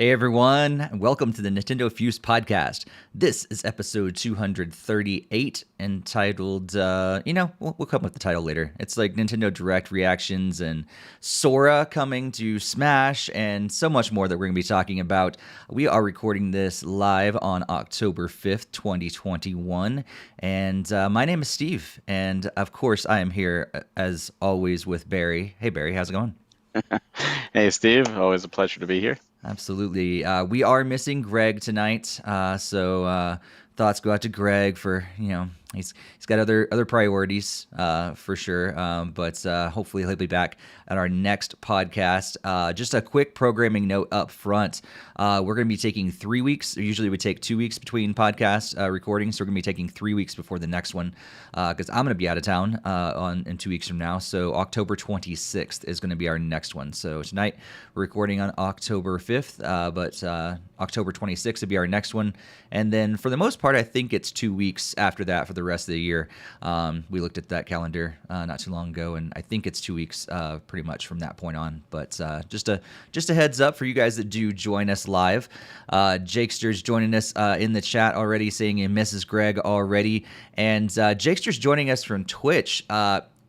Hey everyone, and welcome to the NintendoFuse Podcast. This is episode 238, entitled, we'll come with the title later. It's like Nintendo Direct reactions and Sora coming to Smash and so much more that we're going to be talking about. We are recording this live on October 5th, 2021, and my name is Steve, and of course I am here as always with Barry. Hey Barry, how's it going? Hey, Steve. Always a pleasure to be here. Absolutely. We are missing Greg tonight, so thoughts go out to Greg for he's got other priorities for sure. But hopefully he'll be back at our next podcast. Just a quick programming note up front: we're going to be taking 3 weeks. Usually we take 2 weeks between podcast recordings, so we're going to be taking 3 weeks before the next one because I'm going to be out of town in 2 weeks from now. So October 26th is going to be our next one. So tonight we're recording on October 5th, but October 26th will be our next one. And then for the most part, I think it's 2 weeks after that for the rest of the year. We looked at that calendar not too long ago, and I think it's 2 weeks pretty much from that point on. But just a heads up for you guys that do join us live. Jakester's joining us in the chat already, saying he misses Greg already. And Jakester's joining us from Twitch.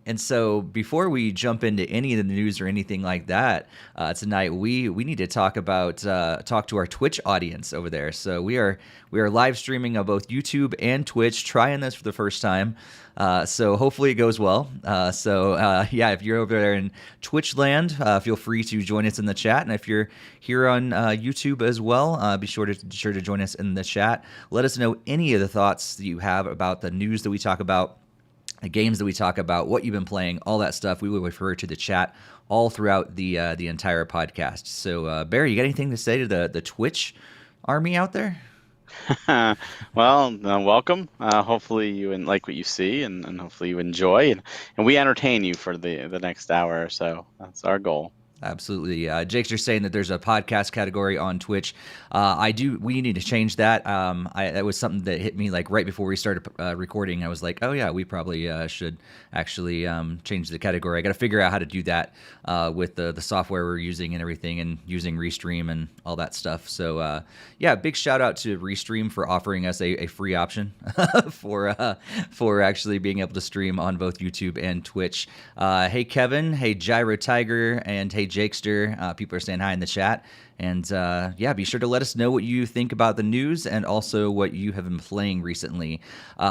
And so before we jump into any of the news or anything like that tonight, we need to talk to our Twitch audience over there. So we are live streaming on both YouTube and Twitch, trying this for the first time. So hopefully it goes well. If you're over there in Twitch land, feel free to join us in the chat. And if you're here on YouTube as well, be sure to join us in the chat. Let us know any of the thoughts that you have about the news that we talk about, the games that we talk about, what you've been playing, all that stuff. We will refer to the chat all throughout the entire podcast. So, Barry, you got anything to say to the Twitch army out there? Well, welcome. Hopefully you like what you see, and hopefully you enjoy, and we entertain you for the next hour or so. That's our goal. Absolutely. Jake's saying that there's a podcast category on Twitch. We need to change that. That was something that hit me like right before we started recording. I was like, oh yeah, we probably should actually change the category. I got to figure out how to do that with the software we're using and everything, and using Restream and all that stuff. So big shout out to Restream for offering us a free option for actually being able to stream on both YouTube and Twitch. Hey Kevin, hey Gyro Tiger, and hey Jakester. People are saying hi in the chat. And be sure to let us know what you think about the news and also what you have been playing recently.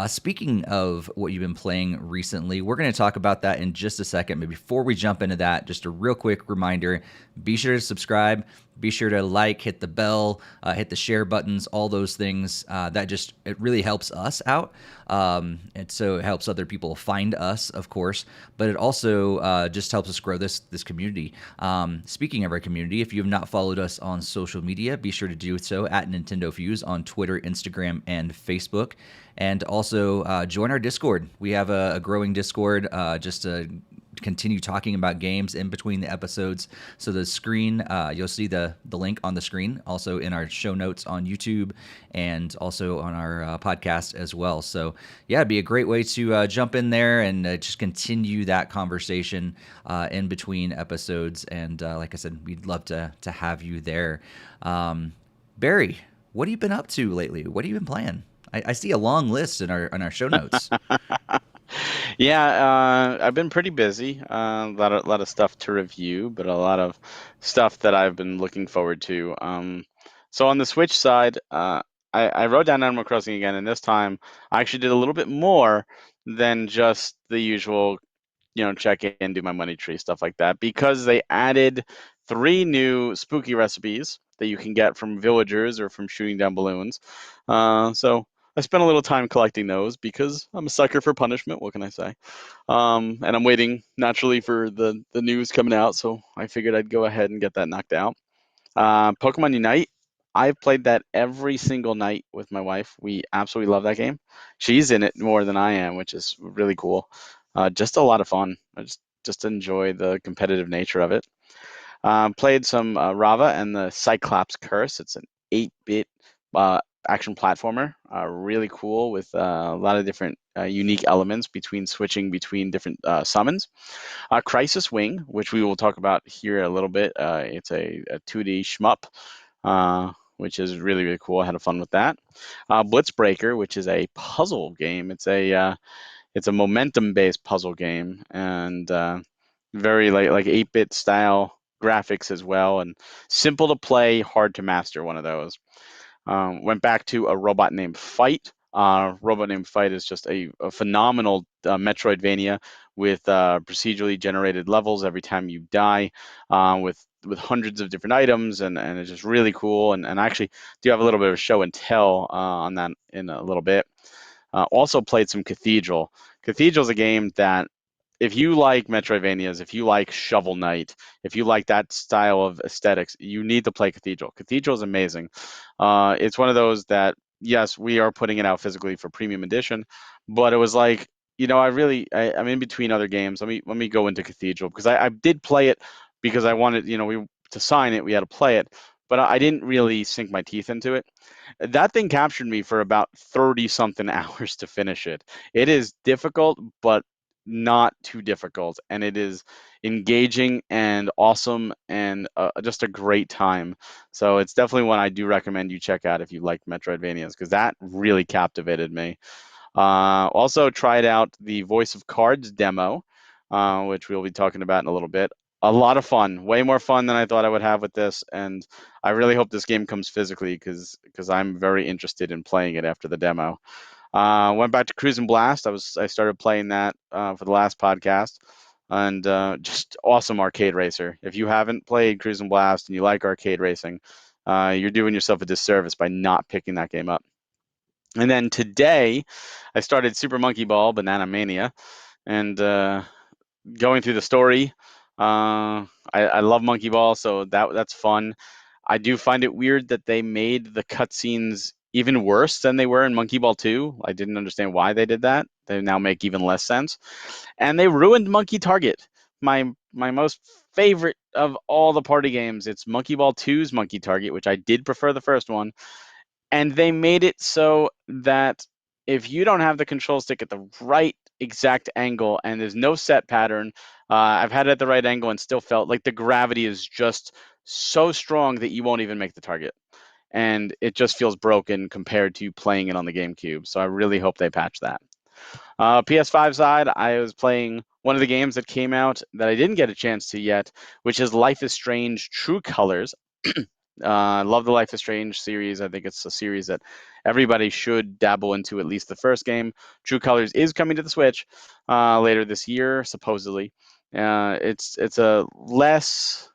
Speaking of what you've been playing recently, we're going to talk about that in just a second. But before we jump into that, just a real quick reminder, be sure to subscribe. Be sure to like, hit the bell, hit the share buttons, all those things. It really helps us out. And so it helps other people find us, of course, but it also just helps us grow this community. Speaking of our community, if you have not followed us on social media, be sure to do so at NintendoFuse on Twitter, Instagram, and Facebook. And also join our Discord. We have a growing Discord just to continue talking about games in between the episodes. So the screen, you'll see the link on the screen, also in our show notes on YouTube and also on our podcast as well. So it'd be a great way to jump in there and just continue that conversation in between episodes. And like I said, we'd love to have you there. Barry, what have you been up to lately? What have you been playing? I see a long list in our show notes. Yeah, I've been pretty busy. A lot of stuff to review, but a lot of stuff that I've been looking forward to. So on the Switch side, I wrote down Animal Crossing again, and this time I actually did a little bit more than just the usual, check in, do my money tree, stuff like that, because they added 3 new spooky recipes that you can get from villagers or from shooting down balloons. So I spent a little time collecting those because I'm a sucker for punishment. What can I say? And I'm waiting naturally for the news coming out, so I figured I'd go ahead and get that knocked out. Pokemon Unite. I've played that every single night with my wife. We absolutely love that game. She's in it more than I am, which is really cool. Just a lot of fun. I just enjoy the competitive nature of it. Played some Rava and the Cyclops Curse. It's an 8-bit action platformer, really cool with a lot of different unique elements switching between different summons. Crisis Wing, which we will talk about here a little bit. It's a 2D shmup which is really, really cool. I had fun with that. Blitzbreaker, which is a puzzle game. It's a momentum-based puzzle game, and very like 8-bit style graphics as well, and simple to play, hard to master. One of those. Went back to a robot named Fight. Robot named Fight is just a phenomenal Metroidvania with procedurally generated levels every time you die, with hundreds of different items, and it's just really cool. And I actually do have a little bit of show and tell on that in a little bit. Also played some Cathedral. Cathedral is a game that, if you like Metroidvanias, if you like Shovel Knight, if you like that style of aesthetics, you need to play Cathedral. Cathedral is amazing. It's one of those that, yes, we are putting it out physically for premium edition, but it was like, I'm in between other games. Let me go into Cathedral, because I did play it because I wanted, to sign it, we had to play it, but I didn't really sink my teeth into it. That thing captured me for about 30 something hours to finish it. It is difficult, but not too difficult, and it is engaging and awesome, and just a great time. So it's definitely one I do recommend you check out if you like Metroidvanias, because that really captivated me. Also tried out the Voice of Cards demo, which we'll be talking about in a little bit. A lot of fun, way more fun than I thought I would have with this, and I really hope this game comes physically, because I'm very interested in playing it after the demo. Went back to Cruise and Blast. I started playing that for the last podcast, and just awesome arcade racer. If you haven't played Cruise and Blast and you like arcade racing, you're doing yourself a disservice by not picking that game up. And then today, I started Super Monkey Ball Bananamania, and going through the story. I love Monkey Ball, so that's fun. I do find it weird that they made the cutscenes even worse than they were in Monkey Ball 2. I didn't understand why they did that. They now make even less sense. And they ruined Monkey Target, my most favorite of all the party games. It's Monkey Ball 2's Monkey Target, which I did prefer the first one. And they made it so that if you don't have the control stick at the right exact angle and there's no set pattern, I've had it at the right angle and still felt like the gravity is just so strong that you won't even make the target. And it just feels broken compared to playing it on the GameCube. So I really hope they patch that. PS5 side, I was playing one of the games that came out that I didn't get a chance to yet, which is Life is Strange True Colors. I love the Life is Strange series. I think it's a series that everybody should dabble into at least the first game. True Colors is coming to the Switch later this year, supposedly. It's a less.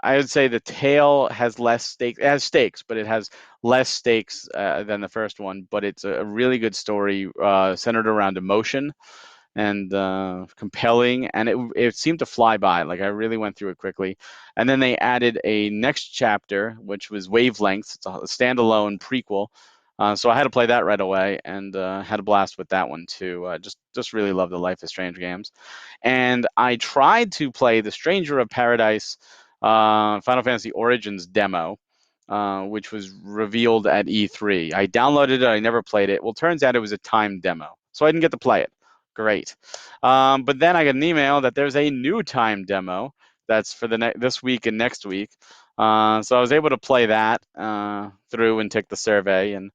I would say the tale has less stakes. It has stakes, but it has less stakes than the first one. But it's a really good story centered around emotion and compelling, and it seemed to fly by. Like, I really went through it quickly. And then they added a next chapter, which was Wavelengths. It's a standalone prequel. So I had to play that right away, and had a blast with that one too. Just really love the Life is Strange games. And I tried to play the Stranger of Paradise Final Fantasy Origins demo, which was revealed at E3. I downloaded it. I never played it. Well, turns out it was a timed demo, so I didn't get to play it. Great. But then I got an email that there's a new time demo that's for this week and next week. So I was able to play that through and take the survey, and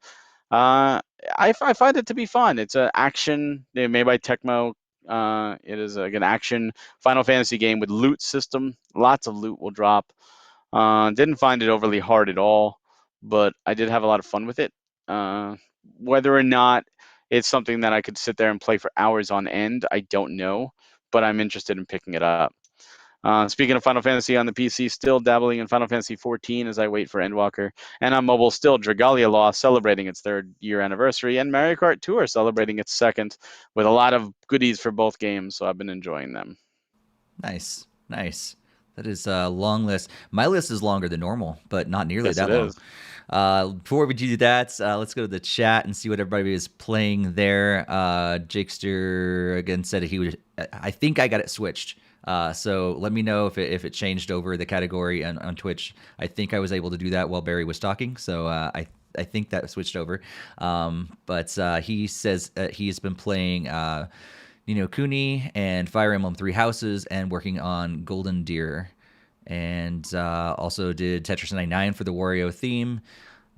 I find it to be fun. It's an action made by Tecmo. It is like an action Final Fantasy game with loot system. Lots of loot will drop. Didn't find it overly hard at all, but I did have a lot of fun with it. Whether or not it's something that I could sit there and play for hours on end, I don't know, but I'm interested in picking it up. Speaking of Final Fantasy on the PC, still dabbling in Final Fantasy 14 as I wait for Endwalker. And on mobile, still Dragalia Law celebrating its 3rd-year anniversary, and Mario Kart Tour celebrating its 2nd, with a lot of goodies for both games, so I've been enjoying them. Nice. That is a long list. My list is longer than normal, but not nearly Yes, that it long. is. Before we do that, let's go to the chat and see what everybody is playing there. Jakester again said he would. I think I got it switched. So let me know if it changed over the category on Twitch. I think I was able to do that while Barry was talking. So I think that switched over. But he says he's been playing Ni no Kuni and Fire Emblem Three Houses and working on Golden Deer. and also did Tetris 99 for the Wario theme.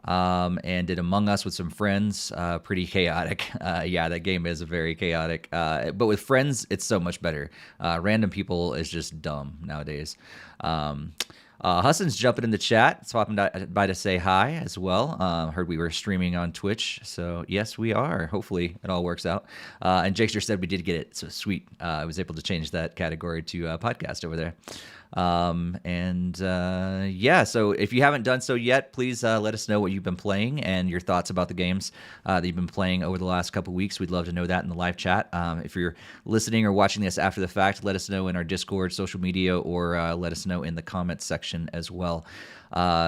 And did Among Us with some friends. Pretty chaotic. Yeah, that game is very chaotic. But with friends, it's so much better. Random people is just dumb nowadays. Hassan's jumping in the chat, swapping by to say hi as well. Heard we were streaming on Twitch, so yes, we are. Hopefully, it all works out. And Jakester said we did get it, so sweet. I was able to change that category to podcast over there. Yeah, so if you haven't done so yet, please let us know what you've been playing and your thoughts about the games that you've been playing over the last couple weeks. We'd love to know that in the live chat. If you're listening or watching this after the fact, let us know in our Discord, social media, or let us know in the comments section as well.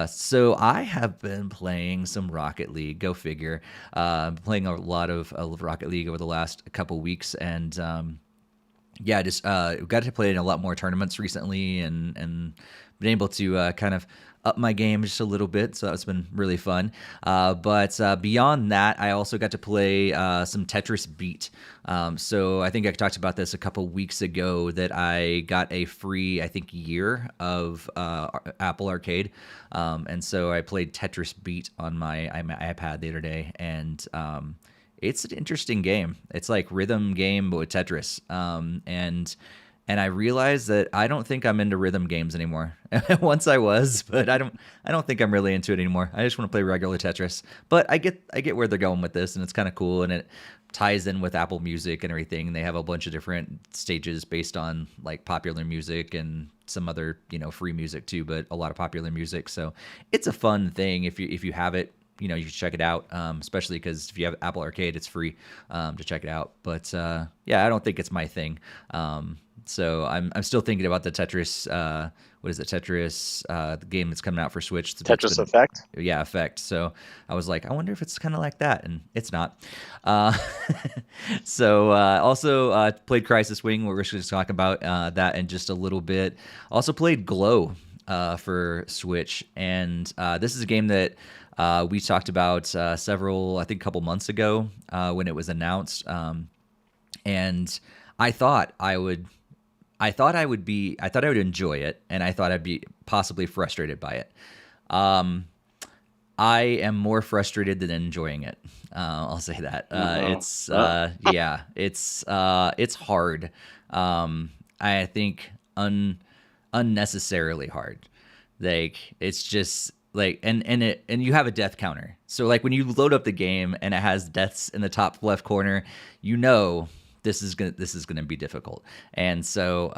So I have been playing some Rocket League. Go figure. Playing a lot of Rocket League over the last couple weeks, and yeah, just got to play in a lot more tournaments recently, and been able to kind of up my game just a little bit, so that's been really fun. But beyond that, I also got to play some Tetris Beat. So I think I talked about this a couple weeks ago that I got a free, I think, year of Apple Arcade. And so I played Tetris Beat on my iPad the other day, and it's an interesting game. It's like rhythm game, but with Tetris. And I realized that I don't think I'm into rhythm games anymore. Once I was, but I don't think I'm really into it anymore. I just want to play regular Tetris. But I get where they're going with this, and it's kind of cool, and it ties in with Apple Music and everything. They have a bunch of different stages based on like popular music and some other, free music too, but a lot of popular music. So it's a fun thing if you have it. You should check it out, especially because if you have Apple Arcade, it's free to check it out. But yeah, I don't think it's my thing. So I'm still thinking about the Tetris. What is it? Tetris, the game that's coming out for Switch. Tetris Effect. Yeah, Effect. So I was like, I wonder if it's kind of like that, and it's not. So also played Crisis Wing. We're just talking about that in just a little bit. Also played Glow for Switch, and this is a game that we talked about I think a couple months ago when it was announced. And I thought I would enjoy it, and I thought I'd be possibly frustrated by it. I am more frustrated than enjoying it. I'll say that. It's hard. I think unnecessarily hard. Like, it's just like, and you have a death counter. So like when you load up the game and it has deaths in the top left corner, this is gonna be difficult. And so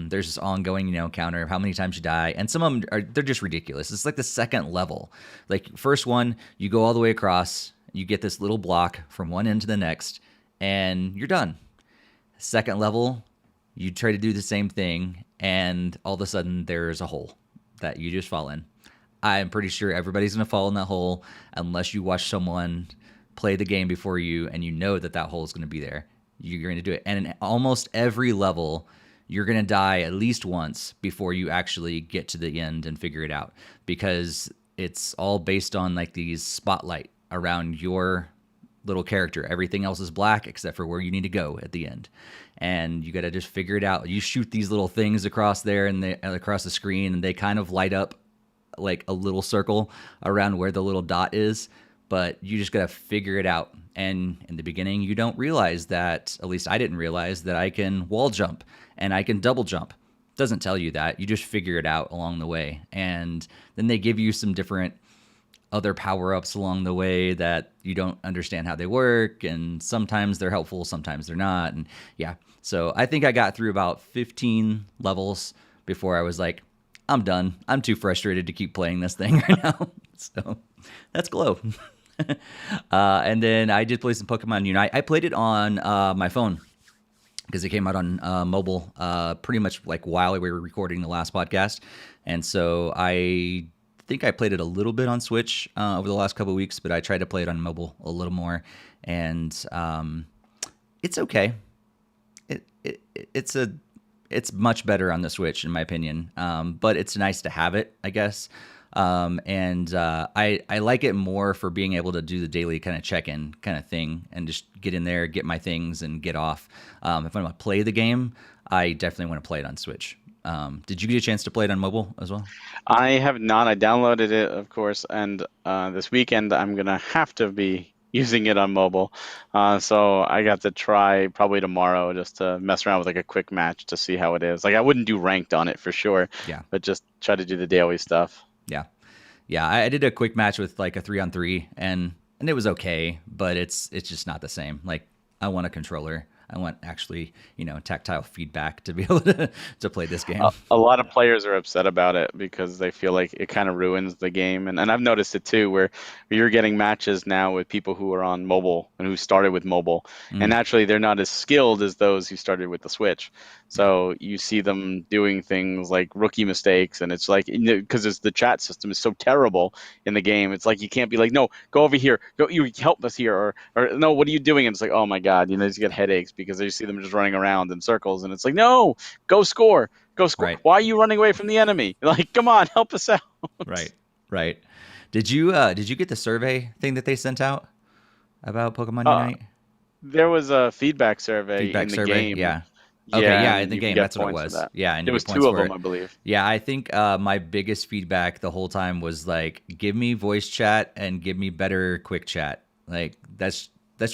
there's this ongoing counter of how many times you die, and some of them they're just ridiculous. It's like the second level. Like first one, you go all the way across, you get this little block from one end to the next, and you're done. Second level, you try to do the same thing, and all of a sudden there's a hole that you just fall in. I'm pretty sure everybody's gonna fall in that hole unless you watch someone play the game before you, and you know that hole is gonna be there. You're going to do it. And in almost every level, you're going to die at least once before you actually get to the end and figure it out, because it's all based on like these spotlight around your little character. Everything else is black except for where you need to go at the end. And you got to just figure it out. You shoot these little things across there and across the screen, and they kind of light up like a little circle around where the little dot is. But you just got to figure it out. And in the beginning, you don't realize that, at least I didn't realize, that I can wall jump and I can double jump. It doesn't tell you that. You just figure it out along the way. And then they give you some different other power-ups along the way that you don't understand how they work. And sometimes they're helpful, sometimes they're not. And yeah, so I think I got through about 15 levels before I was like, I'm done. I'm too frustrated to keep playing this thing right now. So that's Glow. And then I did play some Pokemon Unite. I played it on my phone because it came out on mobile pretty much like while we were recording the last podcast. And so I think I played it a little bit on Switch over the last couple of weeks, but I tried to play it on mobile a little more. And it's okay. It's much better on the Switch in my opinion. But it's nice to have it, I guess. I like it more for being able to do the daily kind of check-in kind of thing and just get in there, get my things, and get off. If I want to play the game, I definitely want to play it on Switch. Did you get a chance to play it on mobile as well? I have not. I downloaded it, of course, and this weekend I'm gonna have to be using it on mobile. So I got to try probably tomorrow just to mess around with like a quick match to see how it is. Like I wouldn't do ranked on it for sure, Yeah, but just try to do the daily stuff. yeah, yeah. I did a quick match with like a 3-on-3, and it was okay, but it's just not the same. Like I want a controller. I want actually, tactile feedback to be able to play this game. A lot of players are upset about it because they feel like it kind of ruins the game. And I've noticed it too, where you're getting matches now with people who are on mobile and who started with mobile. And Mm, naturally, they're not as skilled as those who started with the Switch. yeah, So you see them doing things like rookie mistakes. And it's like, because the chat system is so terrible in the game, it's like you can't be like, no, go over here, go, you help us here, or no, what are you doing? And it's like, oh my God, you just get headaches because you see them just running around in circles. And it's like, no, go score. Go score. right, Why are you running away from the enemy? Like, come on, help us out. right, right. Did you get the survey thing that they sent out about Pokemon Uh, Unite? there was a feedback survey Feedback in the survey? game. Yeah. Okay, Yeah, yeah, in and the you can game, get that's what it points for was. that. Yeah, and you There was get points two of for them, it. I believe. Yeah, I think my biggest feedback the whole time was like, give me voice chat and give me better quick chat. Like that's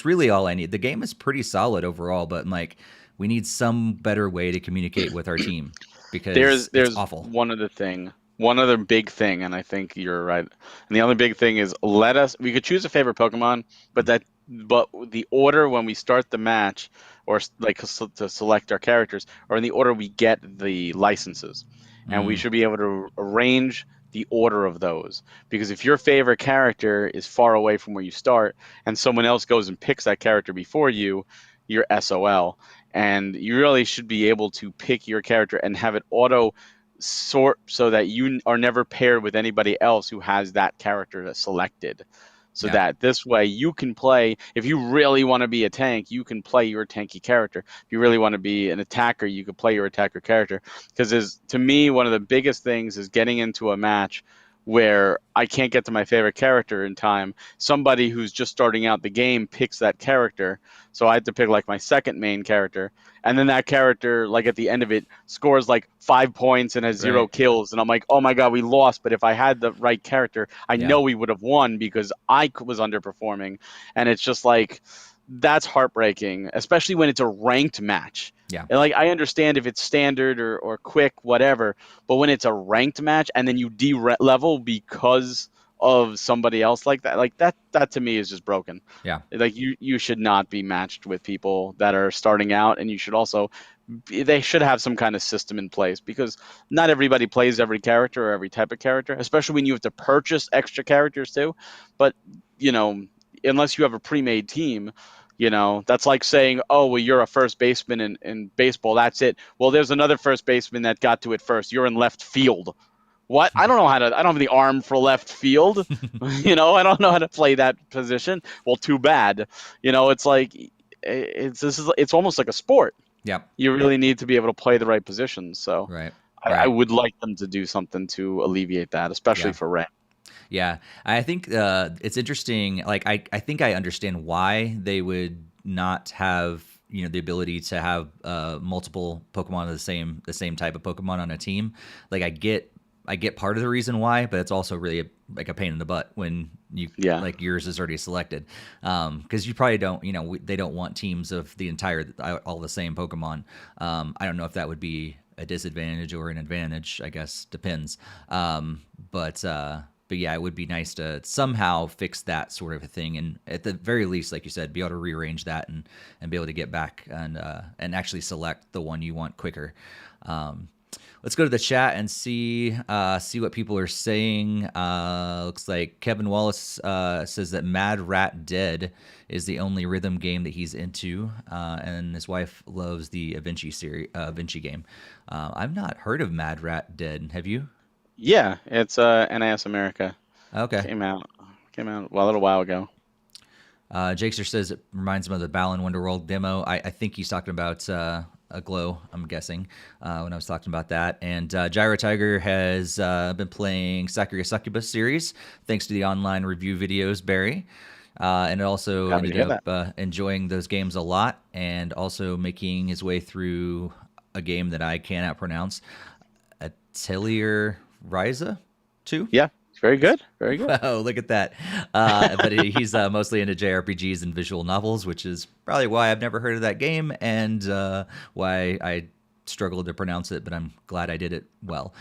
really all I need. The game is pretty solid overall, but like we need some better way to communicate with our team because it's There's awful. one other big thing, and I think you're right. And the other big thing is we could choose a favorite Pokemon, but the order when we start the match, or to select our characters, or in the order we get the licenses, and we Mm, should be able to arrange the order of those. Because if your favorite character is far away from where you start, and someone else goes and picks that character before you, you're SOL. And you really should be able to pick your character and have it auto sort so that you are never paired with anybody else who has that character selected. So yeah, that this way you can play, if you really want to be a tank, you can play your tanky character. If you really want to be an attacker, you can play your attacker character. Because to me, one of the biggest things is getting into a match where I can't get to my favorite character in time. Somebody who's just starting out the game picks that character. So I had to pick like my second main character. And then that character, like at the end of it, scores like 5 points and has zero right. kills. And I'm like, oh my God, we lost. But if I had the right character, I Yeah, know we would have won because I was underperforming. And it's just like, that's heartbreaking, especially when it's a ranked match. yeah, And like, I understand if it's standard or quick, whatever. But when it's a ranked match and then you level because of somebody else like that to me is just broken. yeah, Like you should not be matched with people that are starting out, and you should also they should have some kind of system in place because not everybody plays every character or every type of character, especially when you have to purchase extra characters too. But you know, unless you have a pre-made team, that's like saying, oh, well, you're a first baseman in baseball, that's it. Well, there's another first baseman that got to it first, you're in left field. What? I don't know I don't have the arm for left field. I don't know how to play that position. Well, too bad. It's like it's almost like a sport. yeah, You really need to be able to play the right positions. So right, I right. would like them to do something to alleviate that, especially Yeah. for Ray. Yeah, I think it's interesting. Like, I think I understand why they would not have the ability to have multiple Pokemon of the same type of Pokemon on a team. Like, I get part of the reason why, but it's also really like a pain in the butt when you Yeah. like yours is already selected. Because you probably don't, they don't want teams of the entire all the same Pokemon. I don't know if that would be a disadvantage or an advantage. I guess depends. But yeah, it would be nice to somehow fix that sort of a thing, and at the very least, like you said, be able to rearrange that and be able to get back and actually select the one you want quicker. Let's go to the chat and see what people are saying. Looks like Kevin Wallace says that Mad Rat Dead is the only rhythm game that he's into, and his wife loves the Vinci series, Vinci game. I've not heard of Mad Rat Dead. Have you? Yeah, it's NIS America. Okay. Came out a little while ago. Jakester says it reminds him of the Balan Wonderworld demo. I think he's talking about a Glow, I'm guessing, when I was talking about that. And Gyro Tiger has been playing Sakura Succubus series, thanks to the online review videos, Barry. And also Happy to ended hear up enjoying those games a lot, and also making his way through a game that I cannot pronounce. Tellier Ryza 2. Yeah, very good. Very good. Wow, look at that. But he's mostly into JRPGs and visual novels, which is probably why I've never heard of that game and why I struggled to pronounce it, but I'm glad I did it well.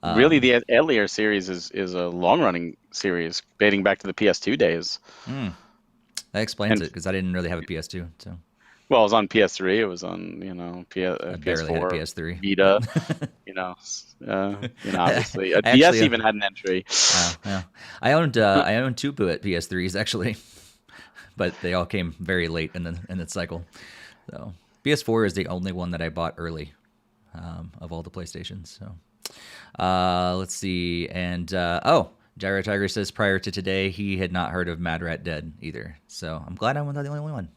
Really, the Atelier series is a long-running series dating back to the PS2 days. That explains And it because I didn't really have a PS2, so well, it was on PS3. It was on I barely had a PS4, PS3. Vita. Obviously, a I DS actually, even had an entry. yeah, I owned two PS3s actually, but they all came very late in the cycle. So PS4 is the only one that I bought early of all the PlayStations. So let's see, and Gyro Tiger says prior to today he had not heard of Mad Rat Dead either. So I'm glad I'm not the only one.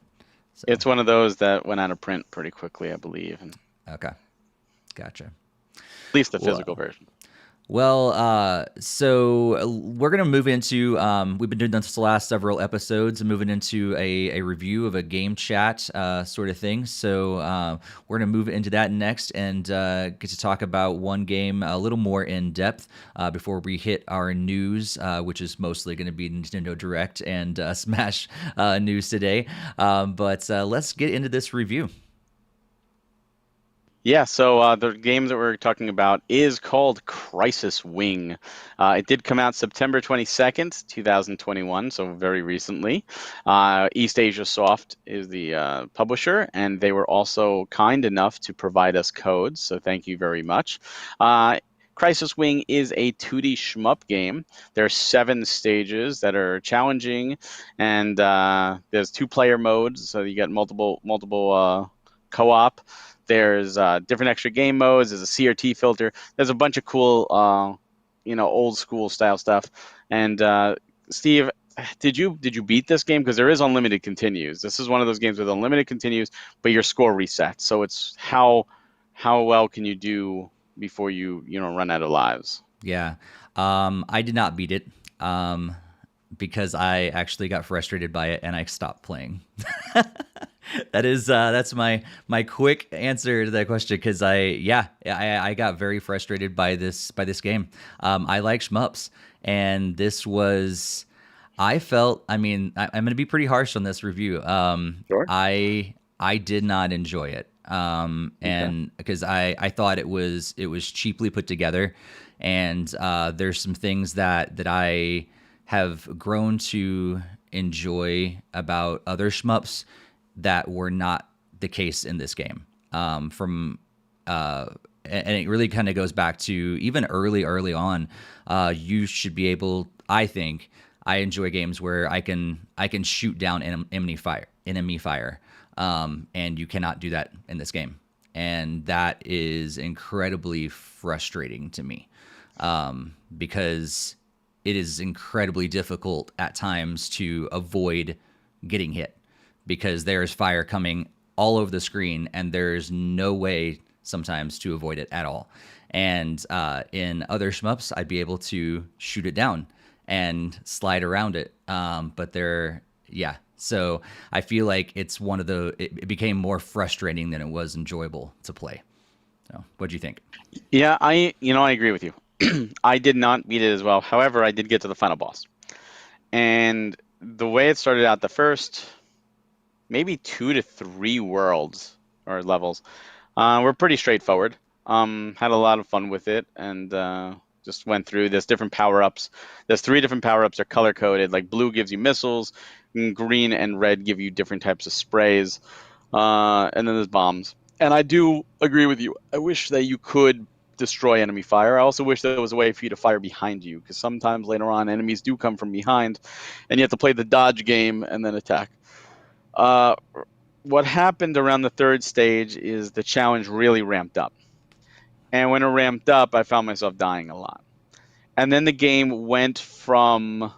So, It's one of those that went out of print pretty quickly, I believe, and okay, gotcha. at least the physical version. Well, so we're going to move into, we've been doing this the last several episodes and moving into a review of a game chat sort of thing. So we're going to move into that next and get to talk about one game a little more in depth before we hit our news, which is mostly going to be Nintendo Direct and Smash news today. But let's get into this review. Yeah, so the game that we're talking about is called Crisis Wing. It did come out September 22nd, 2021, so very recently. East Asia Soft is the publisher, and they were also kind enough to provide us codes, so thank you very much. Crisis Wing is a 2D shmup game. There are 7 stages that are challenging, and there's 2-player modes, so you get multiple co-op. There's different extra game modes. There's a CRT filter. There's a bunch of cool, old school style stuff. And Steve, did you beat this game? Because there is unlimited continues. This is one of those games with unlimited continues, but your score resets. So it's how well can you do before you run out of lives. Yeah, I did not beat it because I actually got frustrated by it and I stopped playing. That's my quick answer to that question because I got very frustrated by this game. I like shmups, and this was I felt. I mean, I'm going to be pretty harsh on this review. Sure. I did not enjoy it, and because I thought it was cheaply put together, and there's some things that I have grown to enjoy about other shmups that were not the case in this game. And it really kind of goes back to even early on. You should be able. I think I enjoy games where I can shoot down enemy fire, and you cannot do that in this game, and that is incredibly frustrating to me because it is incredibly difficult at times to avoid getting hit. Because there's fire coming all over the screen, and there's no way sometimes to avoid it at all. And in other shmups, I'd be able to shoot it down and slide around it. So I feel like it's it became more frustrating than it was enjoyable to play. So what do you think? Yeah, I agree with you. I did not beat it as well. However, I did get to the final boss. And the way it started out, the first maybe 2 to 3 worlds or levels were pretty straightforward. Had a lot of fun with it, and just went through. There's different power-ups. There's 3 different power-ups are color-coded. Like blue gives you missiles, and green and red give you different types of sprays, and then there's bombs. And I do agree with you. I wish that you could destroy enemy fire. I also wish there was a way for you to fire behind you, because sometimes later on enemies do come from behind, and you have to play the dodge game and then attack. What happened around the 3rd stage is the challenge really ramped up. And when it ramped up, I found myself dying a lot. And then the game went from,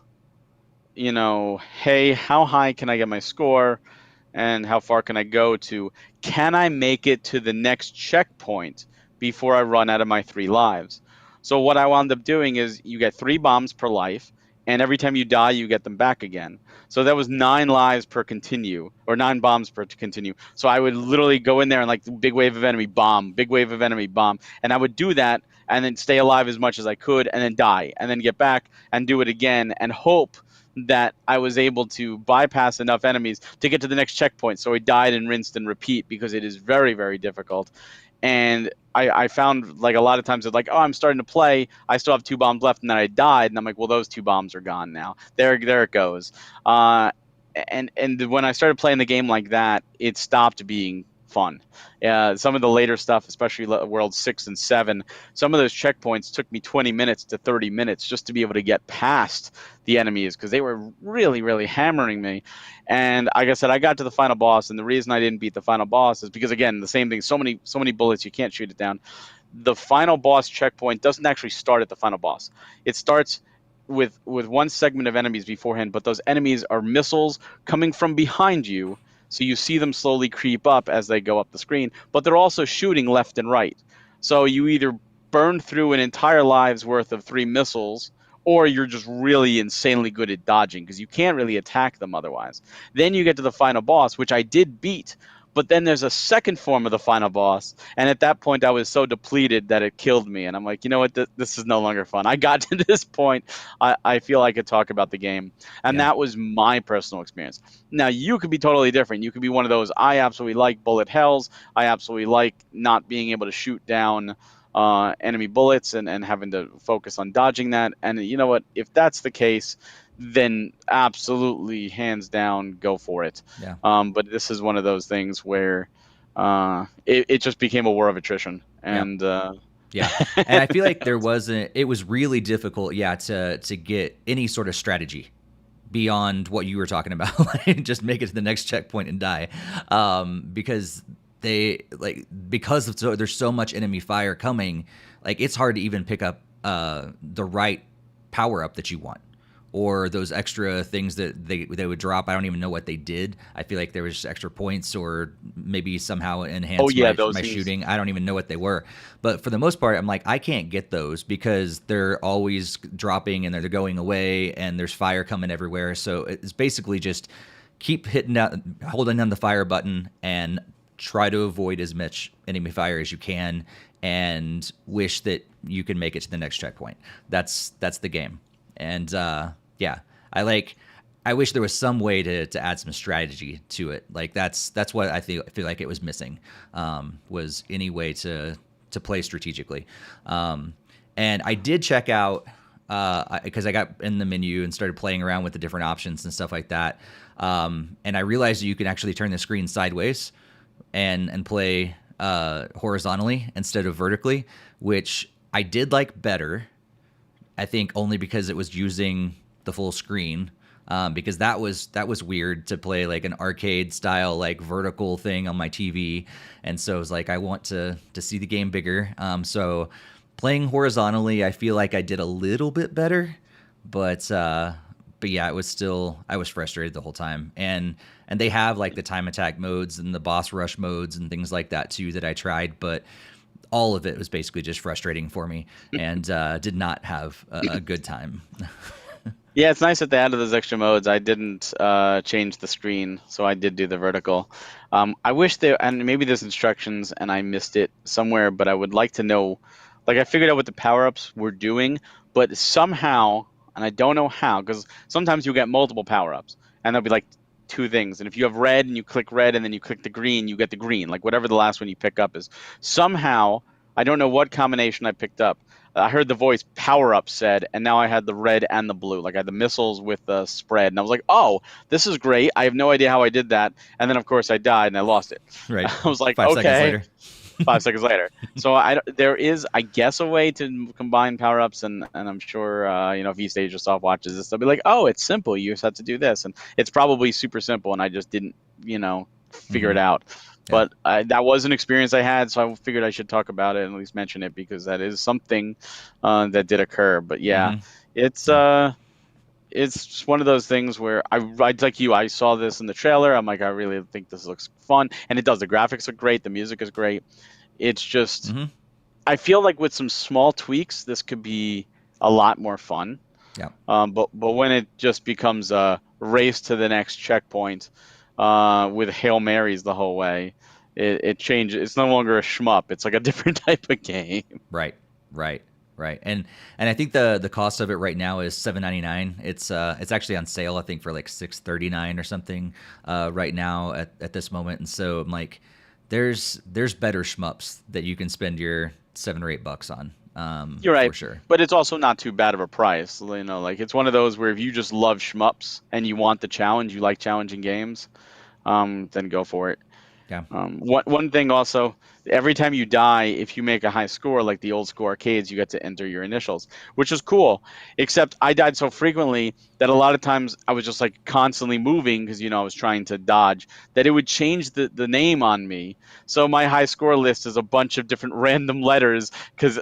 hey, how high can I get my score? And how far can I go to, can I make it to the next checkpoint before I run out of my 3 lives? So what I wound up doing is you get 3 bombs per life, and every time you die, you get them back again. So that was 9 lives per continue, or 9 bombs per continue. So I would literally go in there and like big wave of enemy, bomb, big wave of enemy, bomb. And I would do that and then stay alive as much as I could, and then die, and then get back and do it again, and hope that I was able to bypass enough enemies to get to the next checkpoint. So I died and rinsed and repeat, because it is very, very difficult. And I found, like, a lot of times it's like, oh, I'm starting to play, I still have 2 bombs left, and then I died, and I'm like, well, those 2 bombs are gone now. There it goes. And when I started playing the game like that, it stopped being fun. Some of the later stuff, especially World 6 and 7, some of those checkpoints took me 20 minutes to 30 minutes just to be able to get past the enemies, because they were really, really hammering me. And like I said, I got to the final boss, and the reason I didn't beat the final boss is because, again, the same thing, so many bullets, you can't shoot it down. The final boss checkpoint doesn't actually start at the final boss. It starts with one segment of enemies beforehand, but those enemies are missiles coming from behind you, so you see them slowly creep up as they go up the screen, but they're also shooting left and right. So you either burn through an entire live's worth of 3 missiles, or you're just really insanely good at dodging, because you can't really attack them otherwise. Then you get to the final boss, which I did beat, but then there's a second form of the final boss, and at that point I was so depleted that it killed me, and I'm like, you know what, this is no longer fun. I got to this point, I feel I could talk about the game, and that was my personal experience. Now, you could be totally different. You could be one of those, I absolutely like bullet hells, I absolutely like not being able to shoot down enemy bullets and having to focus on dodging that, and you know what, if that's the case, then absolutely, hands down, go for it. Yeah. But this is one of those things where it just became a war of attrition. And yeah, and I feel like it was really difficult, to get any sort of strategy beyond what you were talking about. Like, just make it to the next checkpoint and die, because there's so much enemy fire coming. Like, it's hard to even pick up the right power up that you want, or those extra things that they would drop. I don't even know what they did. I feel like there was just extra points, or maybe somehow enhanced my shooting. I don't even know what they were. But for the most part, I'm like, I can't get those because they're always dropping and they're going away, and there's fire coming everywhere. So it's basically just keep holding down the fire button and try to avoid as much enemy fire as you can, and wish that you can make it to the next checkpoint. That's the game. And I wish there was some way to add some strategy to it. Like, that's what I feel like it was missing, was any way to play strategically. And I did check out, because I got in the menu and started playing around with the different options and stuff like that. And I realized you can actually turn the screen sideways and play horizontally instead of vertically, which I did like better. I think only because it was using the full screen, because that was weird to play like an arcade style, like, vertical thing on my TV. And so it was like, I want to see the game bigger. So playing horizontally, I feel like I did a little bit better, but yeah, it was still, I was frustrated the whole time. And they have like the time attack modes and the boss rush modes and things like that too that I tried, but all of it was basically just frustrating for me, and did not have a good time. Yeah, it's nice that they added those extra modes. I didn't change the screen, so I did do the vertical. I wish and maybe there's instructions and I missed it somewhere, but I would like to know, like, I figured out what the power-ups were doing, but somehow, and I don't know how, because sometimes you get multiple power-ups, and there'll be like 2 things, and if you have red and you click red and then you click the green, you get the green, like whatever the last one you pick up is. Somehow, I don't know what combination I picked up, I heard the voice power up said, and now I had the red and the blue. Like, I had the missiles with the spread, and I was like, oh, this is great. I have no idea how I did that. And then, of course, I died and I lost it. Right. I was like, 5 okay. seconds later. 5 seconds later. So there is, I guess, a way to combine power ups, and I'm sure if East Asia Soft watches this, they'll be like, oh, it's simple. You just have to do this, and it's probably super simple, and I just didn't figure it out. Yeah. But that was an experience I had, so I figured I should talk about it and at least mention it, because that is something that did occur. But yeah, it's just one of those things where I like you. I saw this in the trailer. I'm like, I really think this looks fun, and it does. The graphics are great. The music is great. It's just, I feel like with some small tweaks, this could be a lot more fun. Yeah. But when it just becomes a race to the next checkpoint, with Hail Marys the whole way, it changes. It's no longer a shmup. It's like a different type of game. Right. Right. Right. And I think the cost of it right now is $7.99. It's actually on sale, I think, for like $6.39 or something right now at this moment. And so I'm like, there's better shmups that you can spend your $7 or $8 on. You're For right, sure. but it's also not too bad of a price. You know, like it's one of those where if you just love shmups and you want the challenge, you like challenging games, then go for it. Yeah. One thing also, every time you die, if you make a high score, like the old school arcades, you get to enter your initials, which is cool. Except I died so frequently that a lot of times I was just like constantly moving because, you know, I was trying to dodge, that it would change the name on me. So my high score list is a bunch of different random letters because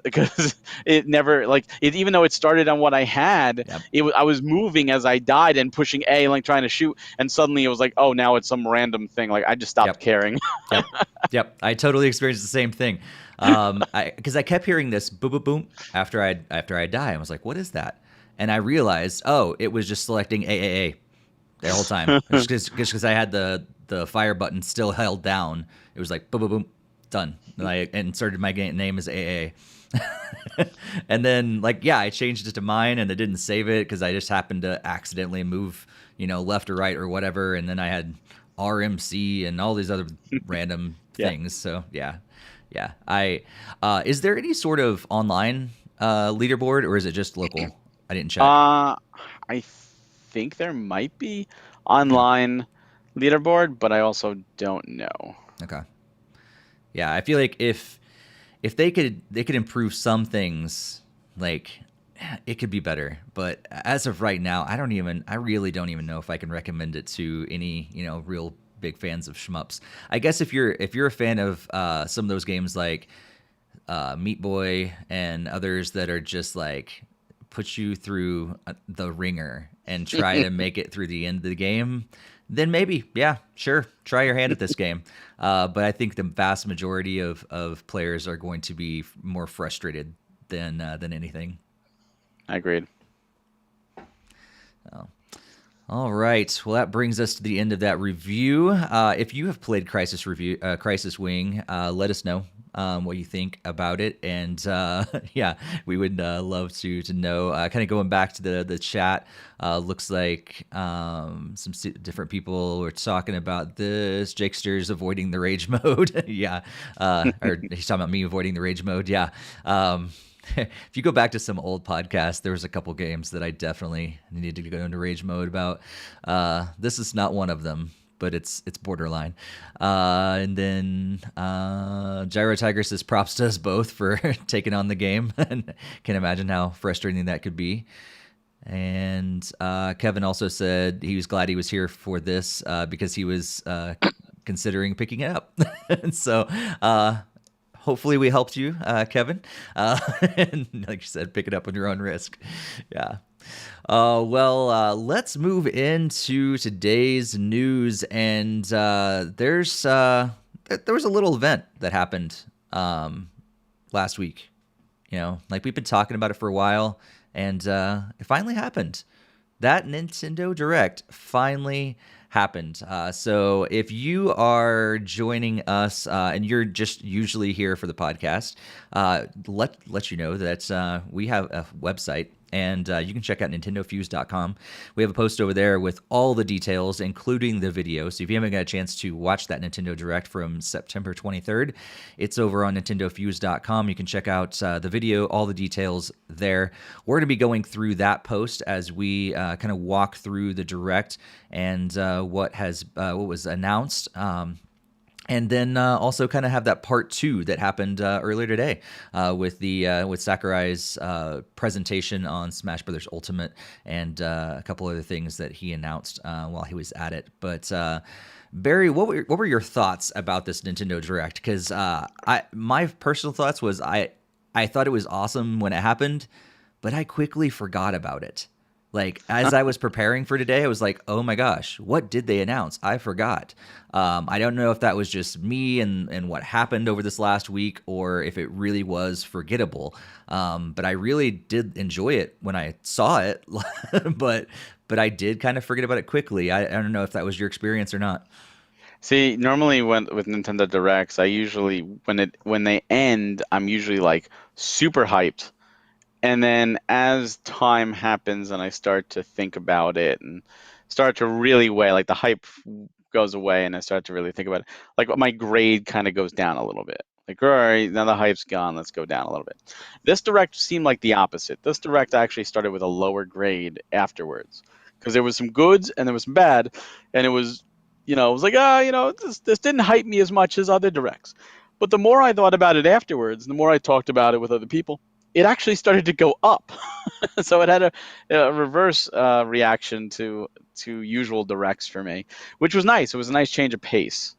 it never, like, it, even though it started on what I had, Yep. I was moving as I died and pushing A, like trying to shoot. And suddenly it was like, oh, now it's some random thing. Like I just stopped Yep. caring. Yep. Yep. I totally experienced the same thing. Because I kept hearing this boom, boom, boom after I die. I was like, what is that? And I realized, oh, it was just selecting AAA the whole time. Just because I had the fire button still held down. It was like boom, boom, boom, done. And I inserted my name as AA. And then like, yeah, I changed it to mine and I didn't save it because I just happened to accidentally move, left or right or whatever. And then I had RMC and all these other random Yeah. things. So yeah. Is there any sort of online leaderboard or is it just local? I didn't check. I think there might be online leaderboard, but I also don't know. Okay. Yeah, I feel like if they could improve some things, like it could be better. But as of right now, I really don't even know if I can recommend it to any, real big fans of shmups. I guess if you're a fan of some of those games like Meat Boy and others that are just like put you through the ringer and try to make it through the end of the game, then maybe, yeah, sure, try your hand at this game. But I think the vast majority of players are going to be more frustrated than anything. I agreed. Oh. All right. Well, that brings us to the end of that review. If you have played Crisis Wing, let us know what you think about it, and yeah, we would love to know. Kind of going back to the chat, looks like some different people were talking about this. Jakester's avoiding the rage mode, yeah, or he's talking about me avoiding the rage mode, yeah. If you go back to some old podcasts, there was a couple games that I definitely needed to go into rage mode about. This is not one of them, but it's borderline. And then Gyro Tiger says props to us both for taking on the game, and can imagine how frustrating that could be. And Kevin also said he was glad he was here for this because he was considering picking it up. And so hopefully we helped you, Kevin. And like you said, pick it up on your own risk. Yeah. Well, let's move into today's news. And there was a little event that happened last week. Like we've been talking about it for a while, and it finally happened. That Nintendo Direct finally happened. So if you are joining us and you're just usually here for the podcast, let you know that we have a website. And you can check out NintendoFuse.com. We have a post over there with all the details, including the video. So if you haven't got a chance to watch that Nintendo Direct from September 23rd, it's over on NintendoFuse.com. You can check out the video, all the details there. We're going to be going through that post as we kind of walk through the Direct and what was announced. And then also kind of have that part 2 that happened earlier today with Sakurai's presentation on Smash Brothers Ultimate and a couple other things that he announced while he was at it. But Barry, what were your thoughts about this Nintendo Direct? Because my personal thoughts was I thought it was awesome when it happened, but I quickly forgot about it. Like, as I was preparing for today, I was like, oh my gosh, what did they announce? I forgot. I don't know if that was just me and what happened over this last week or if it really was forgettable. But I really did enjoy it when I saw it, but I did kind of forget about it quickly. I don't know if that was your experience or not. See, normally with Nintendo Directs, I usually when they end, I'm usually like super hyped. And then as time happens and I start to think about it and start to really weigh, like the hype goes away and I start to really think about it, like my grade kind of goes down a little bit. Like, all right, now the hype's gone, let's go down a little bit. This direct seemed like the opposite. This direct actually started with a lower grade afterwards because there was some goods and there was some bad, and it was, it was like, this didn't hype me as much as other directs. But the more I thought about it afterwards, the more I talked about it with other people, it actually started to go up. So it had a reverse reaction to usual directs for me, which was nice. It was a nice change of pace,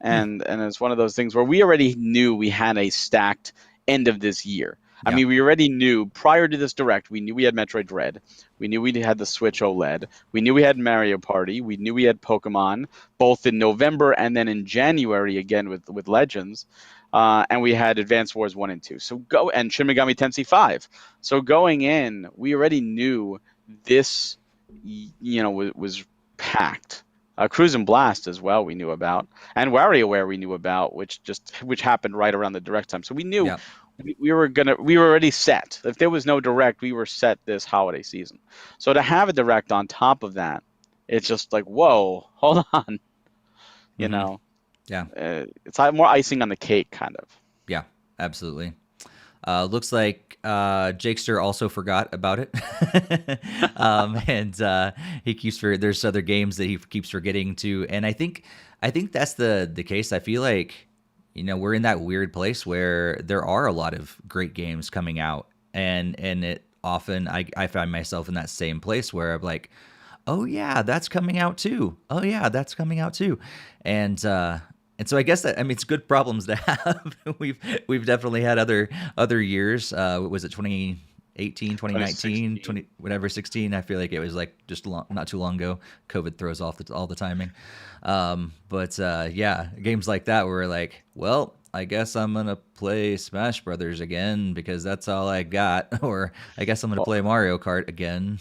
Hmm. and it's one of those things where we already knew we had a stacked end of this year. I Yeah. mean, we already knew prior to this direct, we knew we had Metroid Dread, we knew we had the Switch OLED, we knew we had Mario Party, we knew we had Pokemon, both in November and then in January again with Legends. And we had Advance Wars 1 and 2. And Shin Megami Tensei 5. So going in, we already knew this, was packed. Cruise and Blast as well we knew about, and WarioWare we knew about, which happened right around the direct time. So we knew Yeah. we were already set. If there was no direct, we were set this holiday season. So to have a direct on top of that, it's just like, whoa, hold on, you Hmm. know, Yeah. it's more icing on the cake, kind of. Yeah. Absolutely. Looks like Jakester also forgot about it, and he keeps there's other games that he keeps forgetting to, and I think that's the case. I feel like we're in that weird place where there are a lot of great games coming out, and it often I find myself in that same place where I'm like, oh yeah, that's coming out too. Oh yeah, that's coming out too, and so I guess that it's good problems to have. we've definitely had other years. What was it, 2018, 2019, 2016. 20 whatever 16? I feel like it was like just not too long ago. COVID throws off all the timing. But yeah, games like that where we're like, well, I guess I'm gonna play Smash Brothers again because that's all I got, or I guess I'm gonna Well, play Mario Kart again.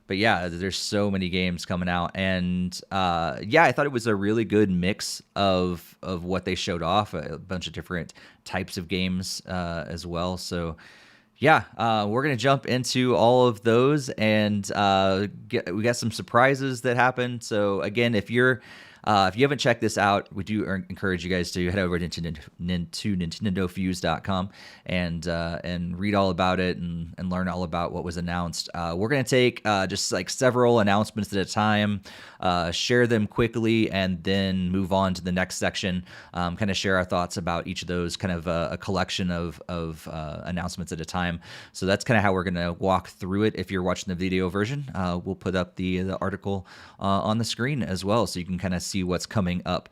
But yeah, there's so many games coming out, and yeah, I thought it was a really good mix of what they showed off, a bunch of different types of games as well. So yeah, we're gonna jump into all of those, and we got some surprises that happened. So again, if you haven't checked this out, we do encourage you guys to head over to NintendoFuse.com and read all about it and learn all about what was announced. We're gonna take just like several announcements at a time, share them quickly, and then move on to the next section. Kind of share our thoughts about each of those, kind of a collection of announcements at a time. So that's kind of how we're gonna walk through it. If you're watching the video version, we'll put up the article on the screen as well, so you can kind of see what's coming up.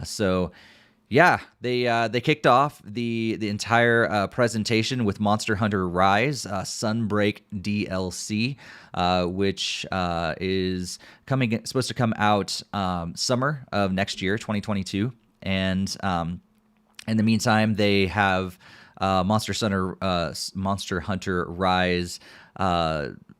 So yeah, they kicked off the entire presentation with Monster Hunter Rise Sunbreak DLC, which is supposed to come out summer of next year, 2022, and in the meantime, they have Monster Hunter Rise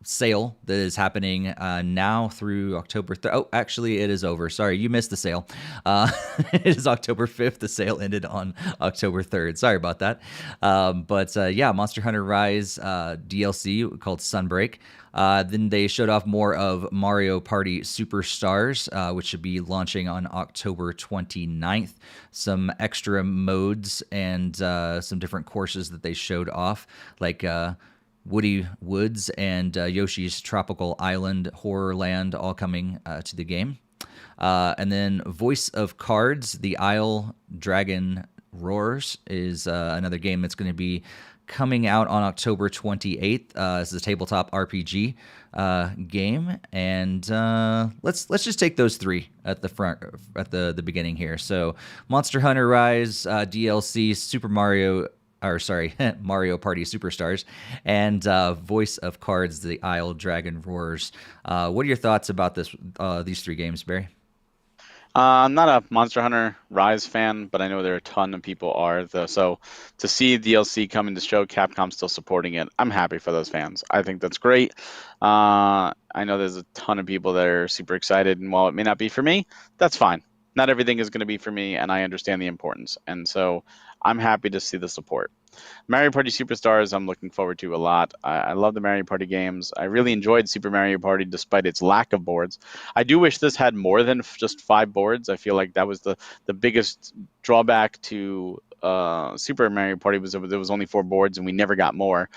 sale that is happening now through October 3rd. Oh, actually, it is over. Sorry, you missed the sale. It is October 5th. The sale ended on October 3rd. Sorry about that. But yeah, Monster Hunter Rise DLC called Sunbreak. Then they showed off more of Mario Party Superstars, which should be launching on October 29th. Some extra modes and some different courses that they showed off, like Woody Woods and Yoshi's Tropical Island Horror Land, all coming to the game. And then Voice of Cards, The Isle Dragon Roars is another game that's going to be coming out on October 28th. This is a tabletop RPG game, and let's just take those three at the front at the beginning here. So Monster Hunter Rise DLC, Mario Party Superstars, and Voice of Cards, The Isle Dragon Roars. What are your thoughts about these three games, Barry? I'm not a Monster Hunter Rise fan, but I know there are a ton of people are. Though, so to see DLC coming to show Capcom still supporting it, I'm happy for those fans. I think that's great. I know there's a ton of people that are super excited, and while it may not be for me, that's fine. Not everything is going to be for me, and I understand the importance. And so I'm happy to see the support. Mario Party Superstars, I'm looking forward to a lot. I love the Mario Party games. I really enjoyed Super Mario Party despite its lack of boards. I do wish this had more than just 5 boards. I feel like that was the biggest drawback to Super Mario Party was there was only 4 boards and we never got more.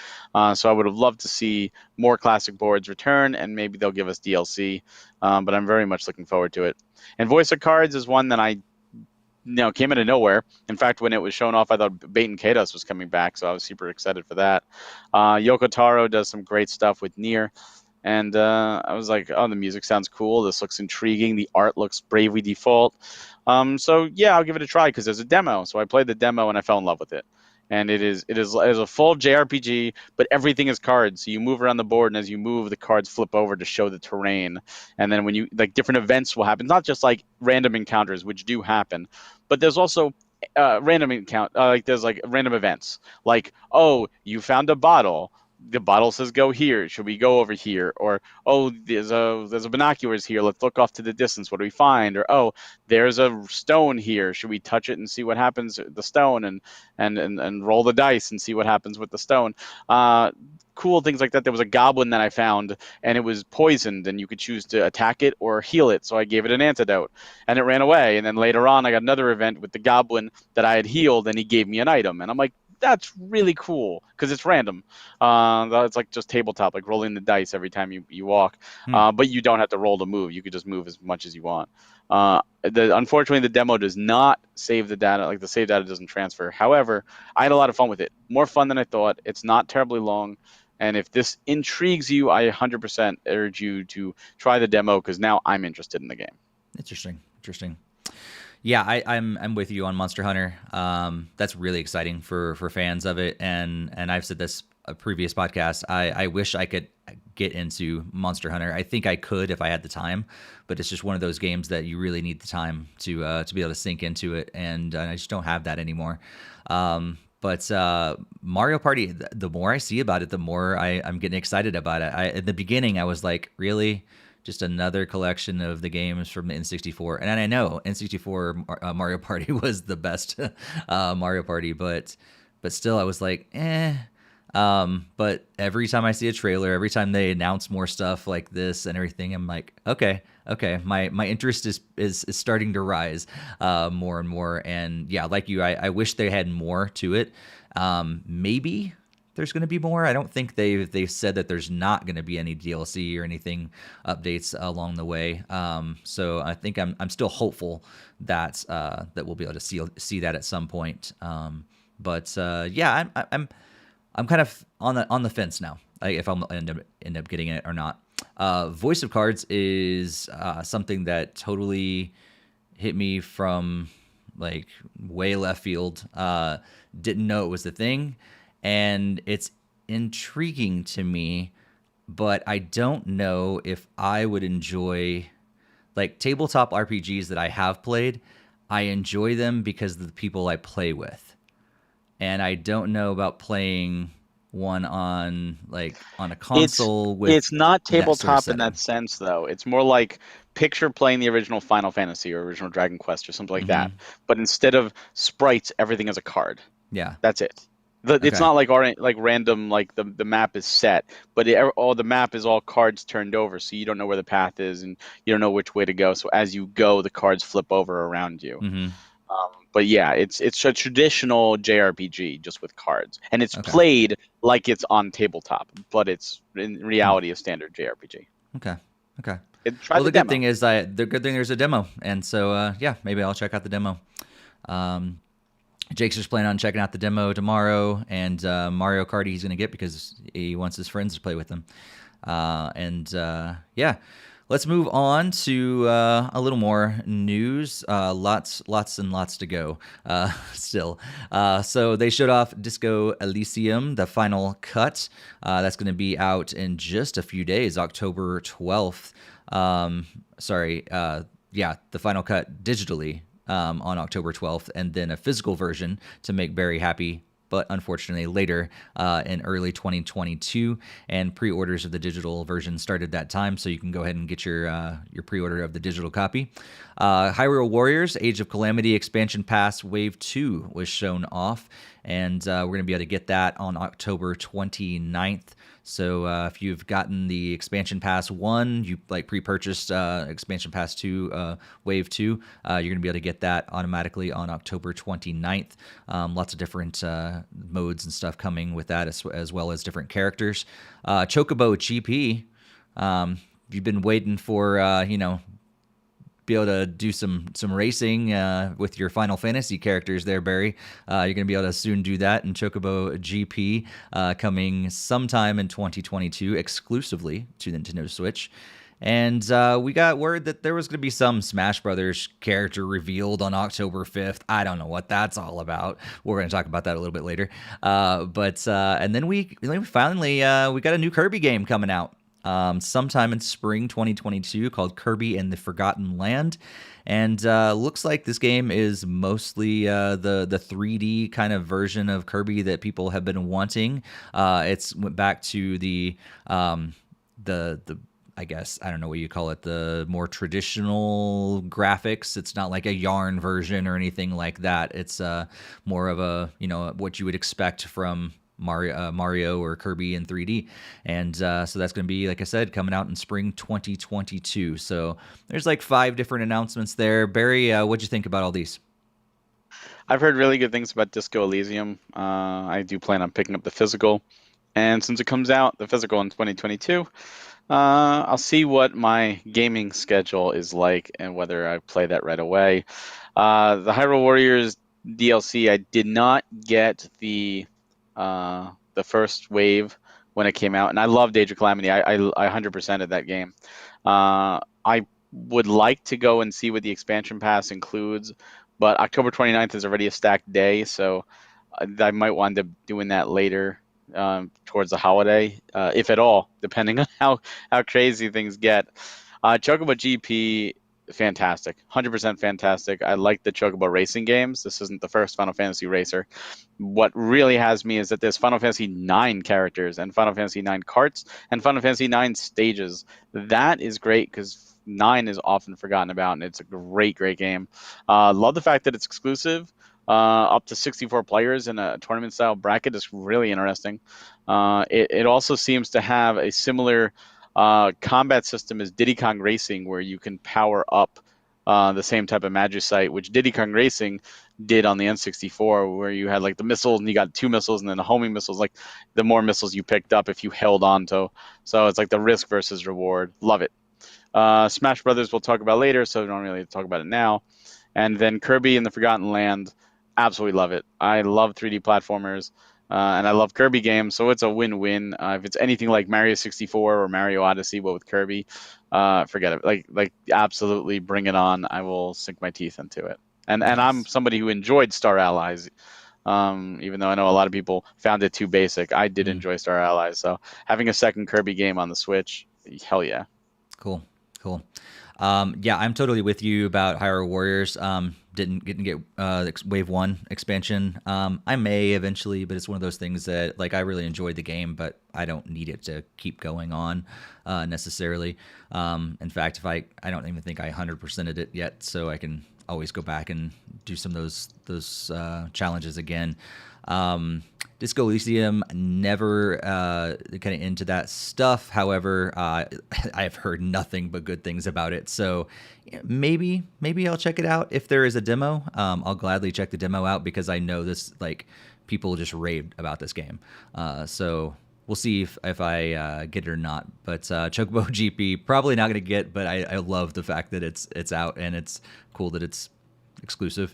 So I would have loved to see more classic boards return, and maybe they'll give us DLC. But I'm very much looking forward to it. And Voice of Cards is one that I came out of nowhere. In fact, when it was shown off, I thought Bait and Kados was coming back, so I was super excited for that. Yoko Taro does some great stuff with Nier, and I was like, oh, the music sounds cool. This looks intriguing. The art looks Bravely Default. So yeah, I'll give it a try because there's a demo. So I played the demo and I fell in love with it. And it is a full JRPG, but everything is cards. So you move around the board, and as you move, the cards flip over to show the terrain. And then when you different events will happen, not just like random encounters, which do happen, but there's also random there's like random events, like, oh, you found a bottle. The bottle says go here. Should we go over here? Or, oh, there's a binoculars here. Let's look off to the distance. What do we find? Or, oh, there's a stone here. Should we touch it and see what happens with the stone, and roll the dice and see what happens with the stone? Cool things like that. There was a goblin that I found, and it was poisoned, and you could choose to attack it or heal it. So I gave it an antidote, and it ran away. And then later on, I got another event with the goblin that I had healed, and he gave me an item. And I'm like, that's really cool because it's random. It's like just tabletop, like rolling the dice every time you walk. But you don't have to roll to move. You could just move as much as you want. Unfortunately, the demo does not save the data. Like the save data doesn't transfer. However, I had a lot of fun with it. More fun than I thought. It's not terribly long. And if this intrigues you, I 100% urge you to try the demo because now I'm interested in the game. Interesting. Yeah, I'm with you on Monster Hunter. That's really exciting for fans of it, and I've said this a previous podcast. I wish I could get into Monster Hunter. I think I could if I had the time, but it's just one of those games that you really need the time to be able to sink into it, and I just don't have that anymore. But Mario Party, the more I see about it, the more I'm getting excited about it. At the beginning, I was like, really? Just another collection of the games from the N64. And I know N64 Mario Party was the best Mario Party, but still I was like, eh. But every time I see a trailer, every time they announce more stuff like this and everything, I'm like, okay. My interest is starting to rise more and more. And yeah, like you, I wish they had more to it. Maybe there's going to be more. I don't think they've said that there's not going to be any DLC or anything updates along the way. So I think I'm still hopeful that we'll be able to see that at some point. But yeah, I'm kind of on the fence now, if I'll end up getting it or not. Voice of Cards is something that totally hit me from like way left field. Didn't know it was the thing. And it's intriguing to me, but I don't know if I would enjoy, like, tabletop RPGs that I have played. I enjoy them because of the people I play with. And I don't know about playing one on a console with it's not tabletop that sort of in that sense, though. It's more like picture playing the original Final Fantasy or original Dragon Quest or something like that. But instead of sprites, everything is a card. Yeah. That's it. It's not like random, like the map is set, but the map is all cards turned over, so you don't know where the path is and you don't know which way to go. So as you go, the cards flip over around you. But yeah, it's a traditional JRPG just with cards, and it's played like it's on tabletop, but it's in reality a standard JRPG. Okay. Well, the good thing is there's a demo, and so yeah, maybe I'll check out the demo. Jake's just planning on checking out the demo tomorrow, and Mario Kart he's going to get because he wants his friends to play with him. Yeah, let's move on to a little more news. Lots and lots to go still. So they showed off Disco Elysium, the final cut. That's going to be out in just a few days, October 12th. Yeah, the final cut digitally. On October 12th, and then a physical version to make Barry happy but unfortunately later in early 2022. And pre-orders of the digital version started that time, so you can go ahead and get your pre-order of the digital copy. Hyrule Warriors Age of Calamity expansion pass Wave 2 was shown off, and we're going to be able to get that on October 29th. So if you've gotten the expansion pass 1, you like pre-purchased expansion pass 2, Wave 2, you're going to be able to get that automatically on October 29th. Lots of different modes and stuff coming with that, as well as different characters. Chocobo GP, you've been waiting for, be able to do some racing with your Final Fantasy characters there, Barry. You're going to be able to soon do that in Chocobo GP, coming sometime in 2022 exclusively to Nintendo Switch. And we got word that there was going to be some Smash Brothers character revealed on October 5th. I don't know what that's all about. We're going to talk about that a little bit later. And then we finally we got a new Kirby game coming out. Sometime in spring 2022, called Kirby and the Forgotten Land. And looks like this game is mostly the 3D kind of version of Kirby that people have been wanting. It's went back to the I guess, I don't know what you call it, the more traditional graphics. It's not like a yarn version or anything like that. It's more of a, what you would expect from Mario or Kirby in 3D. And so that's going to be, like I said, coming out in spring 2022. So there's like 5 different announcements there. Barry, what'd you think about all these? I've heard really good things about Disco Elysium. I do plan on picking up the physical. And since it comes out, the physical in 2022, I'll see what my gaming schedule is like and whether I play that right away. The Hyrule Warriors DLC, I did not get the first wave when it came out, and I loved Age of Calamity. I 100%ed that game. I would like to go and see what the expansion pass includes, but October 29th is already a stacked day, so I might wind up doing that later towards the holiday, if at all, depending on how crazy things get. Chocobo GP, fantastic, 100% fantastic. I like the Chocobo racing games. This isn't the first Final Fantasy racer. What really has me is that there's Final Fantasy 9 characters and Final Fantasy 9 carts and Final Fantasy 9 stages. That is great because 9 is often forgotten about, and it's a great game. Love the fact that it's exclusive. Up to 64 players in a tournament-style bracket is really interesting. It also seems to have a similar combat system as Diddy Kong Racing, where you can power up the same type of Magicite, which Diddy Kong Racing did on the N64, where you had like the missiles and you got 2 missiles and then the homing missiles, like the more missiles you picked up if you held on to. So it's like the risk versus reward. Love it. Smash Brothers we'll talk about later, so we don't really talk about it now. And then Kirby and the Forgotten Land, absolutely love it. I love 3D platformers. And I love Kirby games, so it's a win-win. If it's anything like Mario 64 or Mario Odyssey, but with Kirby, forget it. Like absolutely bring it on. I will sink my teeth into it. And I'm somebody who enjoyed Star Allies, even though I know a lot of people found it too basic. I did enjoy Star Allies, so having a second Kirby game on the Switch, hell yeah. Cool. Yeah, I'm totally with you about Hyrule Warriors. Didn't get Wave 1 expansion. I may eventually, but it's one of those things that, like, I really enjoyed the game, but I don't need it to keep going on necessarily. In fact, I don't even think I 100%ed it yet, so I can always go back and do some of those challenges again. Disco Elysium, never kind of into that stuff. However, I've heard nothing but good things about it. So maybe I'll check it out if there is a demo. I'll gladly check the demo out because I know this, like, people just raved about this game. So we'll see if I get it or not. But Chocobo GP, probably not going to get, but I love the fact that it's out and it's cool that it's exclusive.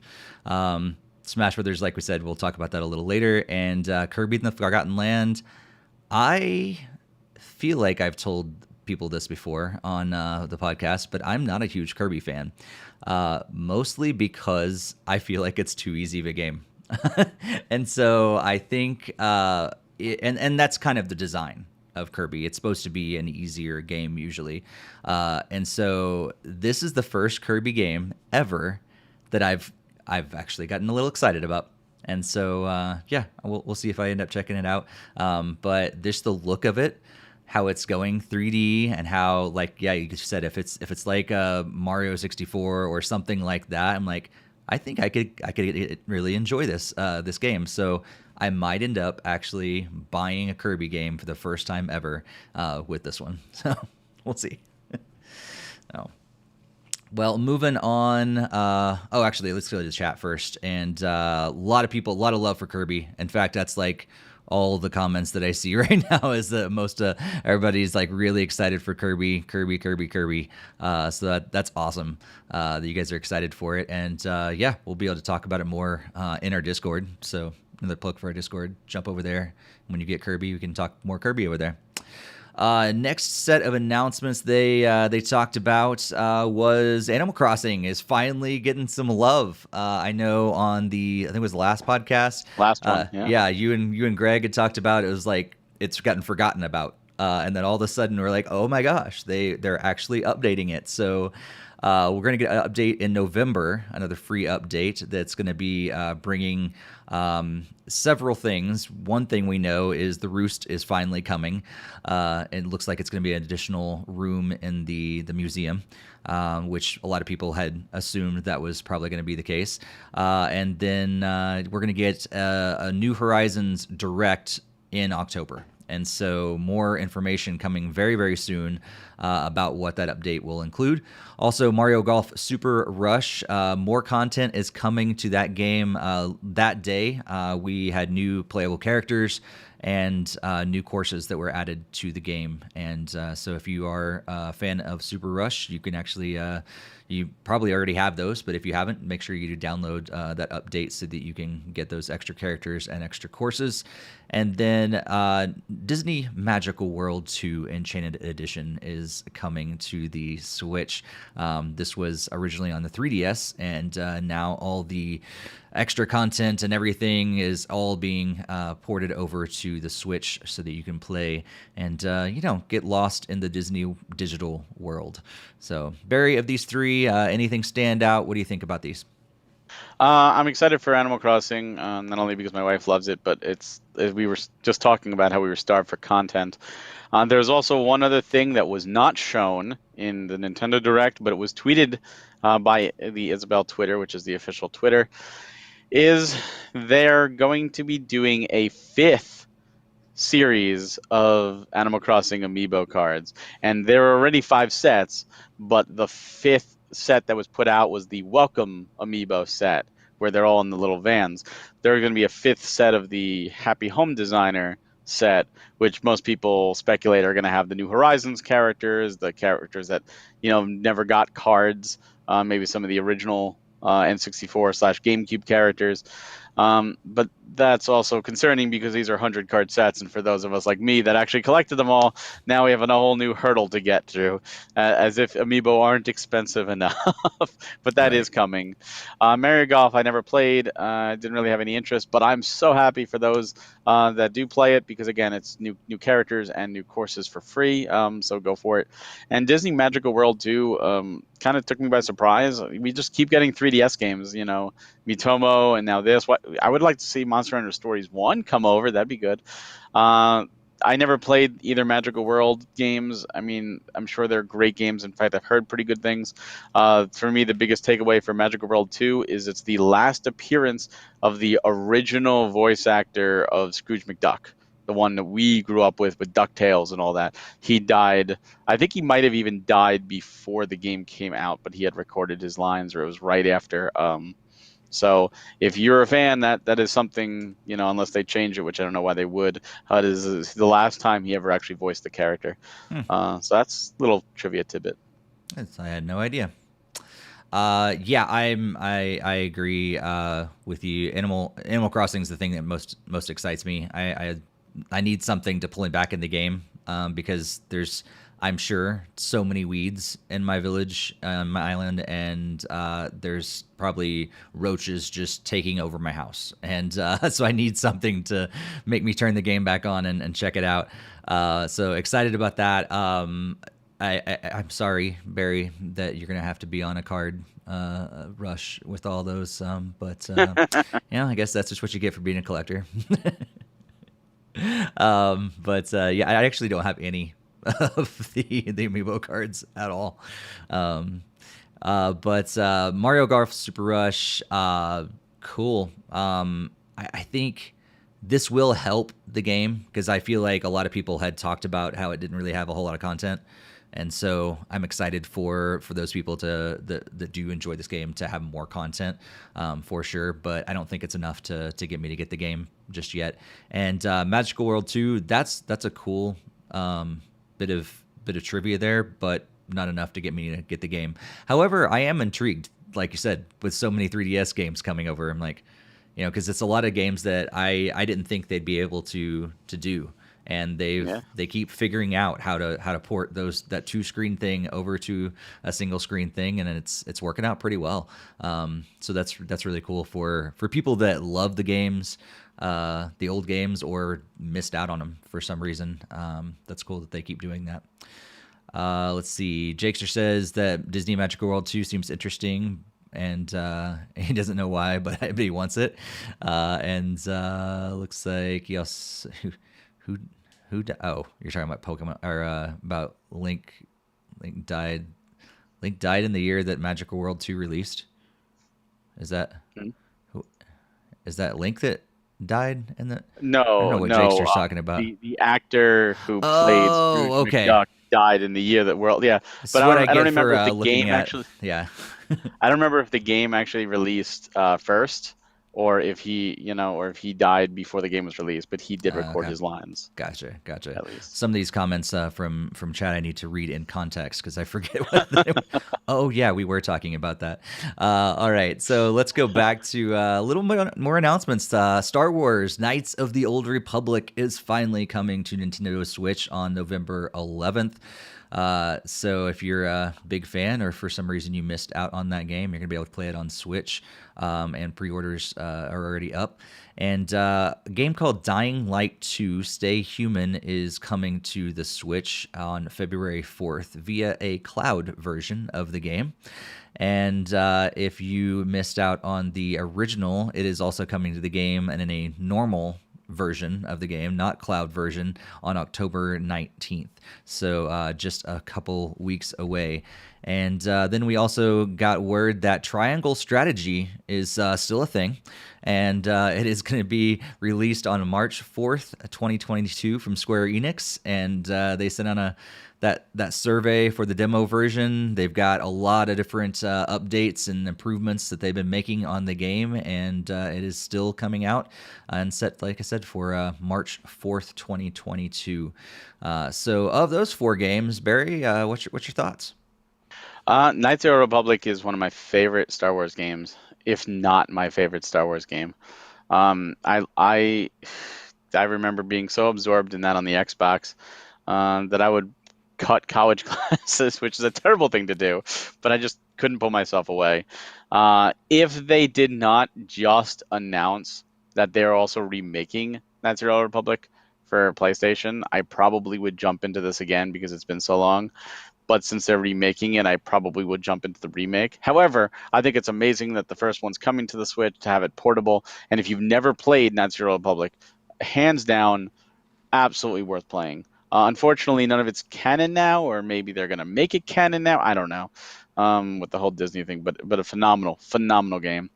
Smash Brothers, like we said, we'll talk about that a little later. And Kirby and the Forgotten Land, I feel like I've told people this before on the podcast, but I'm not a huge Kirby fan, mostly because I feel like it's too easy of a game. And so I think, and that's kind of the design of Kirby. It's supposed to be an easier game usually. And so this is the first Kirby game ever that I've actually gotten a little excited about. And so, yeah, we'll see if I end up checking it out. But just the look of it, how it's going 3D, and how, like, yeah, you just said if it's like Mario 64 or something like that, I'm like, I think I could really enjoy this game. So I might end up actually buying a Kirby game for the first time ever with this one. So we'll see. Oh. Well, moving on. Actually, let's go to the chat first. And a lot of people, a lot of love for Kirby. In fact, that's like all the comments that I see right now is that most everybody's like really excited for Kirby. So that's awesome that you guys are excited for it. And yeah, we'll be able to talk about it more in our Discord. So another plug for our Discord. Jump over there. When you get Kirby, we can talk more Kirby over there. Next set of announcements they talked about was Animal Crossing is finally getting some love. I know on I think it was the last podcast. Last one, yeah. Yeah, you and Greg had talked about it. It was like it's gotten forgotten about, and then all of a sudden we're like, oh my gosh, they're actually updating it. So we're going to get an update in November, another free update that's going to be bringing several things. One thing we know is the Roost is finally coming. It looks like it's going to be an additional room in the museum, which a lot of people had assumed that was probably going to be the case. And then we're going to get a New Horizons Direct in October. And so more information coming very, very soon about what that update will include. Also, Mario Golf Super Rush. More content is coming to that game that day. We had new playable characters and new courses that were added to the game. And so if you are a fan of Super Rush, you can actually... you probably already have those, but if you haven't, make sure you download that update so that you can get those extra characters and extra courses. And then Disney Magical World 2 Enchanted Edition is coming to the Switch. This was originally on the 3DS, and now all the extra content and everything is all being ported over to the Switch so that you can play and, get lost in the Disney digital world. So, Barry, of these three, anything stand out? What do you think about these? I'm excited for Animal Crossing, not only because my wife loves it, but we were just talking about how we were starved for content. There's also one other thing that was not shown in the Nintendo Direct, but it was tweeted by the Isabelle Twitter, which is the official Twitter, is they're going to be doing a 5th series of Animal Crossing Amiibo cards. And there are already 5 sets, but the 5th set that was put out was the Welcome Amiibo set, where they're all in the little vans. There's going to be a 5th set of the Happy Home Designer set, which most people speculate are going to have the New Horizons characters, the characters that never got cards, maybe some of the original N64/GameCube characters. But that's also concerning because these are 100-card sets, and for those of us like me that actually collected them all, now we have a whole new hurdle to get through, as if Amiibo aren't expensive enough. But that is coming. Mario Golf I never played, didn't really have any interest, but I'm so happy for those that do play it, because again, it's new characters and new courses for free, so go for it. And Disney Magical World 2 kind of took me by surprise. We just keep getting 3DS games, Miitomo, and now this. I would like to see Monster Hunter Stories 1 come over. That'd be good. I never played either Magical World games. I mean, I'm sure they're great games. In fact, I've heard pretty good things. For me, the biggest takeaway for Magical World 2 is it's the last appearance of the original voice actor of Scrooge McDuck, the one that we grew up with DuckTales and all that. He died. I think he might have even died before the game came out, but he had recorded his lines, or it was right after. So if you're a fan, that is something, unless they change it, which I don't know why they would. It is the last time he ever actually voiced the character. So that's a little trivia tidbit. I had no idea. Yeah, I agree with you. Animal Crossing is the thing that most excites me. I need something to pull me back in the game because there's, I'm sure, so many weeds in my village, my island, and there's probably roaches just taking over my house. And so I need something to make me turn the game back on and check it out. So excited about that. I'm sorry, Barry, that you're gonna have to be on a card rush with all those. But I guess that's just what you get for being a collector. But yeah, I actually don't have any of the Amiibo cards at all. But Mario Golf Super Rush, cool. I think this will help the game because I feel like a lot of people had talked about how it didn't really have a whole lot of content. And so I'm excited for those people that do enjoy this game to have more content, for sure. But I don't think it's enough to get me to get the game just yet. And Magical World 2, that's a cool bit of trivia there, but not enough to get me to get the game. However, I am intrigued, like you said, with so many 3DS games coming over. I'm like, because it's a lot of games that I didn't think they'd be able to do. And they keep figuring out how to port that 2-screen thing over to a single screen thing, and it's working out pretty well. So that's really cool for people that love the games, the old games, or missed out on them for some reason. That's cool that they keep doing that. Let's see. Jakester says that Disney Magical World 2 seems interesting, and he doesn't know why, but he wants it. And looks like he also oh, you're talking about Pokemon, or about Link. Link died in the year that Magical World 2 released. Is that is that Link that died in the? No, I don't know what Jakester's talking about. The actor who played Scrooge McDuck died in the year that World. Yeah, but I don't remember if the game actually. Yeah. I don't remember if the game actually released first, or if he died before the game was released, but he did record his lines. Gotcha. At least. Some of these comments from chat I need to read in context because I forget what they were. Oh, yeah, we were talking about that. All right, so let's go back to a little more announcements. Star Wars Knights of the Old Republic is finally coming to Nintendo Switch on November 11th. So if you're a big fan, or for some reason you missed out on that game, you're gonna be able to play it on Switch, and pre-orders are already up. And a game called Dying Light 2 Stay Human is coming to the Switch on February 4th via a cloud version of the game. And if you missed out on the original, it is also coming to the game and in a normal version of the game, not cloud version, on October 19th. So just a couple weeks away. And then we also got word that Triangle Strategy is still a thing. And it is going to be released on March 4th, 2022 from Square Enix. And they sent out that survey for the demo version. They've got a lot of different updates and improvements that they've been making on the game, and it is still coming out and set, like I said, for March 4th, 2022. So of those 4 games, Barry, what's your thoughts? Knights of the Republic is one of my favorite Star Wars games, if not my favorite Star Wars game. I remember being so absorbed in that on the Xbox that I would cut college classes, which is a terrible thing to do, but I just couldn't pull myself away. If they did not just announce that they're also remaking Knights of the Old Republic for PlayStation, I probably would jump into this again because it's been so long. But since they're remaking it, I probably would jump into the remake. However, I think it's amazing that the first one's coming to the Switch, to have it portable. And if you've never played Knights of the Old Republic, hands down, absolutely worth playing. Unfortunately, none of it's canon now, or maybe they're going to make it canon now. I don't know, with the whole Disney thing, but a phenomenal game.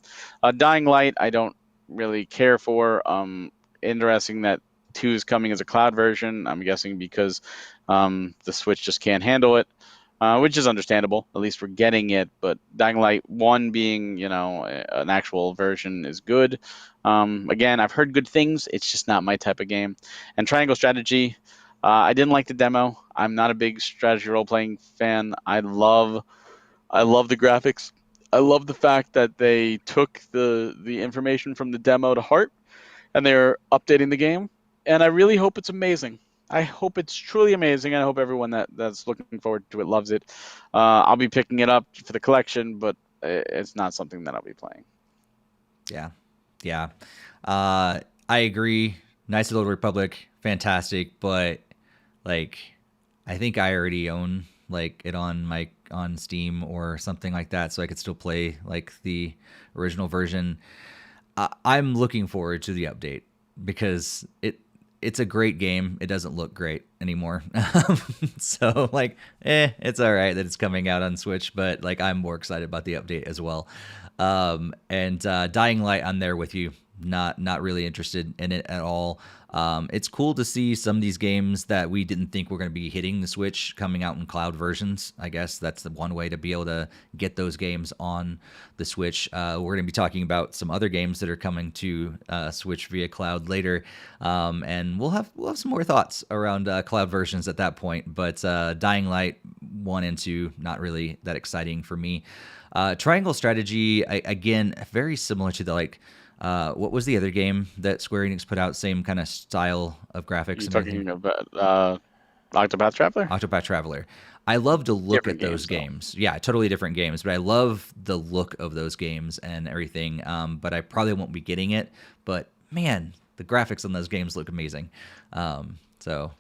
Dying Light, I don't really care for. Interesting that 2 is coming as a cloud version. I'm guessing because the Switch just can't handle it, which is understandable. At least we're getting it. But Dying Light 1 being, an actual version is good. Again, I've heard good things. It's just not my type of game. And Triangle Strategy, I didn't like the demo. I'm not a big strategy role-playing fan. I love the graphics. I love the fact that they took the information from the demo to heart, and they're updating the game. And I really hope it's amazing. I hope it's truly amazing. I hope everyone that's looking forward to it loves it. I'll be picking it up for the collection, but it's not something that I'll be playing. Yeah. I agree. Knights of the Old Republic, fantastic, but I think I already own like it on Steam or something like that, so I could still play like the original version. I'm looking forward to the update because it's a great game. It doesn't look great anymore. So like, it's all right that it's coming out on Switch, but like I'm more excited about the update as well. And Dying Light, I'm there with you. Not really interested in it at all. It's cool to see some of these games that we didn't think were going to be hitting the Switch coming out in cloud versions. I guess that's the one way to be able to get those games on the Switch. We're going to be talking about some other games that are coming to Switch via cloud later, and we'll have some more thoughts around cloud versions at that point. But Dying Light 1 and 2, not really that exciting for me. Triangle Strategy, again, very similar to the like. What was the other game that Square Enix put out? Same kind of style of graphics. You're talking about Octopath Traveler? Octopath Traveler. I love to look Different at those games. Yeah, totally different games, but I love the look of those games and everything. But I probably won't be getting it. But man, the graphics on those games look amazing. So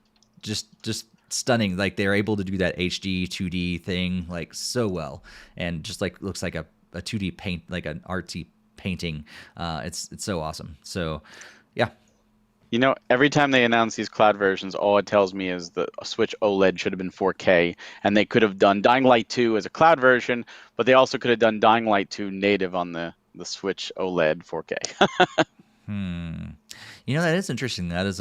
just stunning. Like they're able to do that HD 2D thing like so well, and just like looks like a 2D paint, like an artsy painting. It's so awesome. So yeah. You know, every time they announce these cloud versions, all it tells me is the Switch OLED should have been 4K, and they could have done Dying Light 2 as a cloud version, but they also could have done Dying Light 2 native on the Switch OLED 4K. You know, that is interesting. That is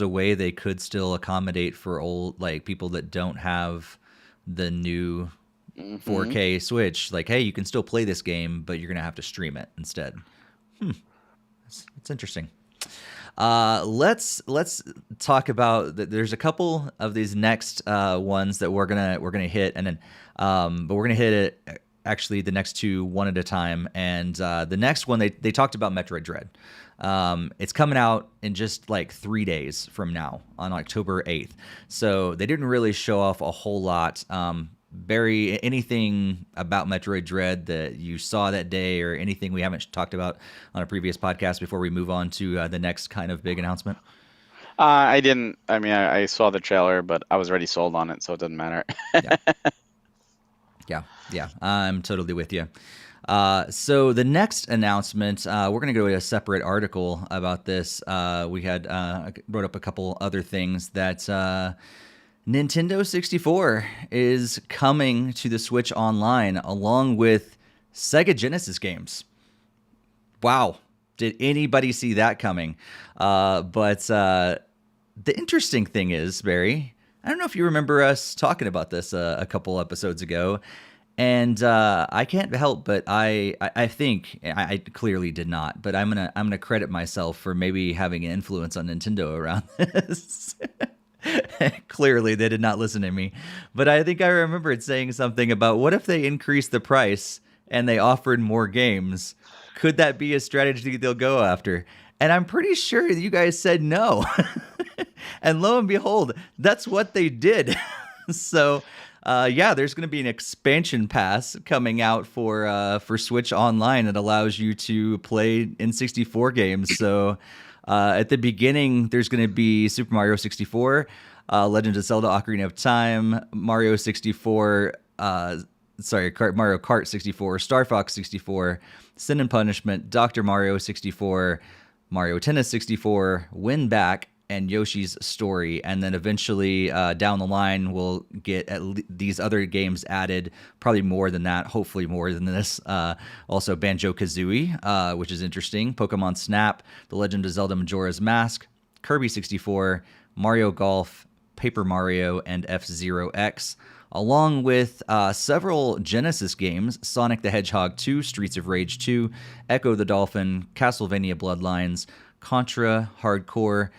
a way they could still accommodate for old, like people that don't have the new 4K Switch. Like, hey, you can still play this game, but you're gonna have to stream it instead. It's interesting. Let's talk about. There's a couple of these next ones that we're gonna hit, and then but we're gonna hit it actually the next two one at a time. And the next one they talked about Metroid Dread. It's coming out in just like 3 days from now on October 8th. So they didn't really show off a whole lot. Barry, anything about Metroid Dread that you saw that day, or anything we haven't talked about on a previous podcast before we move on to the next kind of big announcement? I didn't. I mean, I saw the trailer, but I was already sold on it, so it doesn't matter. Yeah. I'm totally with you. So the next announcement, we're going to go to a separate article about this. We had wrote up a couple other things that Nintendo 64 is coming to the Switch Online along with Sega Genesis games. Wow. Did anybody see that coming? But the interesting thing is, Barry, I don't know if you remember us talking about this a couple episodes ago. And I can't help but I think I clearly did not, but I'm gonna credit myself for maybe having an influence on Nintendo around this. Clearly, they did not listen to me, but I think I remembered saying something about what if they increased the price and they offered more games? Could that be a strategy they'll go after? And I'm pretty sure you guys said no. And lo and behold, that's what they did. So. There's going to be an expansion pass coming out for Switch Online that allows you to play N64 games. So at the beginning, there's going to be Super Mario 64, Legend of Zelda: Ocarina of Time, Mario 64, Mario Kart 64, Star Fox 64, Sin and Punishment, Dr. Mario 64, Mario Tennis 64, Win Back, and Yoshi's Story. And then eventually down the line, we'll get these other games added, probably more than that, hopefully more than this. Also Banjo-Kazooie, which is interesting, Pokemon Snap, The Legend of Zelda Majora's Mask, Kirby 64, Mario Golf, Paper Mario, and F-Zero X, along with several Genesis games, Sonic the Hedgehog 2, Streets of Rage 2, Echo the Dolphin, Castlevania Bloodlines, Contra, Hardcore,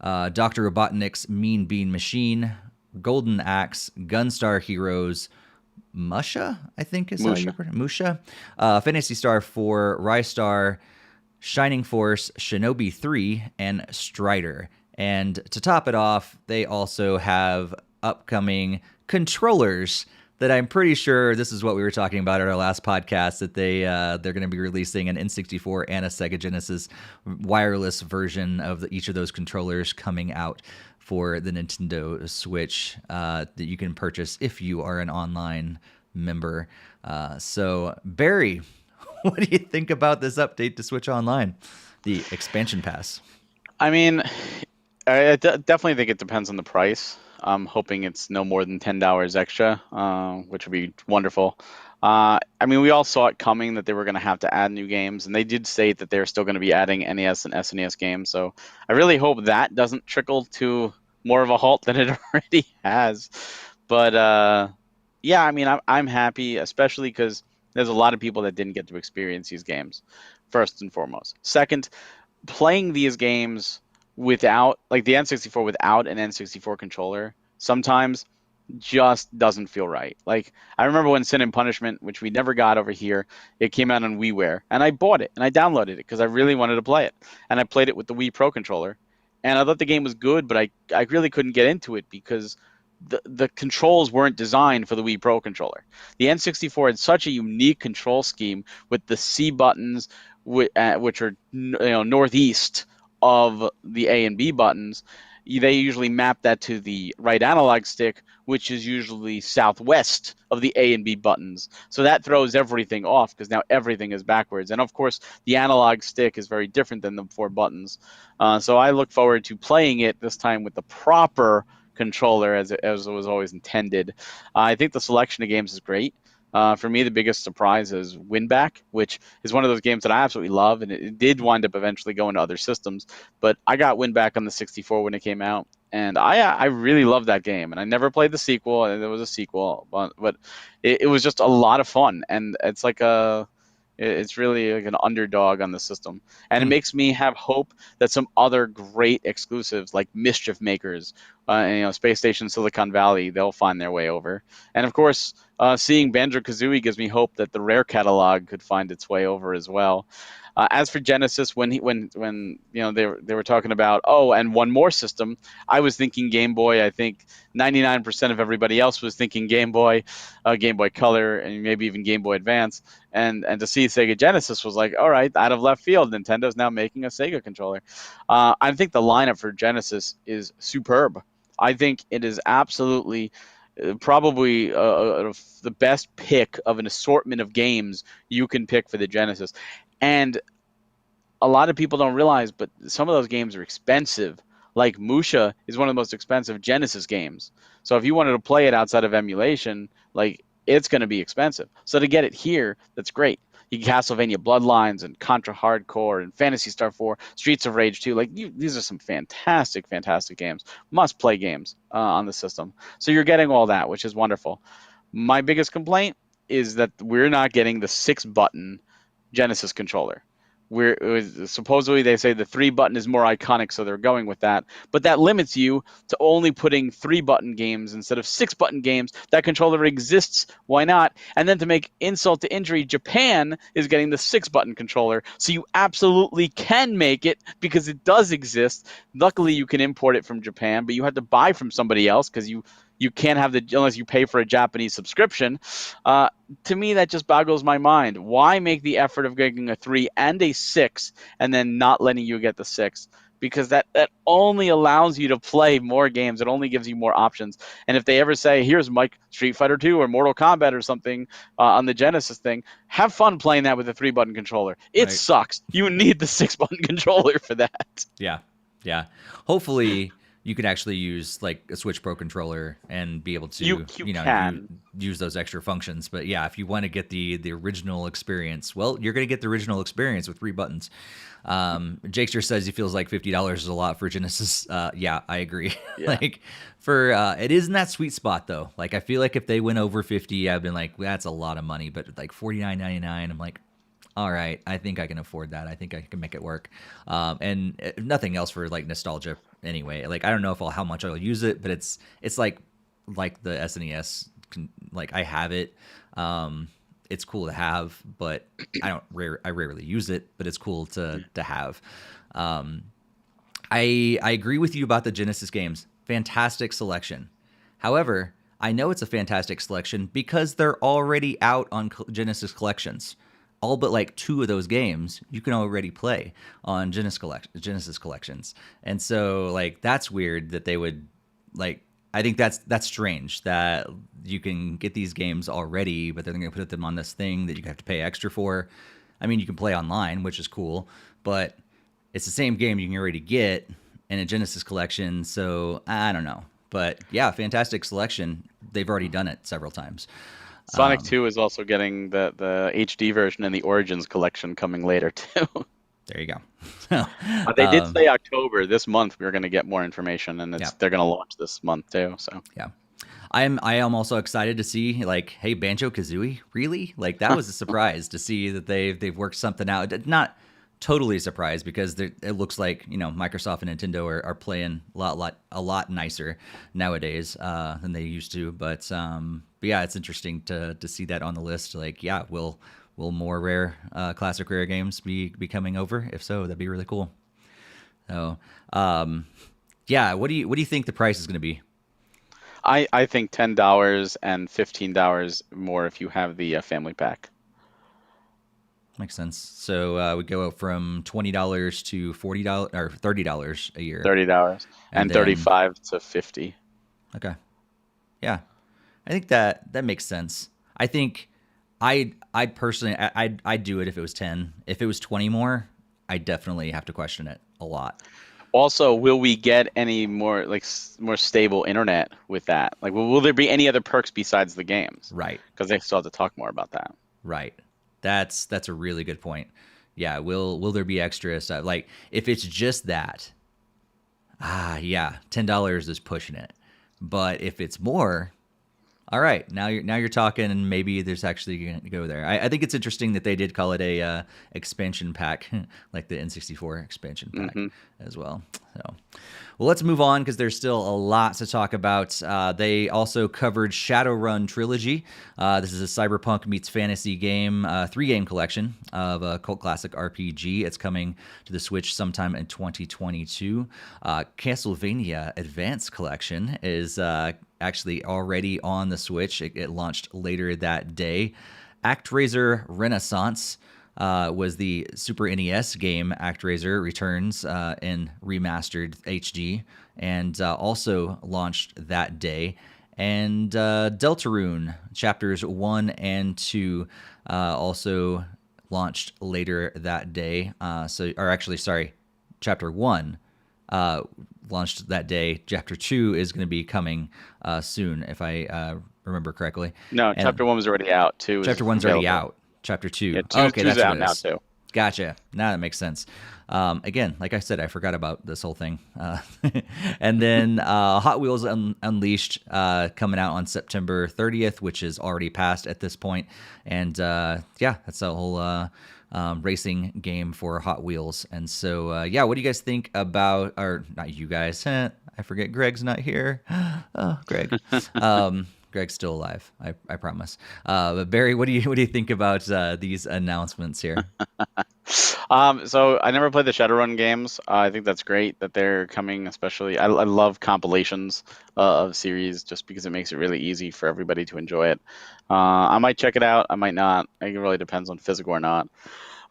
Dr. Robotnik's Mean Bean Machine, Golden Axe, Gunstar Heroes, Musha, I think is how you put it. Musha, Phantasy Star 4, Rystar, Shining Force, Shinobi 3, and Strider. And to top it off, they also have upcoming controllers that I'm pretty sure this is what we were talking about at our last podcast, that they're going to be releasing an N64 and a Sega Genesis wireless version of each of those controllers coming out for the Nintendo Switch that you can purchase if you are an online member. So Barry, what do you think about this update to Switch Online, the expansion pass? I mean, definitely think it depends on the price. I'm hoping it's no more than $10 extra, which would be wonderful. I mean, we all saw it coming that they were going to have to add new games, and they did state that they're still going to be adding NES and SNES games. So I really hope that doesn't trickle to more of a halt than it already has. But yeah, I mean, I'm happy, especially because there's a lot of people that didn't get to experience these games, first and foremost. Second, playing these games without, like the N64 without an N64 controller sometimes just doesn't feel right. Like I remember when Sin and Punishment, which we never got over here, it came out on WiiWare, and I bought it and I downloaded it because I really wanted to play it, and I played it with the Wii Pro controller, and I thought the game was good, but I really couldn't get into it because the controls weren't designed for the Wii Pro controller. The N64 had such a unique control scheme with the C buttons, which are northeast of the A and B buttons. They usually map that to the right analog stick, which is usually southwest of the A and B buttons. So that throws everything off because now everything is backwards. And of course, the analog stick is very different than the 4 buttons. So I look forward to playing it this time with the proper controller as it was always intended. I think the selection of games is great. For me, the biggest surprise is Winback, which is one of those games that I absolutely love, and it did wind up eventually going to other systems. But I got Winback on the 64 when it came out, and I really love that game. And I never played the sequel, and there was a sequel, but it was just a lot of fun, and it's really like an underdog on the system. And it makes me have hope that some other great exclusives like Mischief Makers, Space Station Silicon Valley, they'll find their way over. And of course, seeing Banjo-Kazooie gives me hope that the Rare catalog could find its way over as well. As for Genesis, when they were talking about and one more system, I was thinking Game Boy. I think 99% of everybody else was thinking Game Boy, Game Boy Color, and maybe even Game Boy Advance. And to see Sega Genesis was like, all right, out of left field, Nintendo's now making a Sega controller. I think the lineup for Genesis is superb. I think it is absolutely probably the best pick of an assortment of games you can pick for the Genesis. And a lot of people don't realize, but some of those games are expensive. Like Musha is one of the most expensive Genesis games. So if you wanted to play it outside of emulation, like it's going to be expensive. So to get it here, that's great. You get Castlevania Bloodlines and Contra Hardcore and Phantasy Star 4, Streets of Rage 2. These are some fantastic, fantastic games. Must-play games on the system. So you're getting all that, which is wonderful. My biggest complaint is that we're not getting the 6-button Genesis controller. Supposedly they say the 3-button is more iconic, so they're going with that. But that limits you to only putting 3-button games instead of 6-button games. That controller exists. Why not? And then to make insult to injury, Japan is getting the 6-button controller. So you absolutely can make it because it does exist. Luckily, you can import it from Japan, but you have to buy from somebody else because you can't have unless you pay for a Japanese subscription. To me, that just boggles my mind. Why make the effort of getting a 3 and a 6 and then not letting you get the 6? Because that only allows you to play more games. It only gives you more options. And if they ever say, here's Mike Street Fighter 2 or Mortal Kombat or something on the Genesis thing, have fun playing that with a 3-button controller. It sucks. You need the 6-button controller for that. Yeah. Hopefully you can actually use like a Switch Pro controller and be able to use those extra functions. But yeah, if you want to get the original experience, well, you're going to get the original experience with 3 buttons. Jakester says he feels like $50 is a lot for Genesis. Yeah, I agree. Yeah. Like it is in that sweet spot though. Like I feel like if they went over 50, I've been like, that's a lot of money. But like $49.99, I'm like, all right, I think I can afford that. I think I can make it work. And nothing else for like nostalgia anyway. Like I don't know how much I'll use it, but it's like the SNES. Like I have it. It's cool to have, but I rarely use it. But it's cool to have. I agree with you about the Genesis games. Fantastic selection. However, I know it's a fantastic selection because they're already out on Genesis collections. All but like 2 of those games you can already play on Genesis collections. And so like that's weird that they would like I think that's strange that you can get these games already, but they're going to put them on this thing that you have to pay extra for. I mean, you can play online, which is cool, but it's the same game you can already get in a Genesis collection. So I don't know, but yeah, fantastic selection. They've already done it several times. Sonic 2 is also getting the HD version and the Origins collection coming later too. There you go. They did say October this month we were going to get more information, and they're going to launch this month too. So yeah, I am also excited to see like, hey, Banjo-Kazooie, really? Like that was a surprise to see that they've worked something out. Not totally surprised because it looks like Microsoft and Nintendo are playing a lot nicer nowadays than they used to. But yeah, it's interesting to see that on the list. Like, yeah, will more rare classic rare games be coming over? If so, that'd be really cool. So yeah, what do you think the price is going to be? I think $10 and $15 more if you have the family pack. Makes sense. So we go up from $20 to $40 or $30 a year. $30 and then, $35 to $50. Okay. Yeah, I think that makes sense. I think I'd personally I'd do it if it was 10. If it was 20 more, I definitely have to question it a lot. Also, will we get any more more stable internet with that? Like, will there be any other perks besides the games? Right. Because they still have to talk more about that. Right. That's a really good point. Yeah. Will there be extra stuff? Like if it's just that, yeah, $10 is pushing it. But if it's more, all right, now you're talking, and maybe there's actually going to go there. I think it's interesting that they did call it a expansion pack, like the N64 expansion pack as well. So, well, let's move on because there's still a lot to talk about. They also covered Shadowrun Trilogy. This is a cyberpunk meets fantasy game, 3-game collection of a cult classic RPG. It's coming to the Switch sometime in 2022. Castlevania Advance Collection is actually already on the Switch. It launched later that day. ActRaiser Renaissance was the Super NES game. ActRaiser returns in remastered HD and also launched that day. And Deltarune Chapters 1 and 2 also launched later that day. Chapter 1 launched that day. Chapter 2 is going to be coming soon, if I remember correctly. No, Chapter 1 was already out. Chapter 1's already out. Chapter 2. Yeah, okay, that's out now too. Gotcha. Now that makes sense. Again, like I said, I forgot about this whole thing. And then Hot Wheels Unleashed coming out on September 30th, which is already passed at this point. And yeah, that's a whole racing game for Hot Wheels. And so, yeah, what do you guys think about, or not you guys, I forget Greg's not here. Oh, Greg. Greg's still alive, I promise. But Barry, what do you think about these announcements here? So I never played the Shadowrun games. I think that's great that they're coming. Especially, I love compilations of series just because it makes it really easy for everybody to enjoy it. I might check it out. I might not. It really depends on physical or not.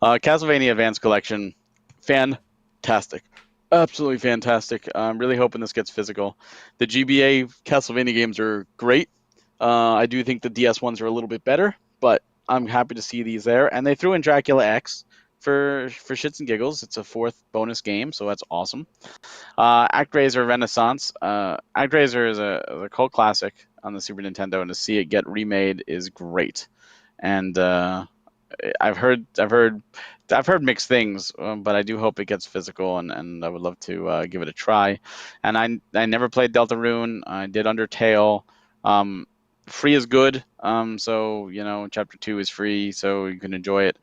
Castlevania Advance Collection, fantastic. Absolutely fantastic. I'm really hoping this gets physical. The GBA Castlevania games are great. I do think the DS ones are a little bit better, but I'm happy to see these there. And they threw in Dracula X for shits and giggles. It's a 4th bonus game, so that's awesome. ActRaiser Renaissance. ActRaiser is a cult classic on the Super Nintendo, and to see it get remade is great. And I've heard mixed things, but I do hope it gets physical, and I would love to give it a try. And I never played Deltarune. I did Undertale. Free is good. So Chapter 2 is free, so you can enjoy it.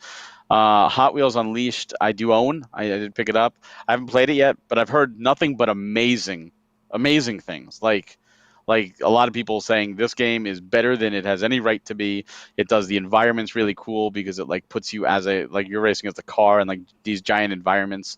Hot Wheels Unleashed, I do own. I did pick it up. I haven't played it yet, but I've heard nothing but amazing things. Like a lot of people saying this game is better than it has any right to be. It does the environments really cool because it puts you as you're racing as a car and these giant environments.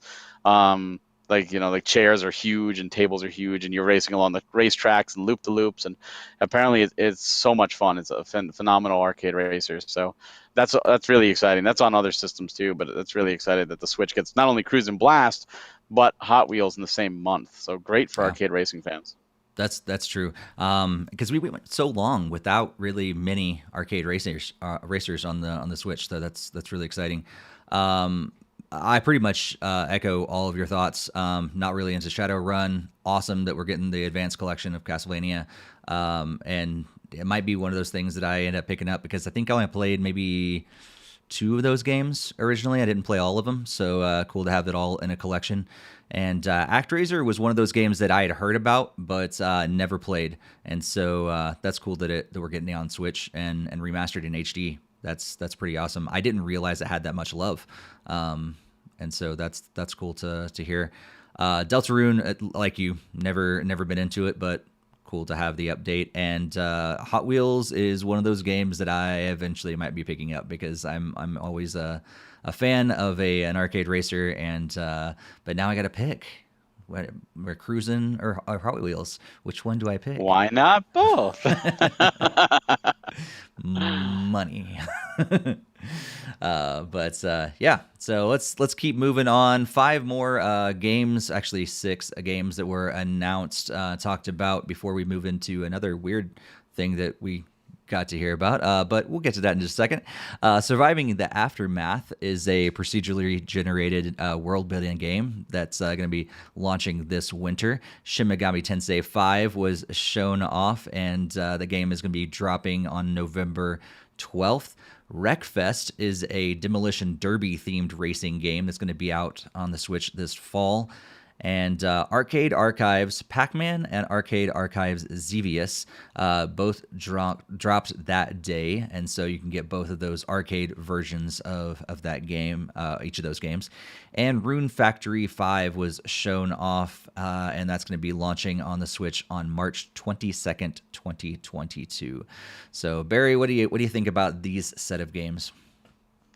like chairs are huge and tables are huge, and you're racing along the racetracks and loop the loops, and apparently it's so much fun. It's a phenomenal arcade racer. So that's really exciting. That's on other systems too, but it's really exciting that the Switch gets not only Cruise and Blast, but Hot Wheels in the same month. So great for Yeah. arcade racing fans. That's true. Because we went so long without really many arcade racers on the Switch. So that's really exciting. I pretty much echo all of your thoughts. Not really into Shadowrun. Awesome that we're getting the advanced collection of Castlevania. And it might be one of those things that I end up picking up because I think I only played maybe 2 of those games originally. I didn't play all of them, so cool to have it all in a collection. And ActRaiser was one of those games that I had heard about but never played, and so that's cool that we're getting it on Switch and remastered in HD. That's pretty awesome. I didn't realize it had that much love, and so that's cool to hear. Deltarune, like you, never been into it, but cool to have the update. And Hot Wheels is one of those games that I eventually might be picking up because I'm always a fan of an arcade racer, and but now I got to pick. We're cruising or Hot Wheels. Which one do I pick? Why not both? Money. But yeah, so let's keep moving on. 5 more games, actually 6 games that were announced, talked about before we move into another weird thing that we got to hear about, but we'll get to that in just a second. Surviving the Aftermath is a procedurally generated world-building game that's going to be launching this winter. Shin Megami Tensei 5 was shown off, and the game is going to be dropping on November 12th. Wreckfest is a demolition derby-themed racing game that's going to be out on the Switch this fall. And Arcade Archives Pac-Man and Arcade Archives Xevious both dropped that day, and so you can get both of those arcade versions of that game, each of those games. And Rune Factory 5 was shown off, and that's going to be launching on the Switch on March 22nd, 2022. So Barry, what do you think about these set of games?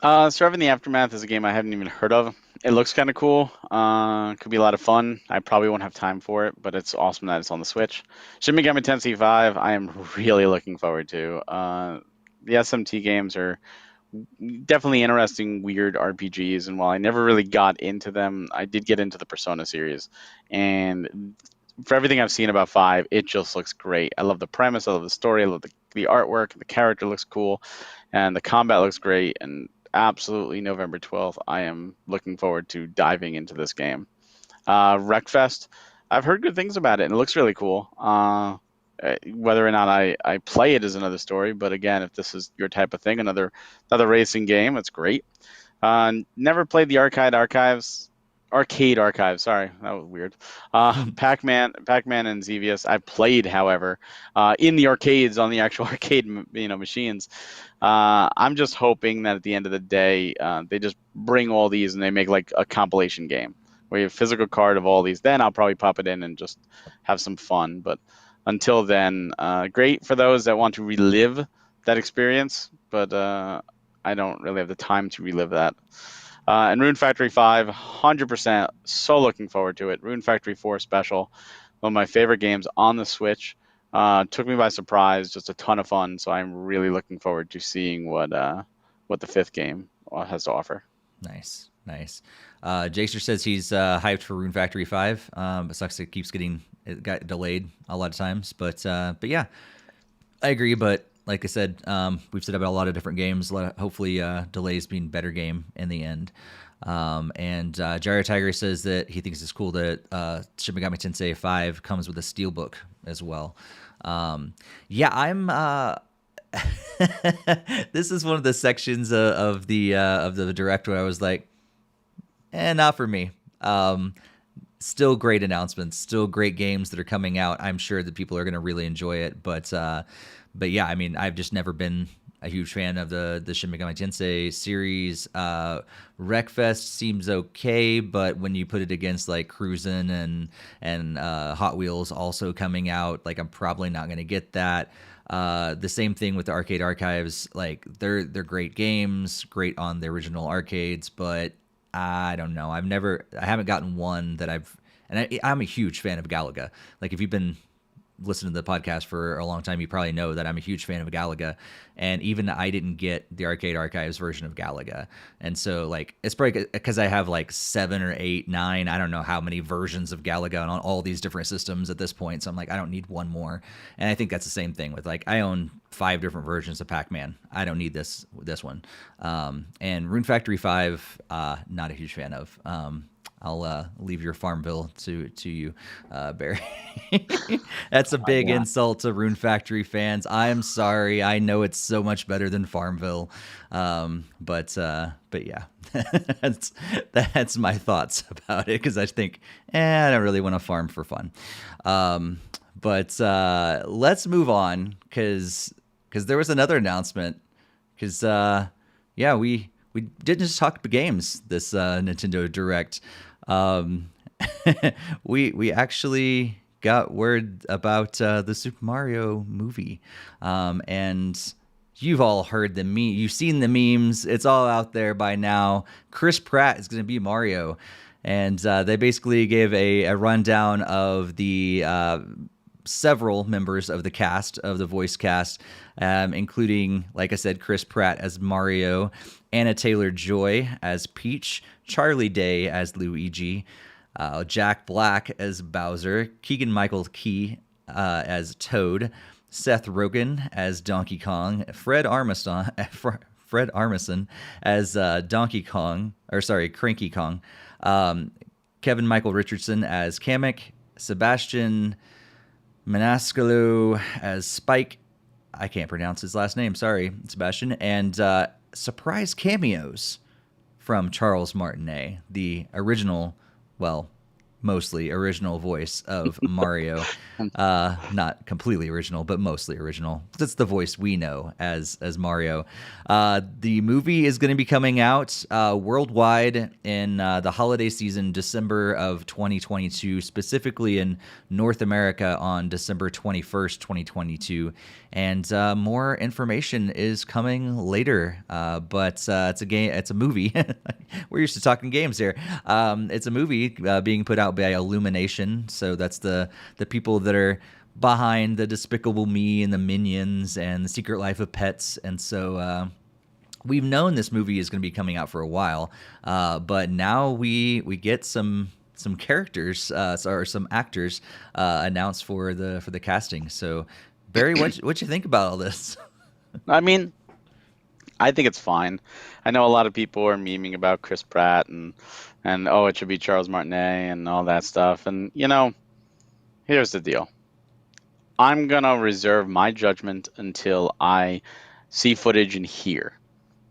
Surviving the Aftermath is a game I haven't even heard of. It looks kind of cool. Could be a lot of fun. I probably won't have time for it, but it's awesome that it's on the Switch. Shin Megami Tensei 5, I am really looking forward to. The SMT games are definitely interesting, weird RPGs, and while I never really got into them, I did get into the Persona series. And for everything I've seen about 5, it just looks great. I love the premise, I love the story, I love the artwork, the character looks cool, and the combat looks great, and absolutely November 12th, I am looking forward to diving into this game. Wreckfest, I've heard good things about it, and it looks really cool. Whether or not I play it is another story, but again, if this is your type of thing, another racing game, it's great. Never played the Arcade Archives. Sorry, that was weird. Pac-Man and Xevious, I played, however, in the arcades on the actual arcade, machines. I'm just hoping that at the end of the day, they just bring all these and they make like a compilation game where you have a physical card of all these. Then I'll probably pop it in and just have some fun. But until then, great for those that want to relive that experience, but I don't really have the time to relive that. And Rune Factory 5, 100%, so looking forward to it. Rune Factory 4 Special, one of my favorite games on the Switch. Took me by surprise, just a ton of fun. So I'm really looking forward to seeing what the 5th game has to offer. Nice. Jakester says he's hyped for Rune Factory 5. It sucks it got delayed a lot of times, but yeah, I agree. But like I said, we've said about a lot of different games. Hopefully, delays being better game in the end. And Gyro Tiger says that he thinks it's cool that Shin Megami Tensei 5 comes with a steelbook as well. Yeah, I'm. This is one of the sections of the direct where I was like, not for me. Still great announcements, still great games that are coming out. I'm sure that people are going to really enjoy it, but yeah, I mean, I've just never been a huge fan of the Shin Megami Tensei series. Wreckfest seems okay, but when you put it against like Cruisin' and Hot Wheels also coming out, like I'm probably not going to get that. The same thing with the Arcade Archives. Like they're great games, great on the original arcades, but I don't know. I haven't gotten one that I'm a huge fan of Galaga. Like if you've been listening to the podcast for a long time, you probably know that I'm a huge fan of Galaga, and even I didn't get the Arcade Archives version of Galaga, and so like it's probably because I have like 7 or 8, 9, I don't know how many versions of Galaga on all these different systems at this point. So I'm like, I don't need one more, and I think that's the same thing with like I own 5 different versions of Pac-Man. I don't need this one, and Rune Factory 5, not a huge fan of. I'll leave your Farmville to you, Barry. That's a big insult to Rune Factory fans. I'm sorry. I know it's so much better than Farmville, but yeah, that's my thoughts about it because I think I don't really want to farm for fun. But let's move on because there was another announcement. Because yeah, we didn't just talk games this Nintendo Direct. We actually got word about the Super Mario movie, and you've all heard the you've seen the memes. It's all out there by now. Chris Pratt is going to be Mario, and they basically gave a rundown of the several members of the cast, of the voice cast, including, like I said, Chris Pratt as Mario, Anna Taylor-Joy as Peach, Charlie Day as Luigi, Jack Black as Bowser, Keegan-Michael Key as Toad, Seth Rogen as Donkey Kong, Fred Armisen as Cranky Kong, Kevin Michael Richardson as Kamek, Sebastian Maniscalco as Spike. I can't pronounce his last name. Sorry, Sebastian. And surprise cameos from Charles Martinet, the original, well, mostly original voice of Mario. Not completely original, but mostly original. That's the voice we know as Mario. The movie is going to be coming out worldwide in the holiday season, December of 2022, specifically in North America on December 21st, 2022. And more information is coming later. But it's a game. It's a movie. We're used to talking games here. It's a movie being put out by Illumination. So that's the people that are behind the Despicable Me and the Minions and the Secret Life of Pets. And so we've known this movie is going to be coming out for a while, but now we get some characters or some actors announced for the casting. So Barry, what you think about all this? I mean, I think it's fine. I know a lot of people are memeing about Chris Pratt and oh, it should be Charles Martinet and all that stuff. And here's the deal. I'm gonna reserve my judgment until I see footage and hear,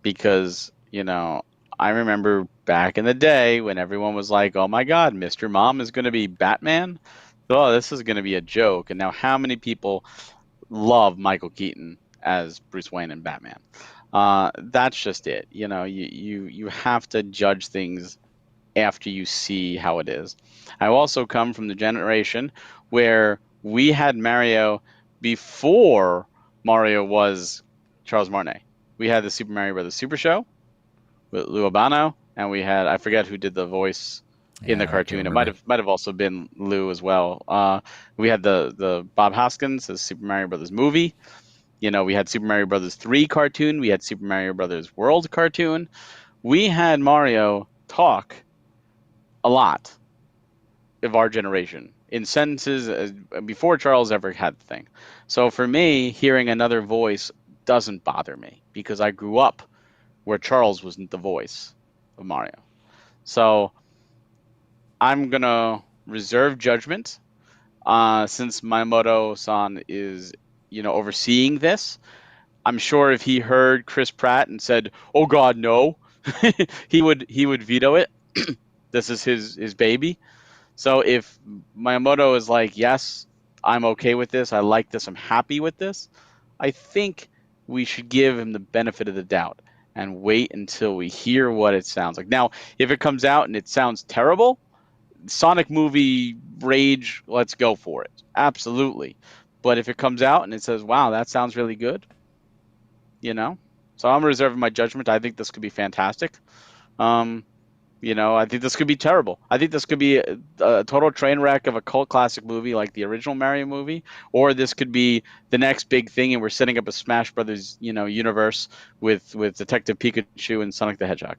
because I remember back in the day when everyone was like, "Oh my God, Mr. Mom is gonna be Batman." Oh, this is gonna be a joke. And now, how many people love Michael Keaton as Bruce Wayne and Batman? That's just it. You have to judge things after you see how it is. I also come from the generation where we had Mario before Mario was Charles Martinet. We had the Super Mario Brothers Super Show with Lou Albano, and we had, I forget who did the voice in the cartoon. It might have also been Lou as well. We had the Bob Hoskins, the Super Mario Brothers movie. We had Super Mario Brothers 3 cartoon. We had Super Mario Brothers World cartoon. We had Mario talk a lot of our generation in sentences before Charles ever had the thing. So for me, hearing another voice doesn't bother me because I grew up where Charles wasn't the voice of Mario. So I'm going to reserve judgment since Miyamoto-san is, overseeing this. I'm sure if he heard Chris Pratt and said, "Oh God, no," he would veto it. This is his baby. So if Miyamoto is like, "Yes, I'm okay with this. I like this. I'm happy with this," I think we should give him the benefit of the doubt and wait until we hear what it sounds like. Now, if it comes out and it sounds terrible, Sonic movie rage, let's go for it. Absolutely. But if it comes out and it says, "Wow, that sounds really good," so I'm reserving my judgment. I think this could be fantastic. I think this could be terrible. I think this could be a total train wreck of a cult classic movie like the original Mario movie, or this could be the next big thing, and we're setting up a Smash Brothers, universe with Detective Pikachu and Sonic the Hedgehog.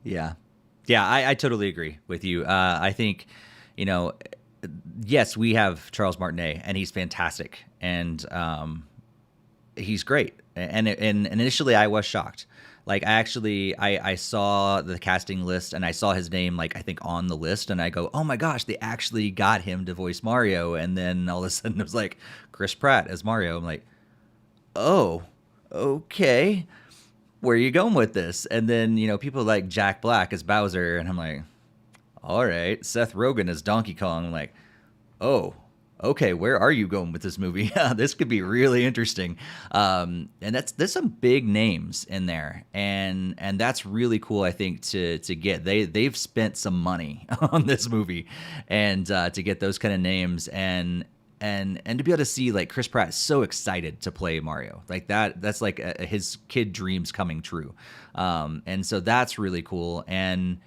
Yeah. Yeah, I totally agree with you. I think, you know, yes, we have Charles Martinet, and he's fantastic, and he's great. And initially, I was shocked. Like, I saw the casting list, and I saw his name, like, I think on the list, and I go, oh my gosh, they actually got him to voice Mario. And then all of a sudden, it was like Chris Pratt as Mario. I'm like, oh, okay, where are you going with this? And then, people like Jack Black as Bowser, and I'm like, all right, Seth Rogen as Donkey Kong. I'm like, oh, okay, where are you going with this movie? This could be really interesting. And there's some big names in there, and that's really cool. I think to get they've spent some money on this movie, and to get those kind of names and to be able to see like Chris Pratt so excited to play Mario, like that's like his kid dreams coming true. And so that's really cool. And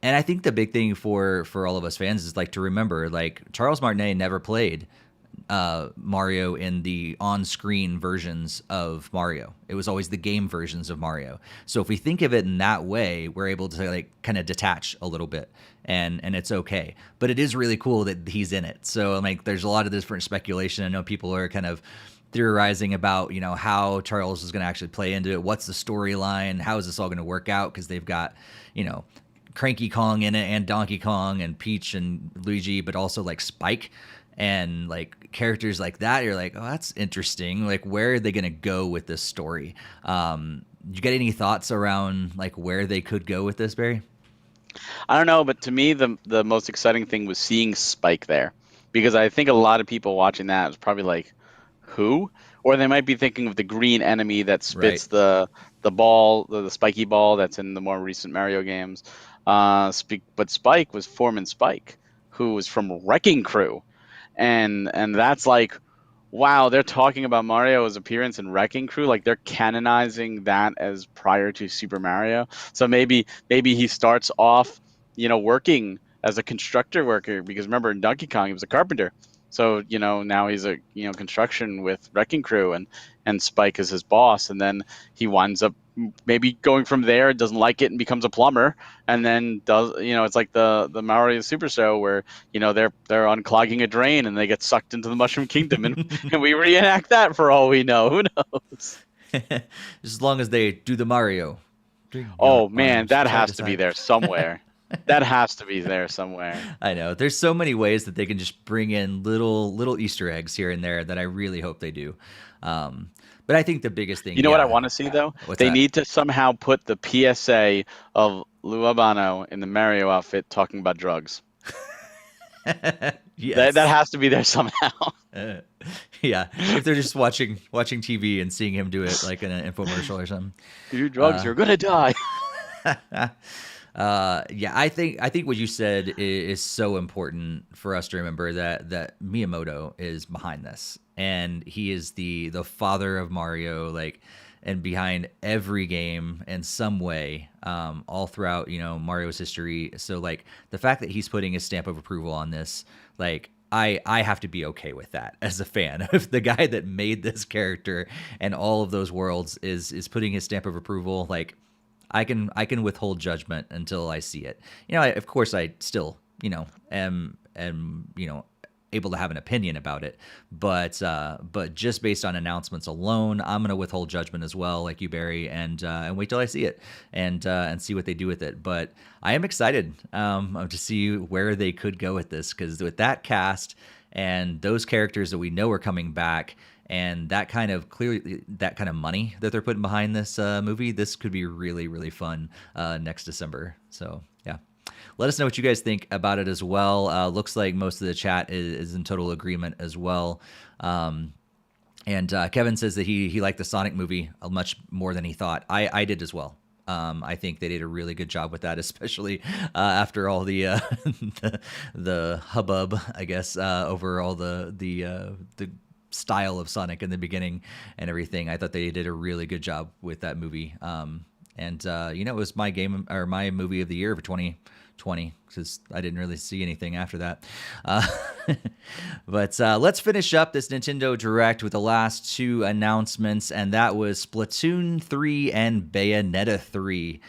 I think the big thing for all of us fans is like to remember, like, Charles Martinet never played Mario in the on-screen versions of Mario. It was always the game versions of Mario. So if we think of it in that way, we're able to like kind of detach a little bit, and it's okay. But it is really cool that he's in it. So like, there's a lot of different speculation. I know people are kind of theorizing about, how Charles is going to actually play into it. What's the storyline? How is this all going to work out? Because they've got, Cranky Kong in it, and Donkey Kong and Peach and Luigi, but also like Spike and like characters like that. You're like, oh, that's interesting. Like, where are they going to go with this story? You get any thoughts around like where they could go with this, Barry? I don't know, but to me, the most exciting thing was seeing Spike there, because I think a lot of people watching that was probably like, who? Or they might be thinking of the green enemy that spits Right. the ball, the spiky ball that's in the more recent Mario games. But Spike was Foreman Spike, who was from Wrecking Crew, and that's like, wow, they're talking about Mario's appearance in Wrecking Crew, like they're canonizing that as prior to Super Mario. So maybe he starts off, working as a constructor worker, because remember in Donkey Kong he was a carpenter. So now he's a construction with Wrecking Crew, and Spike is his boss, and then he winds up maybe going from there, doesn't like it, and becomes a plumber, and then does it's like the Mario Super Show where they're unclogging a drain and they get sucked into the Mushroom Kingdom, and we reenact that for all we know. Who knows? As long as they do the Mario. Bring your Oh man, arms that side to has to be side. there somewhere. That has to be there somewhere. I know. There's so many ways that they can just bring in little Easter eggs here and there that I really hope they do. But I think the biggest thing, You know what I yeah. want to see though? What's They that? need to somehow put the PSA of Lou Albano in the Mario outfit talking about drugs. That Yes. has to be there somehow. Uh, yeah. If they're just watching TV and seeing him do it like in an infomercial or something. You do drugs, Uh, you're gonna die. yeah, I think what you said is so important for us to remember, that Miyamoto is behind this, and he is the father of Mario, like, and behind every game in some way, all throughout Mario's history. So like, the fact that he's putting his stamp of approval on this, like, I have to be okay with that as a fan. If the guy that made this character and all of those worlds is putting his stamp of approval, like, I can withhold judgment until I see it. Of course, I still am able to have an opinion about it, but just based on announcements alone, I'm gonna withhold judgment as well, like you, Barry, and wait till I see it, and see what they do with it. But I am excited to see where they could go with this, because with that cast and those characters that we know are coming back, and that kind of money that they're putting behind this movie, this could be really, really fun next December. So yeah, let us know what you guys think about it as well. Looks like most of the chat is in total agreement as well. And Kevin says that he liked the Sonic movie much more than he thought. I did as well. I think they did a really good job with that, especially after all the the hubbub, I guess, over all the style of Sonic in the beginning and everything. I thought they did a really good job with that movie. And it was my game or my movie of the year for 2020 because I didn't really see anything after that. Uh, but let's finish up this Nintendo Direct with the last two announcements, and that was Splatoon 3 and Bayonetta 3.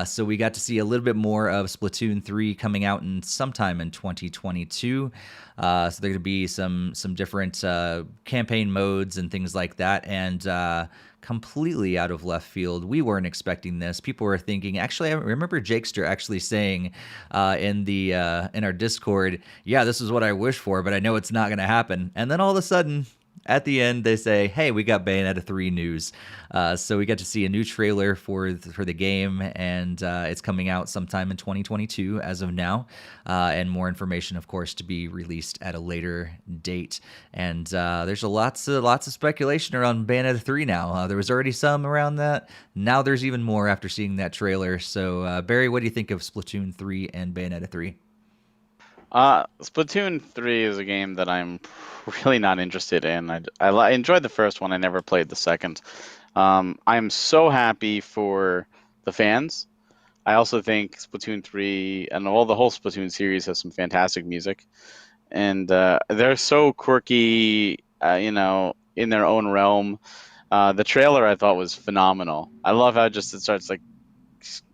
So we got to see a little bit more of Splatoon 3 coming out in sometime in 2022. So there are going to be some different campaign modes and things like that, and completely out of left field. We weren't expecting this. People were thinking. Actually, I remember Jakester actually saying in our Discord, "Yeah, this is what I wish for, but I know it's not going to happen." And then all of a sudden, at the end, they say, "Hey, we got Bayonetta 3 news." So we got to see a new trailer for the game, and it's coming out sometime in 2022 as of now, and more information, of course, to be released at a later date. And there's lots of speculation around Bayonetta 3 now. There was already some around that. Now there's even more after seeing that trailer. So Barry, what do you think of Splatoon 3 and Bayonetta 3? Splatoon 3 is a game that I'm really not interested in. I enjoyed the first one. I never played the second. I'm so happy for the fans. I also think Splatoon 3 and the whole Splatoon series has some fantastic music. And they're so quirky, in their own realm. The trailer I thought was phenomenal. I love how it starts like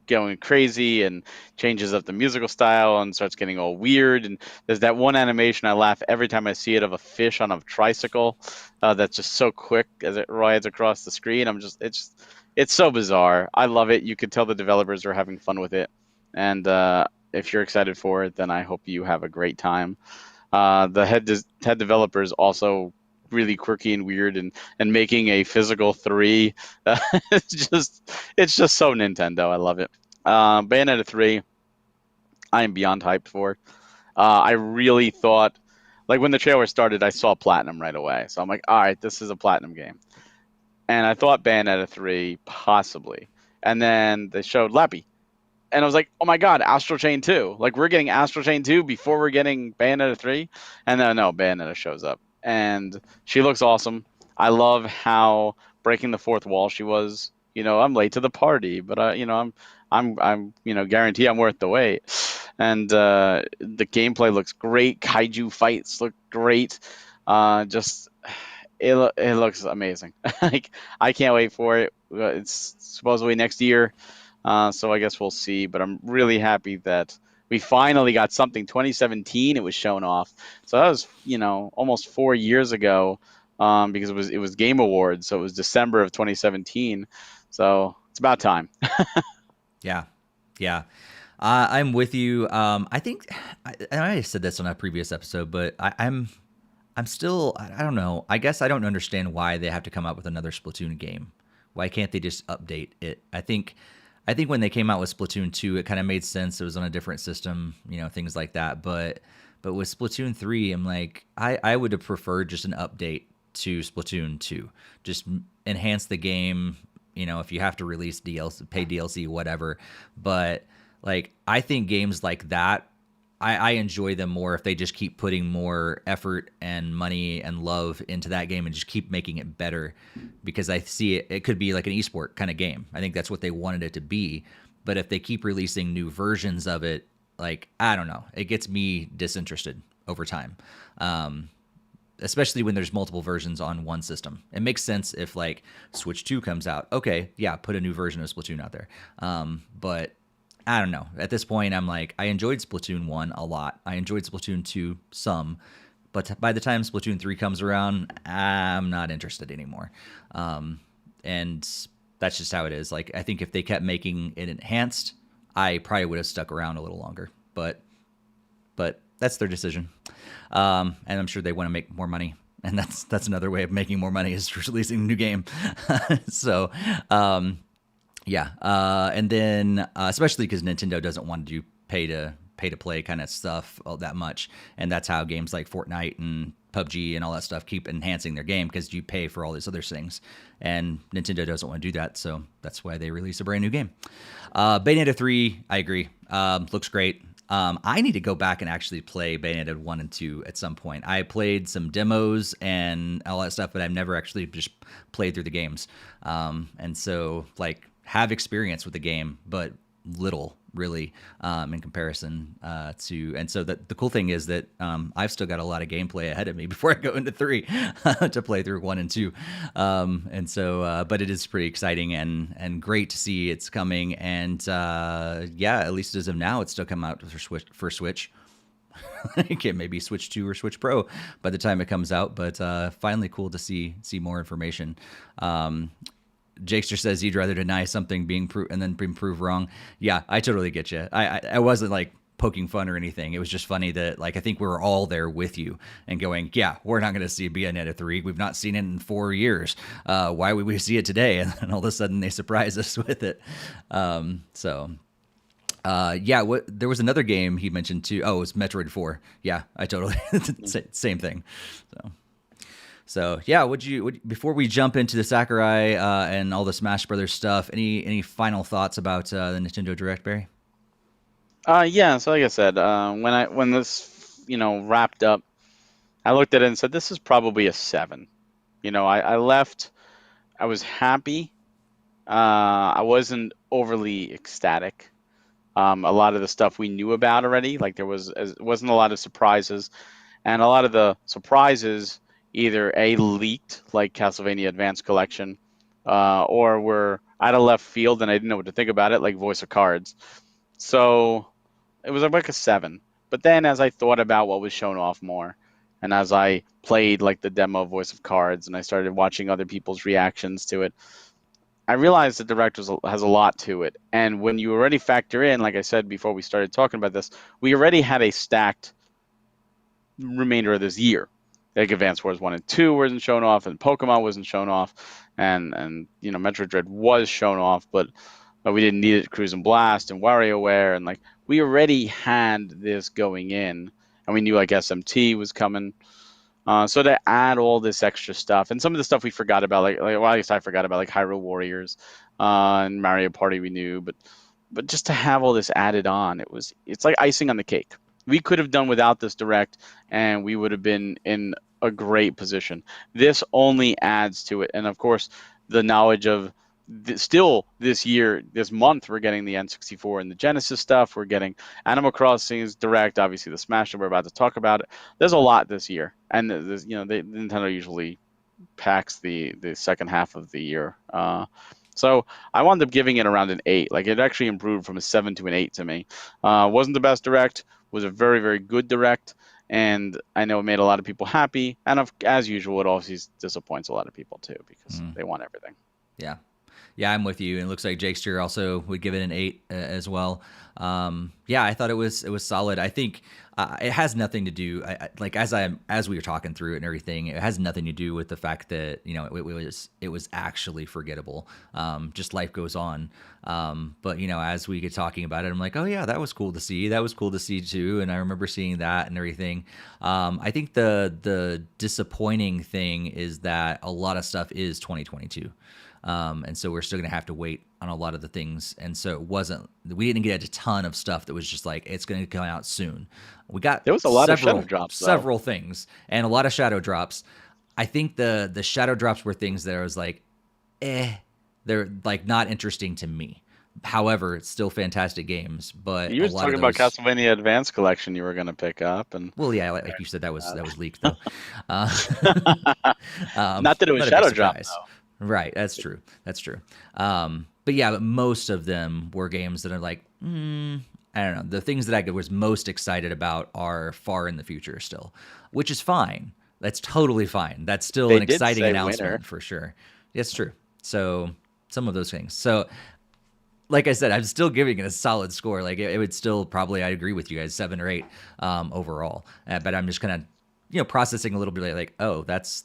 going crazy and changes up the musical style and starts getting all weird. And there's that one animation I laugh every time I see it of a fish on a tricycle that's just so quick as it rides across the screen. It's so bizarre. I love it. You could tell the developers are having fun with it. And if you're excited for it, then I hope you have a great time. The head developers also really quirky and weird, and making a physical 3 it's just so Nintendo. I love it. Bayonetta 3 I am beyond hyped for. I really thought, like, when the trailer started, I saw platinum right away, so I'm like, all right, this is a platinum game. And I thought Bayonetta 3 possibly, and then they showed Lappy, and I was like, oh my god, Astral Chain 2. Like, we're getting Astral Chain 2 before we're getting Bayonetta 3? And then, no, Bayonetta shows up. And she looks awesome. I love how breaking the fourth wall she was. I'm late to the party, but I'm guarantee I'm worth the wait. And the gameplay looks great. Kaiju fights look great. It looks amazing. Like, I can't wait for it. It's supposedly next year. So I guess we'll see, but I'm really happy that we finally got something. 2017 it was shown off, so that was almost 4 years ago, because it was Game Awards, so it was December of 2017. So it's about time. Yeah. I'm with you. I think I said this on a previous episode, but I'm still, I don't know. I guess I don't understand why they have to come out with another Splatoon game. Why can't they just update it? I think when they came out with Splatoon 2, it kind of made sense. It was on a different system, things like that. But with Splatoon 3, I'm like, I would have preferred just an update to Splatoon 2. Just enhance the game, if you have to release DLC, pay DLC, whatever. But, like, I think games like that, I enjoy them more if they just keep putting more effort and money and love into that game and just keep making it better, because I see it could be like an esport kind of game. I think that's what they wanted it to be. But if they keep releasing new versions of it, like, I don't know, it gets me disinterested over time. Especially when there's multiple versions on one system. It makes sense if, like, Switch 2 comes out. Okay, yeah, put a new version of Splatoon out there. But I don't know. At this point, I'm like, I enjoyed Splatoon 1 a lot. I enjoyed Splatoon 2 some. But by the time Splatoon 3 comes around, I'm not interested anymore. And that's just how it is. Like, I think if they kept making it enhanced, I probably would have stuck around a little longer. But that's their decision. And I'm sure they want to make more money. And that's another way of making more money, is releasing a new game. So, yeah, and then especially because Nintendo doesn't want to do pay to play kind of stuff all that much, and that's how games like Fortnite and PUBG and all that stuff keep enhancing their game, because you pay for all these other things, and Nintendo doesn't want to do that, so that's why they release a brand new game. Bayonetta 3, I agree, looks great. I need to go back and actually play Bayonetta 1 and 2 at some point. I played some demos and all that stuff, but I've never actually just played through the games. And so, like, have experience with the game, but little really in comparison to. And so the cool thing is that I've still got a lot of gameplay ahead of me before I go into 3 to play through 1 and 2. And so, but it is pretty exciting and great to see it's coming. And yeah, at least as of now, it's still come out for Switch. It maybe Switch 2 or Switch Pro by the time it comes out, but finally cool to see more information. Jakester says he'd rather deny something being and then being proved wrong. Yeah, I totally get you. I wasn't like poking fun or anything. It was just funny that like I think we were all there with you and going, yeah, we're not going to see Bayonetta 3. We've not seen it in 4 years. Why would we see it today? And then all of a sudden they surprise us with it. Yeah, there was another game he mentioned too. Oh, it was Metroid 4. Yeah, I totally same thing. So yeah, before we jump into the Sakurai and all the Smash Brothers stuff, any final thoughts about the Nintendo Direct, Barry? Yeah. So like I said, when this wrapped up, I looked at it and said this is probably a 7. I left. I was happy. I wasn't overly ecstatic. A lot of the stuff we knew about already, like it wasn't a lot of surprises, and a lot of the surprises either leaked, like Castlevania Advance Collection, or were out of left field and I didn't know what to think about it, like Voice of Cards. So it was like a 7. But then as I thought about what was shown off more, and as I played like the demo of Voice of Cards and I started watching other people's reactions to it, I realized the Direct has a lot to it. And when you already factor in, like I said before we started talking about this, we already had a stacked remainder of this year. Like Advance Wars 1 and 2 wasn't shown off, and Pokemon wasn't shown off, and Metroid Dread was shown off, but we didn't need it. Cruise and Blast and WarioWare, and like we already had this going in, and we knew like SMT was coming. So to add all this extra stuff, and some of the stuff we forgot about, well, I guess I forgot about like Hyrule Warriors and Mario Party we knew, but just to have all this added on, it's like icing on the cake. We could have done without this Direct, and we would have been in a great position. This only adds to it, and of course, the knowledge of still this year, this month, we're getting the N64 and the Genesis stuff. We're getting Animal Crossing's Direct, obviously the Smash that we're about to talk about. There's a lot this year, and Nintendo usually packs the second half of the year. So I wound up giving it around an 8. Like it actually improved from a 7 to an 8 to me. Wasn't the best Direct. Was a very, very good Direct. And I know it made a lot of people happy. And as usual, it always disappoints a lot of people too because they want everything. Yeah. Yeah, I'm with you. And it looks like Jakester also would give it an 8 as well. Yeah, I thought it was solid. I think it has nothing to do as we were talking through it and everything. It has nothing to do with the fact that it was actually forgettable. Just life goes on. But as we get talking about it, I'm like, oh yeah, that was cool to see. That was cool to see too. And I remember seeing that and everything. I think the disappointing thing is that a lot of stuff is 2022. And so we're still going to have to wait on a lot of the things. And so we didn't get a ton of stuff that was just like, it's going to come out soon. There was a lot of shadow drops, several things, and a lot of shadow drops. I think the shadow drops were things that I was like, they're like not interesting to me. However, it's still fantastic games. But you were talking about Castlevania Advance Collection you were going to pick up, and well, yeah, like you said, that was leaked though. Not that it was shadow drops. Right, that's true. But yeah, but most of them were games that are like, I don't know. The things that I was most excited about are far in the future still, which is fine. That's totally fine. That's still an exciting announcement for sure. It's true. So some of those things. So like I said, I'm still giving it a solid score. Like it would still probably, I agree with you guys, 7 or 8 overall. But I'm just kind of, processing a little bit like, oh, that's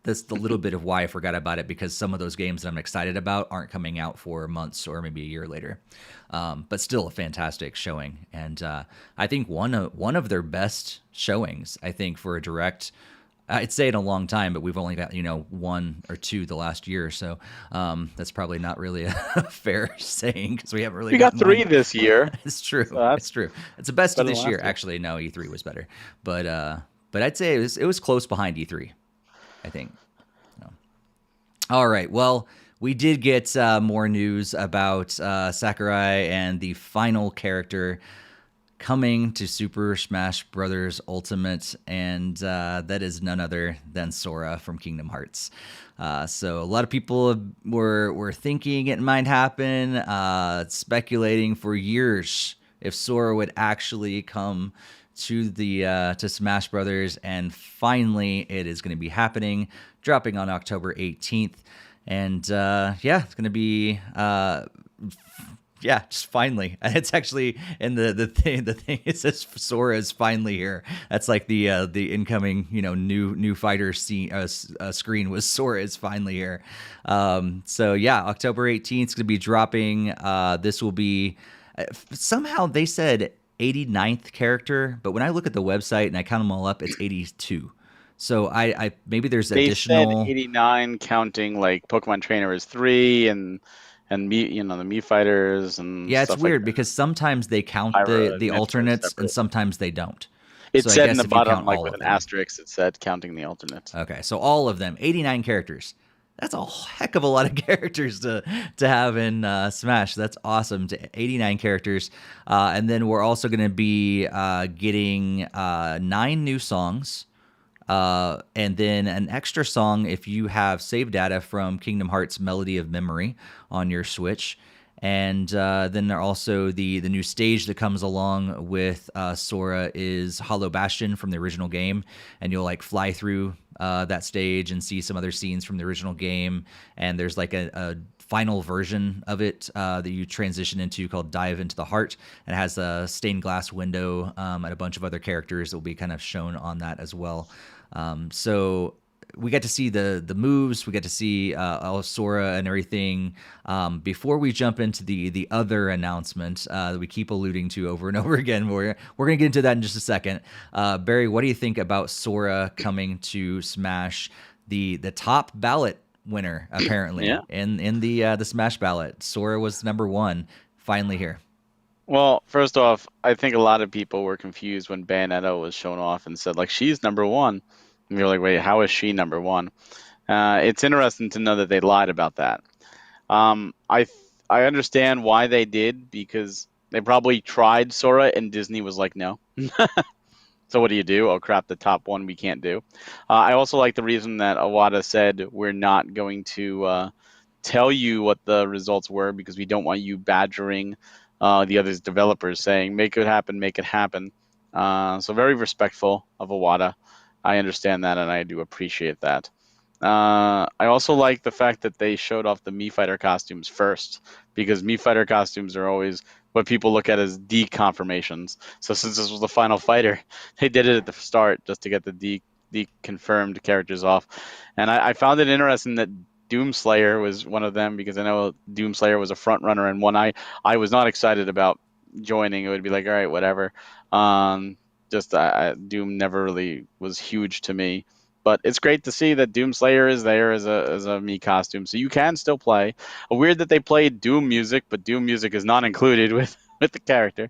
the little bit of why I forgot about it, because some of those games that I'm excited about aren't coming out for months or maybe a year later. But still a fantastic showing. And I think one of their best showings, I think, for a Direct, I'd say in a long time, but we've only got, 1 or 2 the last year. So that's probably not really a fair saying because we haven't really got 3 this year. It's true. So it's true. It's the best of this year. Actually, no, E3 was better. But I'd say it was close behind E3. I think. So. All right. Well, we did get more news about Sakurai and the final character coming to Super Smash Bros. Ultimate, and that is none other than Sora from Kingdom Hearts. So a lot of people were thinking it might happen, speculating for years if Sora would actually come to the to Smash Brothers, and finally it is going to be happening, dropping on October 18th, and yeah, it's going to be. Yeah, just finally. And it's actually in the thing it says Sora is finally here. That's like the incoming new fighter screen was Sora is finally here. So yeah, October 18th is gonna be dropping. This will be somehow they said 89th character, but when I look at the website and I count them all up, it's 82. So I maybe there's They additional. said 89, counting like Pokemon Trainer is 3 and me, the Mii fighters and Yeah, it's stuff like weird that. because sometimes they count Pyra the and Mythra is alternates and separate. sometimes they don't. It So I said in guess the if you bottom, count like all with of an them. asterisk, it said counting the alternates. Okay, so all of them, 89 characters. That's a heck of a lot of characters to have in Smash. That's awesome. To 89 characters. And then we're also going to be getting 9 new songs. And then an extra song if you have save data from Kingdom Hearts Melody of Memory on your Switch. And then there also the new stage that comes along with Sora is Hollow Bastion from the original game, and you'll like fly through that stage and see some other scenes from the original game. And there's like a final version of it that you transition into called Dive into the Heart, and it has a stained glass window and a bunch of other characters that will be kind of shown on that as well. So we got to see the moves, we got to see Sora and everything. Before we jump into the other announcement that we keep alluding to over and over again, we're gonna get into that in just a second. Barry, what do you think about Sora coming to Smash, the top ballot winner apparently Yeah. in the Smash ballot? Sora was number 1, finally here. Well, first off, I think a lot of people were confused when Bayonetta was shown off and said, like, she's number 1. And you're like, wait, how is she number 1? It's interesting to know that they lied about that. I understand why they did, because they probably tried Sora and Disney was like, no. So what do you do? Oh crap, the top one we can't do. I also like the reason that Iwata said we're not going to tell you what the results were because we don't want you badgering the other developers saying make it happen, make it happen. So very respectful of Iwata. I understand that and I do appreciate that. I also like the fact that they showed off the Mii Fighter costumes first, because Mii Fighter costumes are always what people look at as deconfirmations. So since this was the final fighter, they did it at the start just to get the deconfirmed characters off. And I found it interesting that Doomslayer was one of them, because I know Doomslayer was a front runner and one I was not excited about joining. It would be like, all right, whatever. Just Doom never really was huge to me. But it's great to see that Doomslayer is there as a Mii costume, so you can still play. Weird that they played Doom music, but Doom music is not included with the character.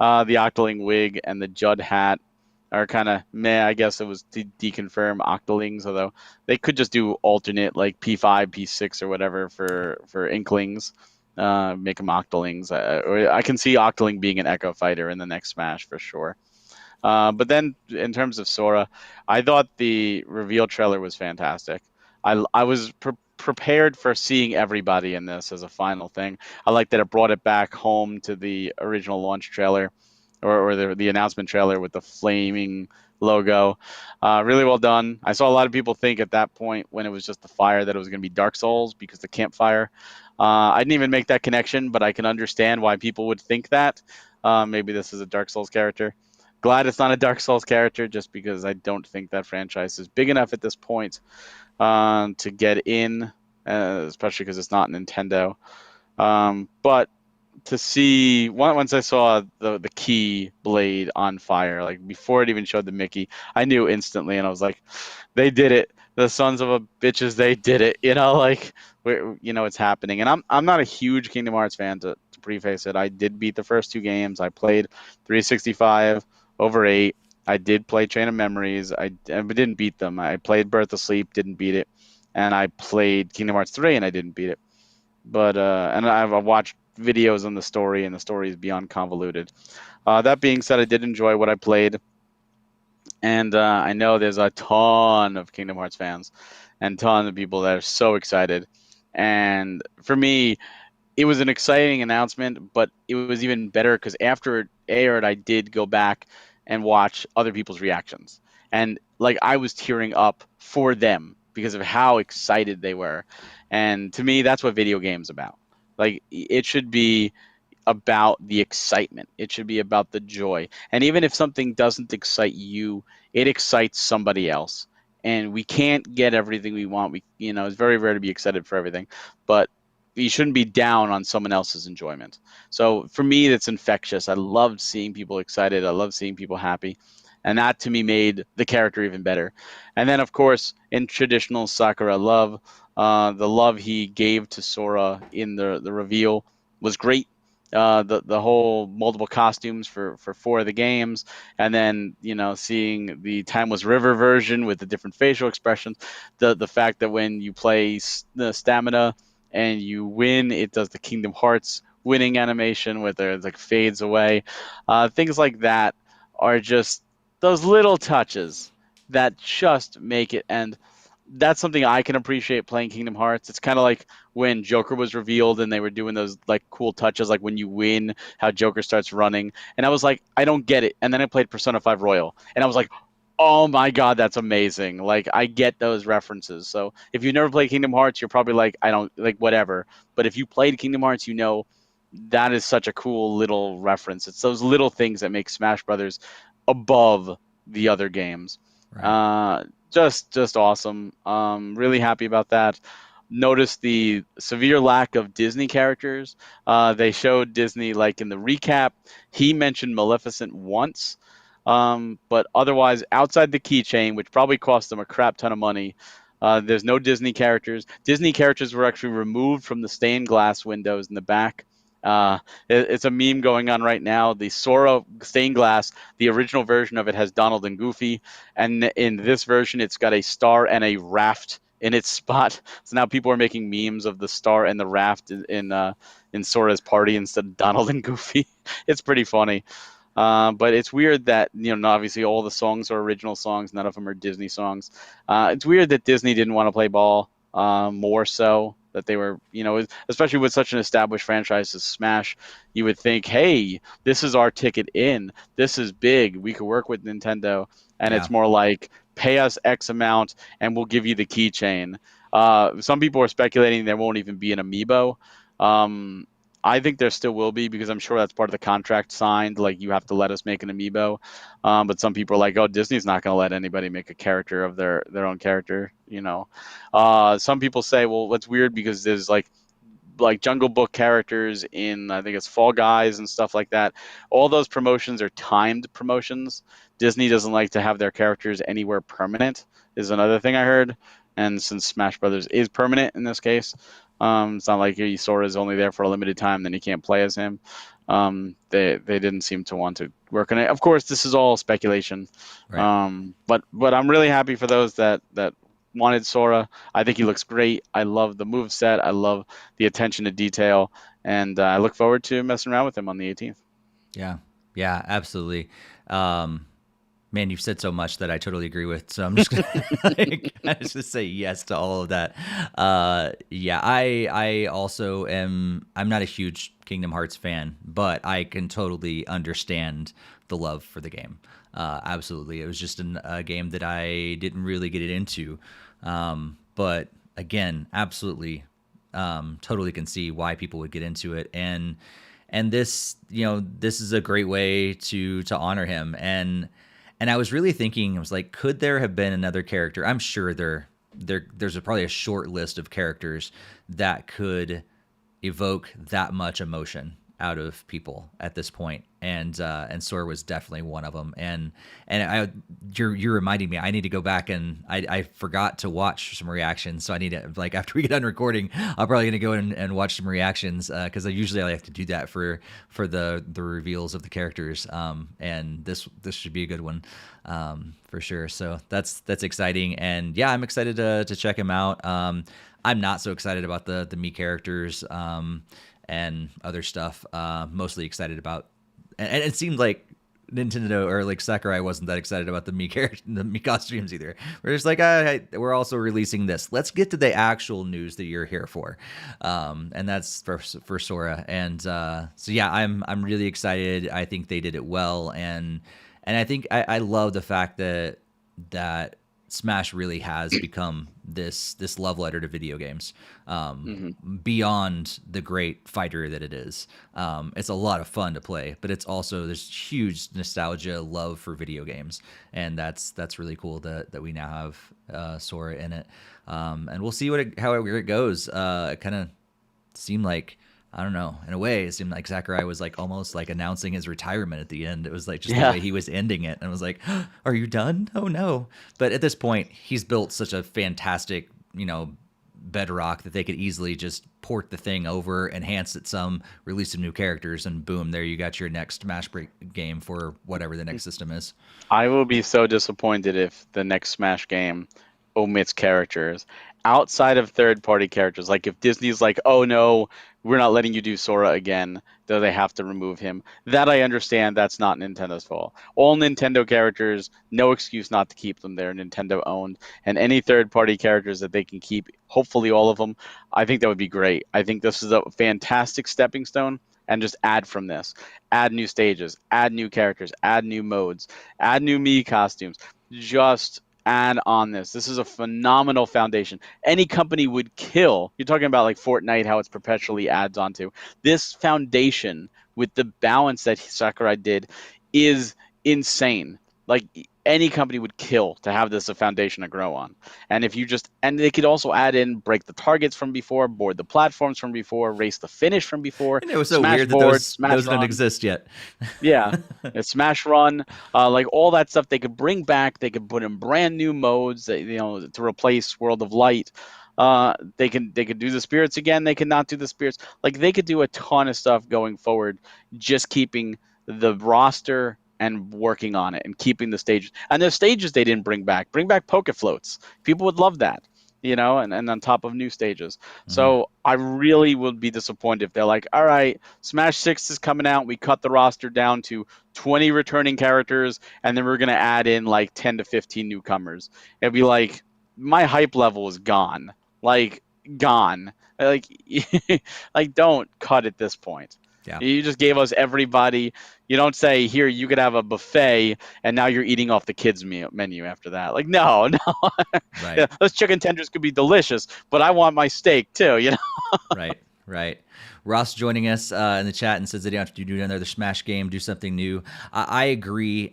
The Octoling wig and the Judd hat are kind of meh. I guess it was to deconfirm Octolings, although they could just do alternate like P5, P6, or whatever for Inklings. Make them Octolings. Or I can see Octoling being an Echo Fighter in the next Smash for sure. But then in terms of Sora, I thought the reveal trailer was fantastic. I was prepared for seeing everybody in this as a final thing. I like that it brought it back home to the original launch trailer, or the announcement trailer with the flaming logo. Really well done. I saw a lot of people think at that point when it was just the fire that it was going to be Dark Souls because the campfire. I didn't even make that connection, but I can understand why people would think that. Maybe this is a Dark Souls character. Glad it's not a Dark Souls character, just because I don't think that franchise is big enough at this point to get in, especially because it's not Nintendo. But to see once I saw the key blade on fire, like before it even showed the Mickey, I knew instantly, and I was like, they did it. The sons of a bitches, they did it. Like it's happening. And I'm not a huge Kingdom Hearts fan, to preface it. I did beat the first 2 games. I played 365 over 8. I did play Chain of Memories. I didn't beat them. I played Birth of Sleep, didn't beat it, and I played Kingdom Hearts 3 and I didn't beat it. but and I've watched videos on the story, and the story is beyond convoluted. That being said, I did enjoy what I played, and I know there's a ton of Kingdom Hearts fans and ton of people that are so excited. And for me, it was an exciting announcement, but it was even better because after it aired, I did go back and watch other people's reactions. And like I was tearing up for them because of how excited they were. And to me, that's what video games about. Like it should be about the excitement. It should be about the joy. And even if something doesn't excite you, it excites somebody else. And we can't get everything we want. It's very rare to be excited for everything, but you shouldn't be down on someone else's enjoyment. So for me, that's infectious. I loved seeing people excited. I love seeing people happy. And that to me made the character even better. And then, of course, in traditional Sakura love, the love he gave to Sora in the reveal was great. The whole multiple costumes for 4 of the games, and then seeing the Timeless River version with the different facial expressions, the fact that when you play the stamina and you win, it does the Kingdom Hearts winning animation with it like fades away. Things like that are just those little touches that just make it. And that's something I can appreciate playing Kingdom Hearts. It's kind of like when Joker was revealed and they were doing those like cool touches, like when you win, how Joker starts running. And I was like, I don't get it. And then I played Persona 5 Royal, and I was like, oh my god, that's amazing. Like I get those references. So if you've never played Kingdom Hearts, you're probably like, I don't like whatever. But if you played Kingdom Hearts, you know that is such a cool little reference. It's those little things that make Smash Brothers above the other games. Right. Just awesome. Really happy about that. Noticed the severe lack of Disney characters. They showed Disney like in the recap. He mentioned Maleficent once, but otherwise, outside the keychain, which probably cost them a crap ton of money, there's no Disney characters. Disney characters were actually removed from the stained glass windows in the back. It's a meme going on right now. The Sora stained glass, the original version of it has Donald and Goofy, and in this version, it's got a star and a raft in its spot. So now people are making memes of the star and the raft in Sora's party instead of Donald and Goofy. It's pretty funny. But it's weird that obviously all the songs are original songs. None of them are Disney songs. It's weird that Disney didn't want to play ball more so. That they were, especially with such an established franchise as Smash, you would think, hey, this is our ticket in. This is big. We could work with Nintendo. And Yeah. it's more like, pay us X amount and we'll give you the keychain. Some people are speculating there won't even be an amiibo. I think there still will be because I'm sure that's part of the contract signed. Like you have to let us make an amiibo. But some people are like, oh, Disney's not going to let anybody make a character of their own character. Some people say, well, what's weird because there's like Jungle Book characters in I think it's Fall Guys and stuff like that. All those promotions are timed promotions. Disney doesn't like to have their characters anywhere permanent. Is another thing I heard. And since Smash Brothers is permanent in this case, it's not like Sora is only there for a limited time, then you can't play as him. They didn't seem to want to work on it. Of course, this is all speculation. Right. But I'm really happy for those that wanted Sora. I think he looks great. I love the move set. I love the attention to detail, and I look forward to messing around with him on the 18th. Yeah. Yeah, absolutely. Um, Man, you've said so much that I totally agree with. So I'm just gonna just say yes to all of that. Yeah, I also am. I'm not a huge Kingdom Hearts fan, but I can totally understand the love for the game. Absolutely, it was just a game that I didn't really get it into, but again, absolutely, totally can see why people would get into it, and this, this is a great way to honor him. And I was really thinking, I was like, could there have been another character? I'm sure there's probably a short list of characters that could evoke that much emotion. out of people at this point, and Sora was definitely one of them. And you're reminding me, I need to go back, and I forgot to watch some reactions, so I need to, like, after we get done recording, I'm probably gonna go and watch some reactions, because I usually like to do that for the reveals of the characters, and this should be a good one, for sure. So that's exciting, and yeah, I'm excited to check him out. I'm not so excited about the Mii characters, and other stuff. Mostly excited about, and it seemed like Nintendo, or like Sakurai, wasn't that excited about the Mii the Mii costumes either. We're just like, we're also releasing this. Let's get to the actual news that you're here for, and that's for Sora. And so yeah, I'm really excited. I think they did it well, and I think I love the fact that Smash really has become this love letter to video games, beyond the great fighter that it is. It's a lot of fun to play, but it's also, there's huge nostalgia, love for video games, and that's really cool that we now have Sora in it. And we'll see how it goes. It kind of seemed like, I don't know, in a way, it seemed like Sakurai was like almost like announcing his retirement at the end. It was like just the way he was ending it. And I was like, are you done? Oh no. But at this point, he's built such a fantastic, bedrock that they could easily just port the thing over, enhance it some, release some new characters, and boom, there you got your next Smash Break game for whatever the next system is. I will be so disappointed if the next Smash game omits characters outside of third-party characters. Like if Disney's like, oh no, we're not letting you do Sora again, though they have to remove him. That I understand. That's not Nintendo's fault. All Nintendo characters, no excuse not to keep them there. Nintendo owned, and any third-party characters that they can keep, hopefully all of them, I think that would be great. I think this is a fantastic stepping stone. And just add from this. Add new stages, add new characters, add new modes, add new Mii costumes. Just add on this. This is a phenomenal foundation. Any company would kill. You're talking about like Fortnite, how it's perpetually adds onto. This foundation with the balance that Sakurai did is insane. Like any company would kill to have this a foundation to grow on. And if you just, and they could also add in break the targets from before, board the platforms from before, race the finish from before. And it was so weird that those don't exist yet. Yeah, Smash Run, like all that stuff they could bring back. They could put in brand new modes, to replace World of Light. They could do the spirits again. They could not do the spirits. Like they could do a ton of stuff going forward, just keeping the roster and working on it and keeping the stages. And the stages they didn't bring back. Bring back Poke Floats. People would love that. And on top of new stages. Mm-hmm. So I really would be disappointed if they're like, all right, Smash 6 is coming out. We cut the roster down to 20 returning characters, and then we're going to add in like 10 to 15 newcomers. It'd be like, my hype level is gone. Like, gone. Like, don't cut at this point. Yeah. You just gave us everybody. You don't say, here, you could have a buffet, and now you're eating off the kids' menu after that. Like, no. Right. Yeah, those chicken tenders could be delicious, but I want my steak too, Right. Ross joining us in the chat and says that you don't have to do another Smash game, do something new. I agree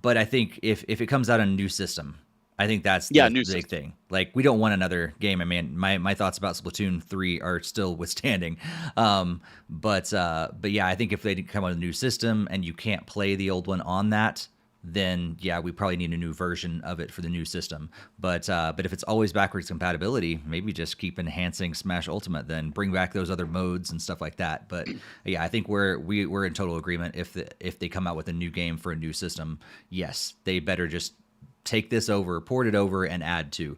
but I think if it comes out on a new system, I think that's the big thing. Like, we don't want another game. I mean, my thoughts about Splatoon 3 are still withstanding. But yeah, I think if they come out with a new system and you can't play the old one on that, then yeah, we probably need a new version of it for the new system. But if it's always backwards compatibility, maybe just keep enhancing Smash Ultimate, then bring back those other modes and stuff like that. But yeah, I think we're in total agreement. If they come out with a new game for a new system, yes, they better just take this over, port it over, and add to,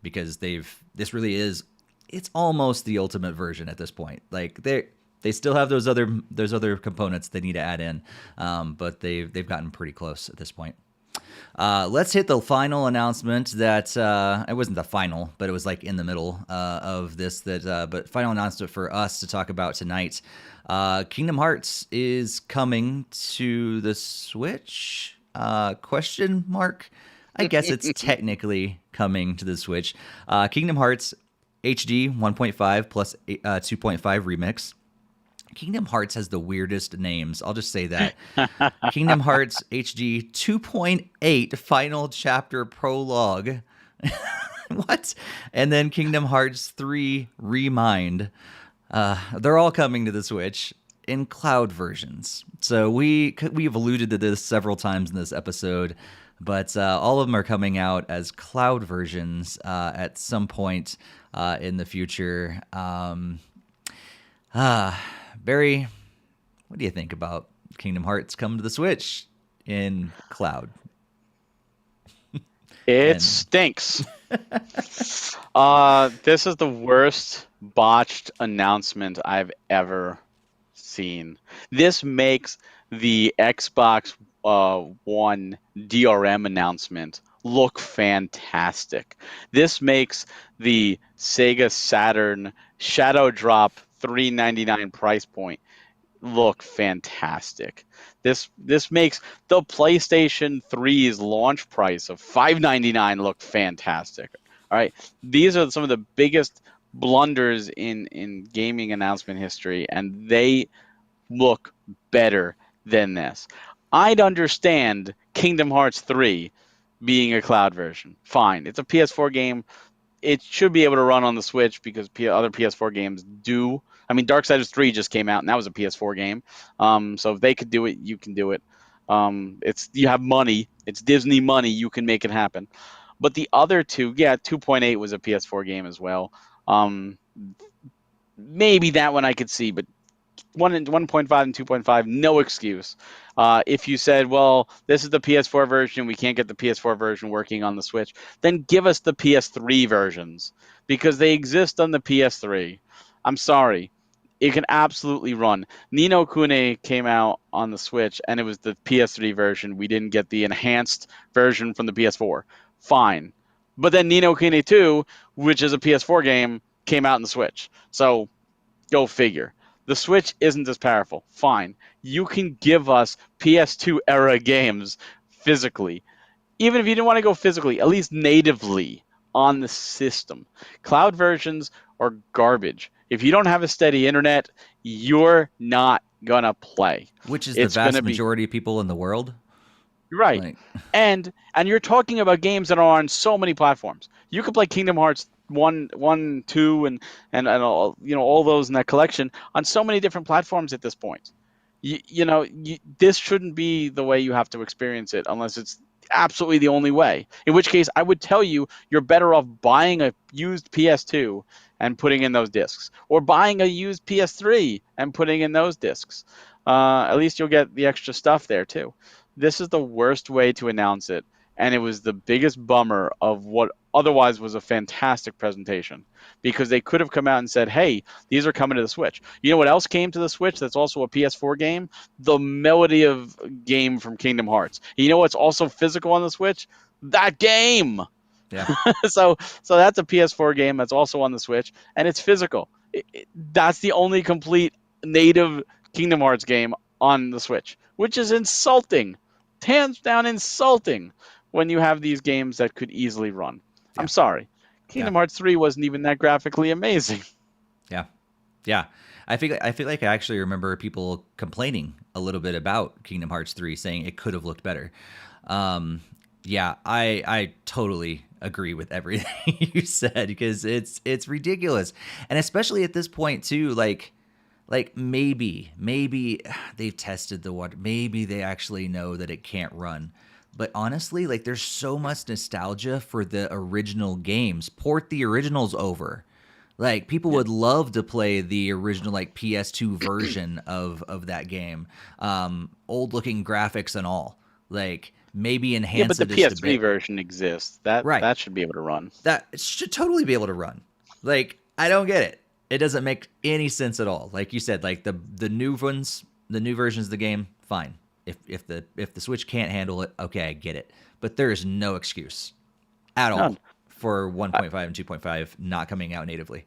because this really is, it's almost the ultimate version at this point. Like they still have those other components they need to add in, but they've gotten pretty close at this point. Let's hit the final announcement that it wasn't the final, but it was like in the middle of this. But final announcement for us to talk about tonight. Kingdom Hearts is coming to the Switch. Question mark? I guess it's technically coming to the Switch. Kingdom Hearts HD 1.5 plus 2.5 remix. Kingdom Hearts has the weirdest names. I'll just say that. Kingdom Hearts HD 2.8 Final Chapter Prologue. What? And then Kingdom Hearts 3 Remind. They're all coming to the Switch in cloud versions. So we've alluded to this several times in this episode, but all of them are coming out as cloud versions at some point in the future. Barry, what do you think about Kingdom Hearts coming to the Switch in cloud? It And stinks. This is the worst botched announcement I've ever seen. This makes the Xbox One DRM announcement look fantastic. This makes the Sega Saturn Shadow Drop $399 price point look fantastic. This makes the PlayStation 3's launch price of $599 look fantastic. All right, these are some of the biggest blunders in gaming announcement history, and they look better than this. I'd understand Kingdom Hearts 3 being a cloud version. Fine, it's a PS4 game. It should be able to run on the Switch because other PS4 games do. I mean, Darksiders 3 just came out, and that was a PS4 game. So if they could do it, you can do it. You have money. It's Disney money. You can make it happen. But the other two, yeah, 2.8 was a PS4 game as well. Maybe that one I could see, but 1.5 and 2.5, no excuse. If you said, well, this is the PS4 version, we can't get the PS4 version working on the Switch, then give us the PS3 versions because they exist on the PS3. I'm sorry. It can absolutely run. Ni no Kuni came out on the Switch, and it was the PS3 version. We didn't get the enhanced version from the PS4. Fine. But then Ni no Kuni 2, which is a PS4 game, came out on the Switch. So go figure. The Switch isn't as powerful. Fine. You can give us PS2 era games physically. Even if you didn't want to go physically, at least natively on the system. Cloud versions are garbage. If you don't have a steady internet, you're not going to play. which is the vast majority of people in the world. Right. Like, And you're talking about games that are on so many platforms. You could play Kingdom Hearts 1, 2, and all, all those in that collection on so many different platforms at this point. This shouldn't be the way you have to experience it unless it's absolutely the only way. In which case, I would tell you you're better off buying a used PS2 and putting in those discs, or buying a used PS3 and putting in those discs. At least you'll get the extra stuff there too. This is the worst way to announce it, and it was the biggest bummer of what otherwise was a fantastic presentation, because they could have come out and said, hey, these are coming to the Switch. You know what else came to the Switch that's also a PS4 game? The Melody of game from Kingdom Hearts. You know what's also physical on the Switch? That game! yeah. So that's a PS4 game that's also on the Switch, and it's physical. That's the only complete native Kingdom Hearts game on the Switch, which is insulting. Hands down insulting when you have these games that could easily run. Yeah. I'm sorry. Kingdom Hearts 3 wasn't even that graphically amazing. Yeah. Yeah. I feel like I actually remember people complaining a little bit about Kingdom Hearts 3, saying it could have looked better. Yeah, I totally agree with everything you said, because it's ridiculous. And especially at this point too, like maybe they've tested the water. Maybe they actually know that it can't run. But honestly, like, there's so much nostalgia for the original games. Port the originals over. Like, people would love to play the original, like, PS2 version of that game. Old looking graphics and all. Like, maybe enhance but the it just a PS3 bit. version exists. That should be able to run. That should totally be able to run. Like, I don't get it. It doesn't make any sense at all. Like you said, like the new ones, the new versions of the game, fine. If the Switch can't handle it, okay, I get it. But there is no excuse at all for 1.5 and 2.5 not coming out natively.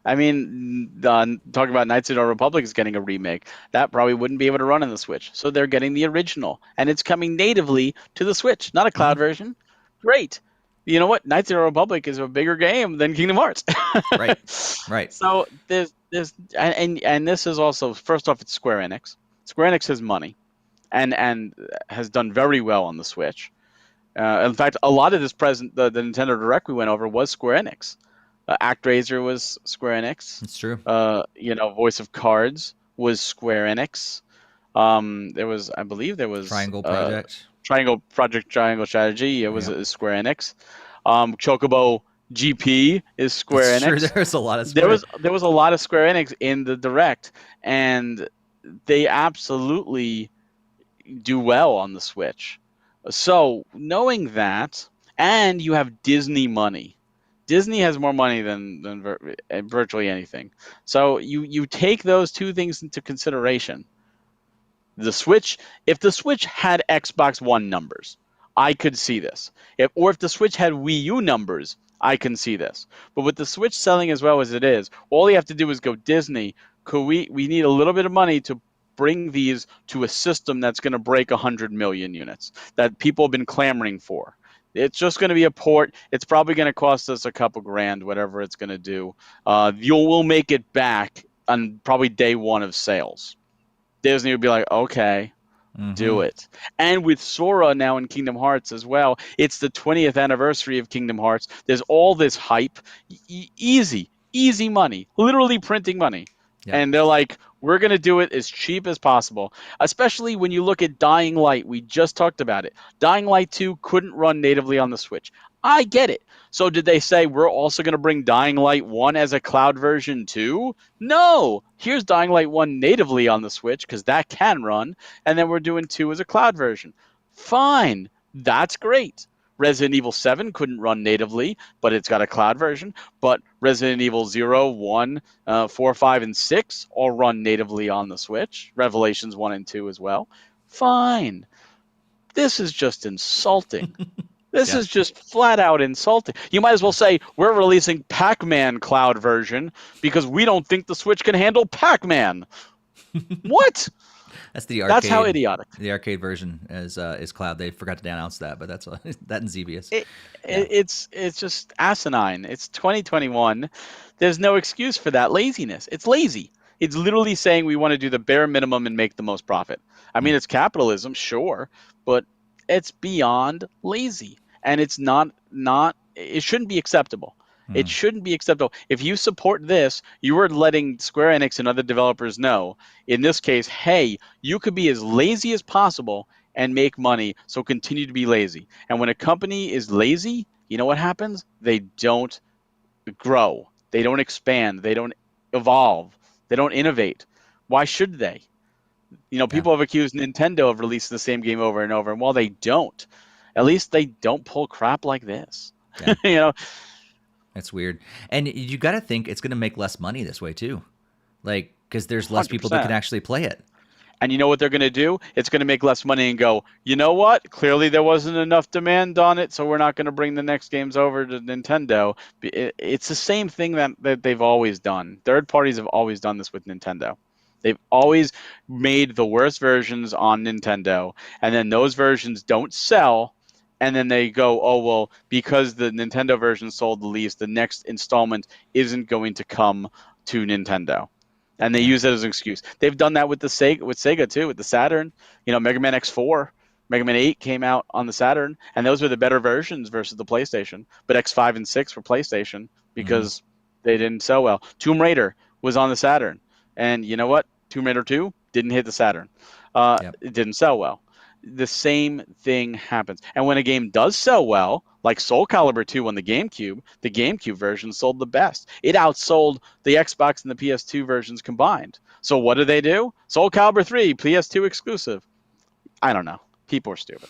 I mean, talking about Knights of the Old Republic is getting a remake. That probably wouldn't be able to run on the Switch. So they're getting the original, and it's coming natively to the Switch, not a cloud version. Great. You know what? Knights of the Old Republic is a bigger game than Kingdom Hearts. Right. So there's and this is also, first off, it's Square Enix. Square Enix has money, and has done very well on the Switch. In fact, a lot of this the Nintendo Direct we went over was Square Enix. ActRaiser was Square Enix. It's true. Voice of Cards was Square Enix. I believe there was Triangle Project. Triangle Strategy. It was Yep. Square Enix. Chocobo GP is Square That's true. Enix. There's a lot of There Square. was a lot of Square Enix in the Direct, and they absolutely do well on the Switch. So knowing that, and you have Disney money. Disney has more money than virtually anything. So you take those two things into consideration. The Switch, if the Switch had Xbox One numbers, I could see this. If the Switch had Wii U numbers, I can see this. But with the Switch selling as well as it is, all you have to do is go, Disney, we need a little bit of money to bring these to a system that's going to break 100 million units that people have been clamoring for. It's just going to be a port. It's probably going to cost us a couple grand, whatever it's going to do. We'll make it back on probably day one of sales. Disney would be like, okay, do it. And with Sora now in Kingdom Hearts as well, it's the 20th anniversary of Kingdom Hearts. There's all this hype. Easy money, literally printing money. Yep. And they're like, we're going to do it as cheap as possible, especially when you look at Dying Light. We just talked about it. Dying Light 2 couldn't run natively on the Switch. I get it. So did they say we're also going to bring Dying Light 1 as a cloud version too? No. Here's Dying Light 1 natively on the Switch because that can run, and then we're doing 2 as a cloud version. Fine. That's great. Resident Evil 7 couldn't run natively, but it's got a cloud version. But Resident Evil 0, 1, 4, 5, and 6 all run natively on the Switch. Revelations 1 and 2 as well. Fine. This is just insulting. This is just flat out insulting. You might as well say, we're releasing Pac-Man cloud version because we don't think the Switch can handle Pac-Man. What? That's the arcade. That's how idiotic. The arcade version is cloud. They forgot to announce that, but that's that and Xevious. It's just asinine. It's 2021. There's no excuse for that laziness. It's lazy. It's literally saying we want to do the bare minimum and make the most profit. I mean, it's capitalism, sure, but it's beyond lazy, and it's not. It shouldn't be acceptable. It shouldn't be acceptable. If you support this, you are letting Square Enix and other developers know, in this case, hey, you could be as lazy as possible and make money, so continue to be lazy. And when a company is lazy, you know what happens? They don't grow. They don't expand. They don't evolve. They don't innovate. Why should they? People have accused Nintendo of releasing the same game over and over, and while they don't, at least they don't pull crap like this. Yeah. That's weird. And you got to think it's going to make less money this way too. Like, because there's less 100%. people that can actually play it. And you know what they're going to do? It's going to make less money and go, you know what? Clearly there wasn't enough demand on it, so we're not going to bring the next games over to Nintendo. It's the same thing that they've always done. Third parties have always done this with Nintendo. They've always made the worst versions on Nintendo, and then those versions don't sell, and then they go, oh, well, because the Nintendo version sold the least, the next installment isn't going to come to Nintendo. And they use it as an excuse. They've done that with Sega too, with the Saturn. Mega Man X4, Mega Man 8 came out on the Saturn, and those were the better versions versus the PlayStation. But X5 and 6 were PlayStation because they didn't sell well. Tomb Raider was on the Saturn, and you know what? Tomb Raider 2 didn't hit the Saturn. It didn't sell well. The same thing happens. And when a game does sell well, like Soul Calibur 2 on the GameCube version sold the best. It outsold the Xbox and the PS2 versions combined. So what do? Soul Calibur 3, PS2 exclusive. I don't know. People are stupid.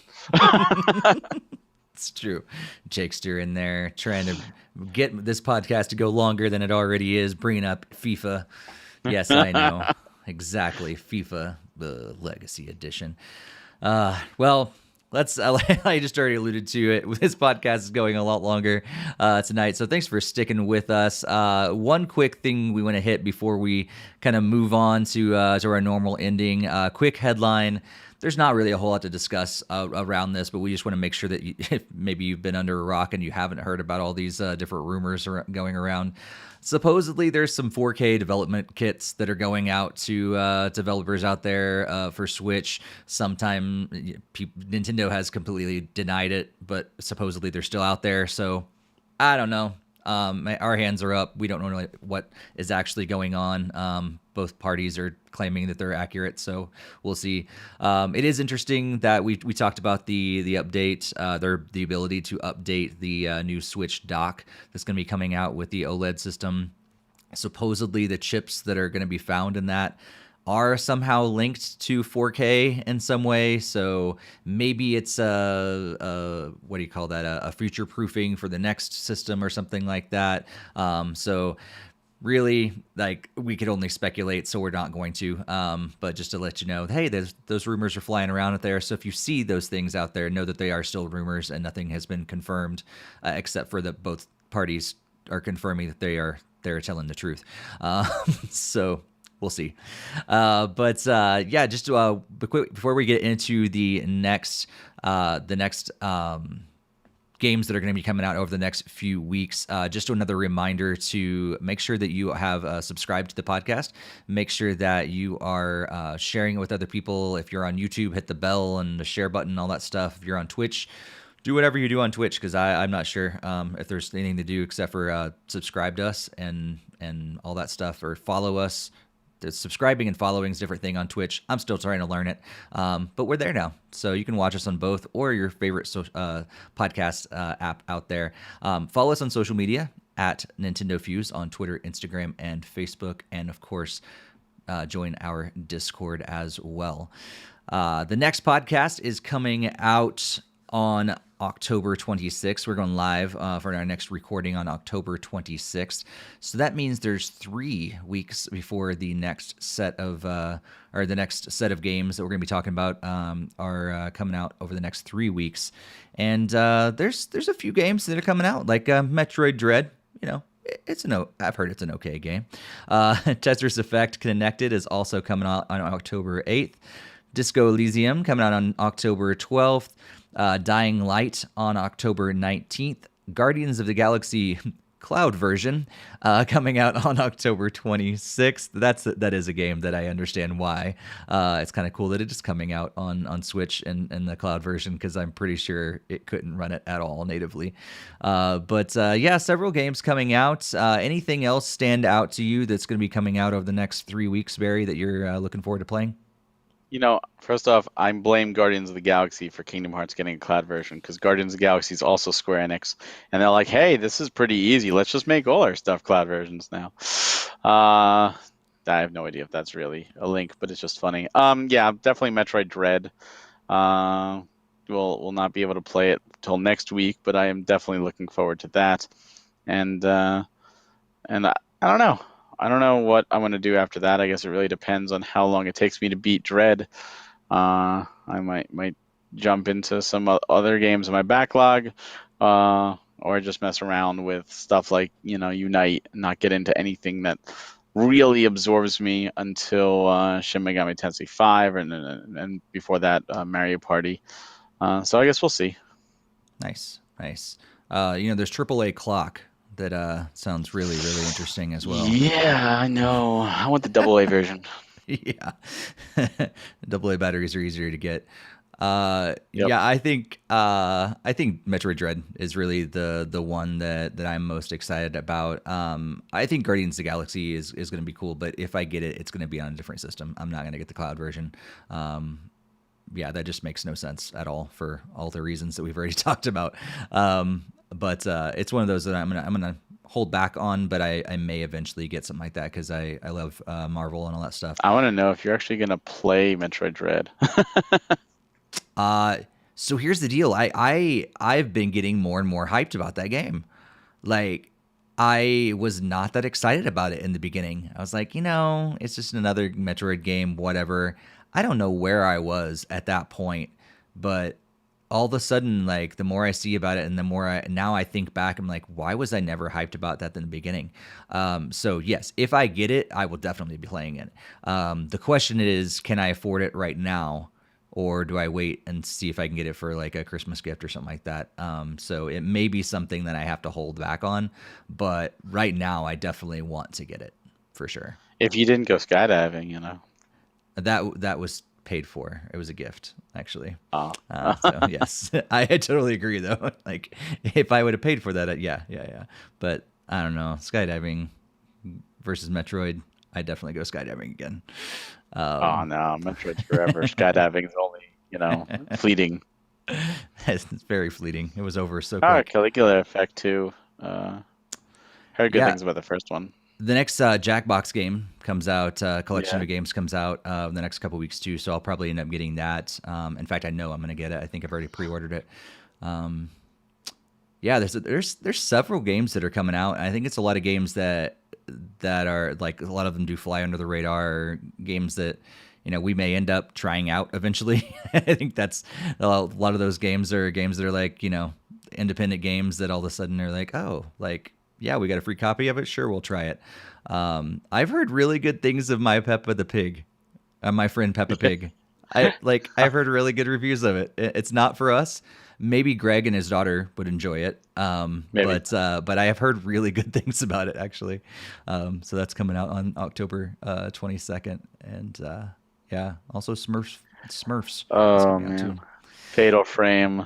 It's true. Jakester in there trying to get this podcast to go longer than it already is, bringing up FIFA. Yes, I know. Exactly. FIFA, the Legacy Edition. Well, I just already alluded to it. This podcast is going a lot longer tonight, so thanks for sticking with us. One quick thing we want to hit before we kind of move on to our normal ending. Quick headline. There's not really a whole lot to discuss around this, but we just want to make sure that if maybe you've been under a rock and you haven't heard about all these different rumors going around. Supposedly, there's some 4K development kits that are going out to developers out there for Switch. Sometime Nintendo has completely denied it, but supposedly they're still out there. So I don't know. Our hands are up. We don't know what is actually going on. Both parties are claiming that they're accurate, so we'll see. It is interesting that we talked about the update, the ability to update the new Switch dock that's going to be coming out with the OLED system. Supposedly, the chips that are going to be found in that are somehow linked to 4K in some way. So maybe it's what do you call that? A future proofing for the next system or something like that. So really, like, we could only speculate, so we're not going to. But just to let you know, hey, those rumors are flying around out there. So if you see those things out there, know that they are still rumors and nothing has been confirmed, except for that both parties are confirming that they're telling the truth. So we'll see. Yeah, just before we get into the next games that are going to be coming out over the next few weeks, just another reminder to make sure that you have subscribed to the podcast. Make sure that you are sharing it with other people. If you're on YouTube, hit the bell and the share button, all that stuff. If you're on Twitch, do whatever you do on Twitch, because I'm not sure if there's anything to do except for subscribe to us and all that stuff, or follow us. The subscribing and following is a different thing on Twitch. I'm still trying to learn it, but we're there now. So you can watch us on both or your favorite podcast app out there. Follow us on social media at NintendoFuse on Twitter, Instagram, and Facebook. And, of course, join our Discord as well. The next podcast is coming out on October 26th. We're going live for our next recording on October 26th. So that means there's 3 weeks before the next set of games that we're going to be talking about are coming out over the next 3 weeks. And there's a few games that are coming out, like Metroid Dread. You know, I've heard it's an okay game. Tetris Effect Connected is also coming out on October 8th. Disco Elysium coming out on October 12th. Dying Light on October 19th. Guardians of the Galaxy Cloud version coming out on October 26th. That is a game that I understand why. It's kind of cool that it is coming out on Switch and the cloud version, because I'm pretty sure it couldn't run it at all natively. Yeah, several games coming out. Anything else stand out to you that's going to be coming out over the next 3 weeks, Barry, that you're looking forward to playing? You know, first off, I blame Guardians of the Galaxy for Kingdom Hearts getting a cloud version, because Guardians of the Galaxy is also Square Enix, and they're like, hey, this is pretty easy. Let's just make all our stuff cloud versions now. I have no idea if that's really a link, but it's just funny. Yeah, definitely Metroid Dread. We'll not be able to play it till next week, but I am definitely looking forward to that. And I don't know. I don't know what I'm going to do after that. I guess it really depends on how long it takes me to beat Dread. I might jump into some other games in my backlog, or just mess around with stuff like, Unite, and not get into anything that really absorbs me until Shin Megami Tensei 5, and before that, Mario Party. So I guess we'll see. Nice. There's AAA Clock. That sounds really, really interesting as well. Yeah, I know. I want the AA version. Yeah. AA batteries are easier to get. Yep. Yeah, I think Metroid Dread is really the one that I'm most excited about. I think Guardians of the Galaxy is going to be cool, but if I get it, it's going to be on a different system. I'm not going to get the cloud version. Yeah, that just makes no sense at all for all the reasons that we've already talked about. But it's one of those that I'm gonna hold back on, but I may eventually get something like that, because I love Marvel and all that stuff. I want to know if you're actually gonna play Metroid Dread. So here's the deal. I've been getting more and more hyped about that game. Like, I was not that excited about it in the beginning. I was like, it's just another Metroid game, whatever. I don't know where I was at that point, but all of a sudden, like, the more I see about it and the more now I think back, I'm like, why was I never hyped about that in the beginning? So yes, if I get it, I will definitely be playing it. The question is, can I afford it right now? Or do I wait and see if I can get it for like a Christmas gift or something like that? So it may be something that I have to hold back on, but right now I definitely want to get it for sure. If you didn't go skydiving, That was paid for. It was a gift, actually. Oh. So yes, I totally agree though. Like if I would have paid for that, yeah. But I don't know, skydiving versus Metroid, I definitely go skydiving again. Oh no, Metroid's forever. Skydiving is only, fleeting. It's very fleeting. It was over so Oh, quick. Caligula Effect too. Heard good Yeah, things about the first one. the next Jackbox game comes out. Collection Yeah. of games comes out in the next couple weeks too. So I'll probably end up getting that. In fact, I know I'm going to get it. I think I've already pre-ordered it. Yeah, there's several games that are coming out. I think it's a lot of games that are like, a lot of them do fly under the radar, or games that we may end up trying out eventually. I think that's a lot of those games are like independent games that all of a sudden are like, oh, like, yeah, we got a free copy of it. Sure, we'll try it. I've heard really good things of my Peppa the Pig, my friend Peppa Pig. I've heard really good reviews of it. It's not for us. Maybe Greg and his daughter would enjoy it. Maybe. But I have heard really good things about it, actually. So that's coming out on October 22nd, and yeah, also Smurfs. That's Oh coming out too. man, Fatal Frame.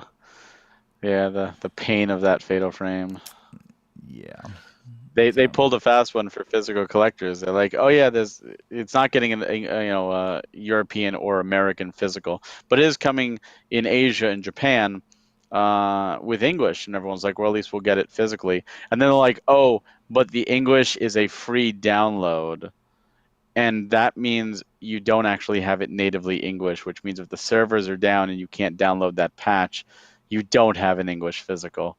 Yeah, the pain of that Fatal Frame. Yeah. They pulled a fast one for physical collectors. They're like, oh yeah, it's not getting an European or American physical, but it is coming in Asia and Japan with English, and everyone's like, well, at least we'll get it physically. And then they're like, oh, but the English is a free download, and that means you don't actually have it natively English, which means if the servers are down and you can't download that patch, you don't have an English physical.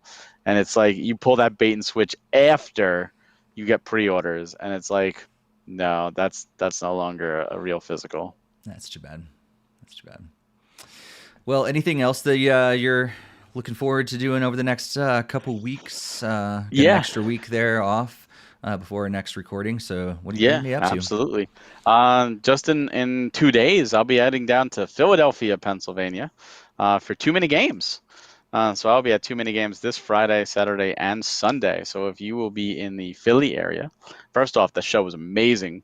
And it's like you pull that bait and switch after you get pre-orders, and it's like, no, that's no longer a real physical. That's too bad. Well, anything else that you're looking forward to doing over the next couple weeks? Get an extra week there off before our next recording. So what are you up to? Absolutely. Just in 2 days, I'll be heading down to Philadelphia, Pennsylvania, for Too Many Games. So I'll be at Too Many Games this Friday, Saturday, and Sunday. So if you will be in the Philly area, first off, the show was amazing.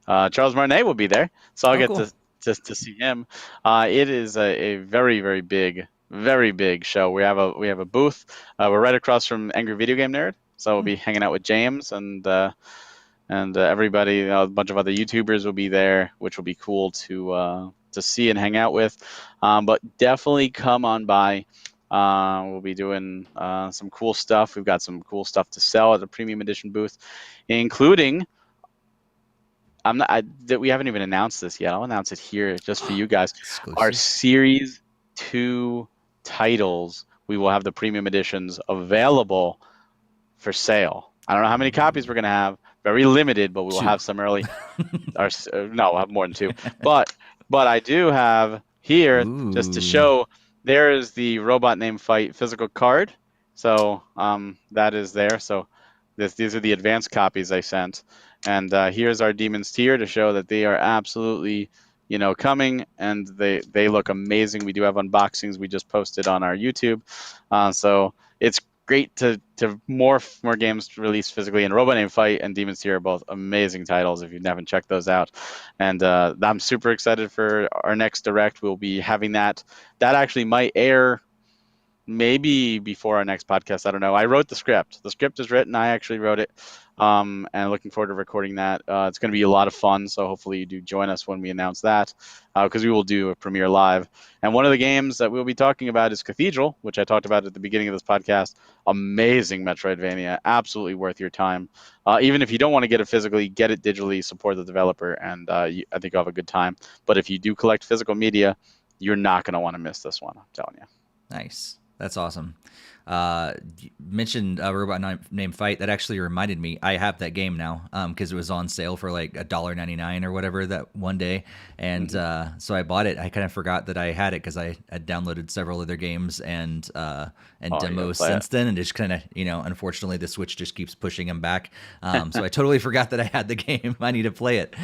Charles Martinet will be there, so I'll get cool. to see him. It is a very, very big show. We have a booth. We're right across from Angry Video Game Nerd, so we'll be hanging out with James and everybody. A bunch of other YouTubers will be there, which will be cool to see and hang out with. But definitely come on by. We'll be doing some cool stuff. We've got some cool stuff to sell at the premium edition booth, including that we haven't even announced this yet. I'll announce it here just for you guys. Exclusive. Our Series 2 titles, we will have the premium editions available for sale. I don't know how many copies we're going to have. Very limited, but we will have some early. No, we'll have more than 2. But I do have here, just to show. There is the Robot Name Fight physical card, so that is there. So these are the advanced copies I sent, and here's our Demon's Tier to show that they are absolutely, coming, and they look amazing. We do have unboxings we just posted on our YouTube, so it's great to more games released physically. And Robot Name Fight and Demon's Tier are both amazing titles if you haven't checked those out. And I'm super excited for our next Direct. We'll be having that actually might air maybe before our next podcast. I don't know. I wrote the script. The script is written. I actually wrote it. And looking forward to recording that. It's going to be a lot of fun, so hopefully you do join us when we announce that, because we will do a premiere live. And one of the games that we'll be talking about is Cathedral, which I talked about at the beginning of this podcast. Amazing Metroidvania, absolutely worth your time. Even if you don't want to get it physically, get it digitally, support the developer, and I think you'll have a good time. But if you do collect physical media, you're not going to want to miss this one, I'm telling you. Nice. That's awesome. You mentioned Robot Name Fight. That actually reminded me. I have that game now because it was on sale for like $1.99 or whatever that one day, and so I bought it. I kind of forgot that I had it because I had downloaded several other games and demos since then, and just kind of unfortunately the Switch just keeps pushing them back. So I totally forgot that I had the game. I need to play it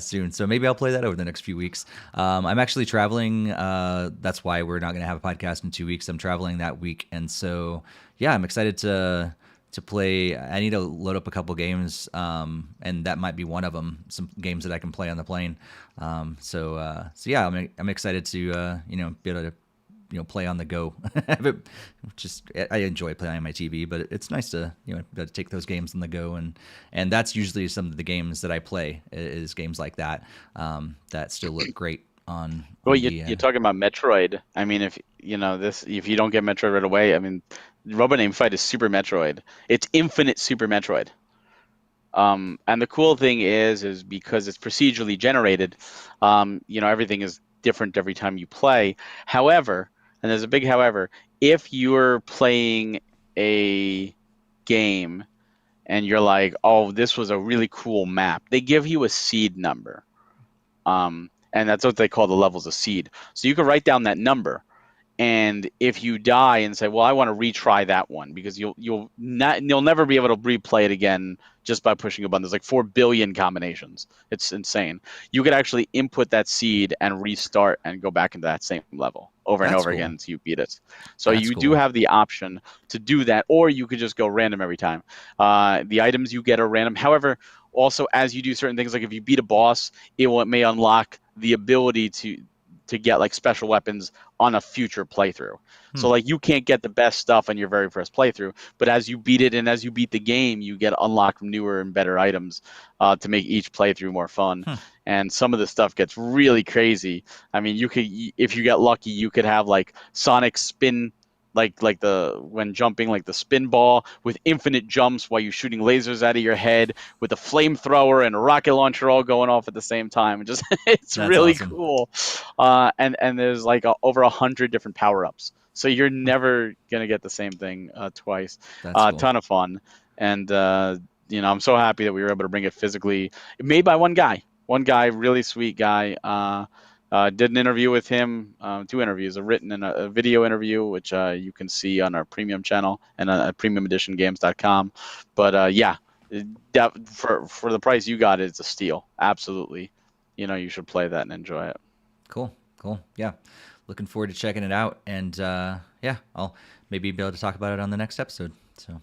soon. So maybe I'll play that over the next few weeks. I'm actually traveling. That's why we're not going to have a podcast in 2 weeks. I'm traveling that week, and so yeah, I'm excited to to play. I need to load up a couple games, and that might be one of them. Some games that I can play on the plane. So yeah, I'm excited to be able to play on the go. I enjoy playing on my TV, but it's nice to be able to take those games on the go, and that's usually some of the games that I play is games like that that still look great on. Well, you're talking about Metroid. I mean, if if you don't get Metroid right away, I mean, Robot Name Fight is Super Metroid. It's infinite Super Metroid. And the cool thing is because it's procedurally generated, everything is different every time you play. However, and there's a big however, if you're playing a game and you're like, oh, this was a really cool map, they give you a seed number. And that's what they call the levels of seed. So you can write down that number. And if you die and say, well, I want to retry that one, because you'll never be able to replay it again just by pushing a button. There's like 4 billion combinations. It's insane. You could actually input that seed and restart and go back into that same level over and over again until you beat it. So you do have the option to do that, or you could just go random every time. The items you get are random. However, also as you do certain things, like if you beat a boss, it may unlock the ability to get like special weapons on a future playthrough. So like you can't get the best stuff on your very first playthrough, but as you beat it and as you beat the game, you get unlocked newer and better items to make each playthrough more fun. And some of the stuff gets really crazy. I mean, you could, if you get lucky, you could have like Sonic spin, like when jumping, like the spin ball with infinite jumps while you're shooting lasers out of your head with a flamethrower and a rocket launcher all going off at the same time. Just it's That's really awesome. cool. And there's like over 100 different power-ups, so you're never gonna get the same thing twice. That's cool. Ton of fun, and I'm so happy that we were able to bring it physically. Made by one guy, really sweet guy. Did an interview with him, 2 interviews, a written and a video interview, which you can see on our premium channel and at premiumeditiongames.com. But yeah, for the price you got, it's a steal. Absolutely. You should play that and enjoy it. Cool. Yeah. Looking forward to checking it out. And yeah, I'll maybe be able to talk about it on the next episode. So,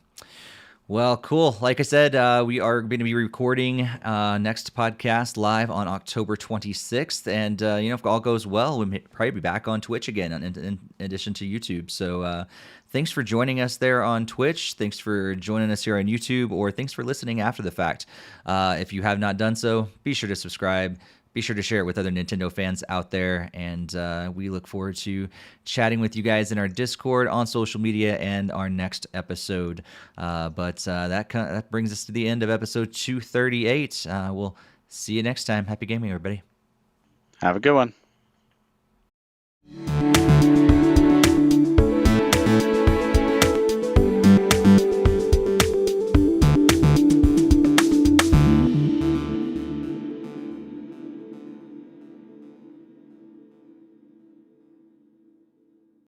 well, cool. Like I said, we are going to be recording next podcast live on October 26th. And, if all goes well, we'll probably be back on Twitch again in addition to YouTube. So thanks for joining us there on Twitch. Thanks for joining us here on YouTube, or thanks for listening after the fact. If you have not done so, be sure to subscribe. Be sure to share it with other Nintendo fans out there, and we look forward to chatting with you guys in our Discord, on social media, and our next episode. But that brings us to the end of episode 238. We'll see you next time. Happy gaming, everybody. Have a good one.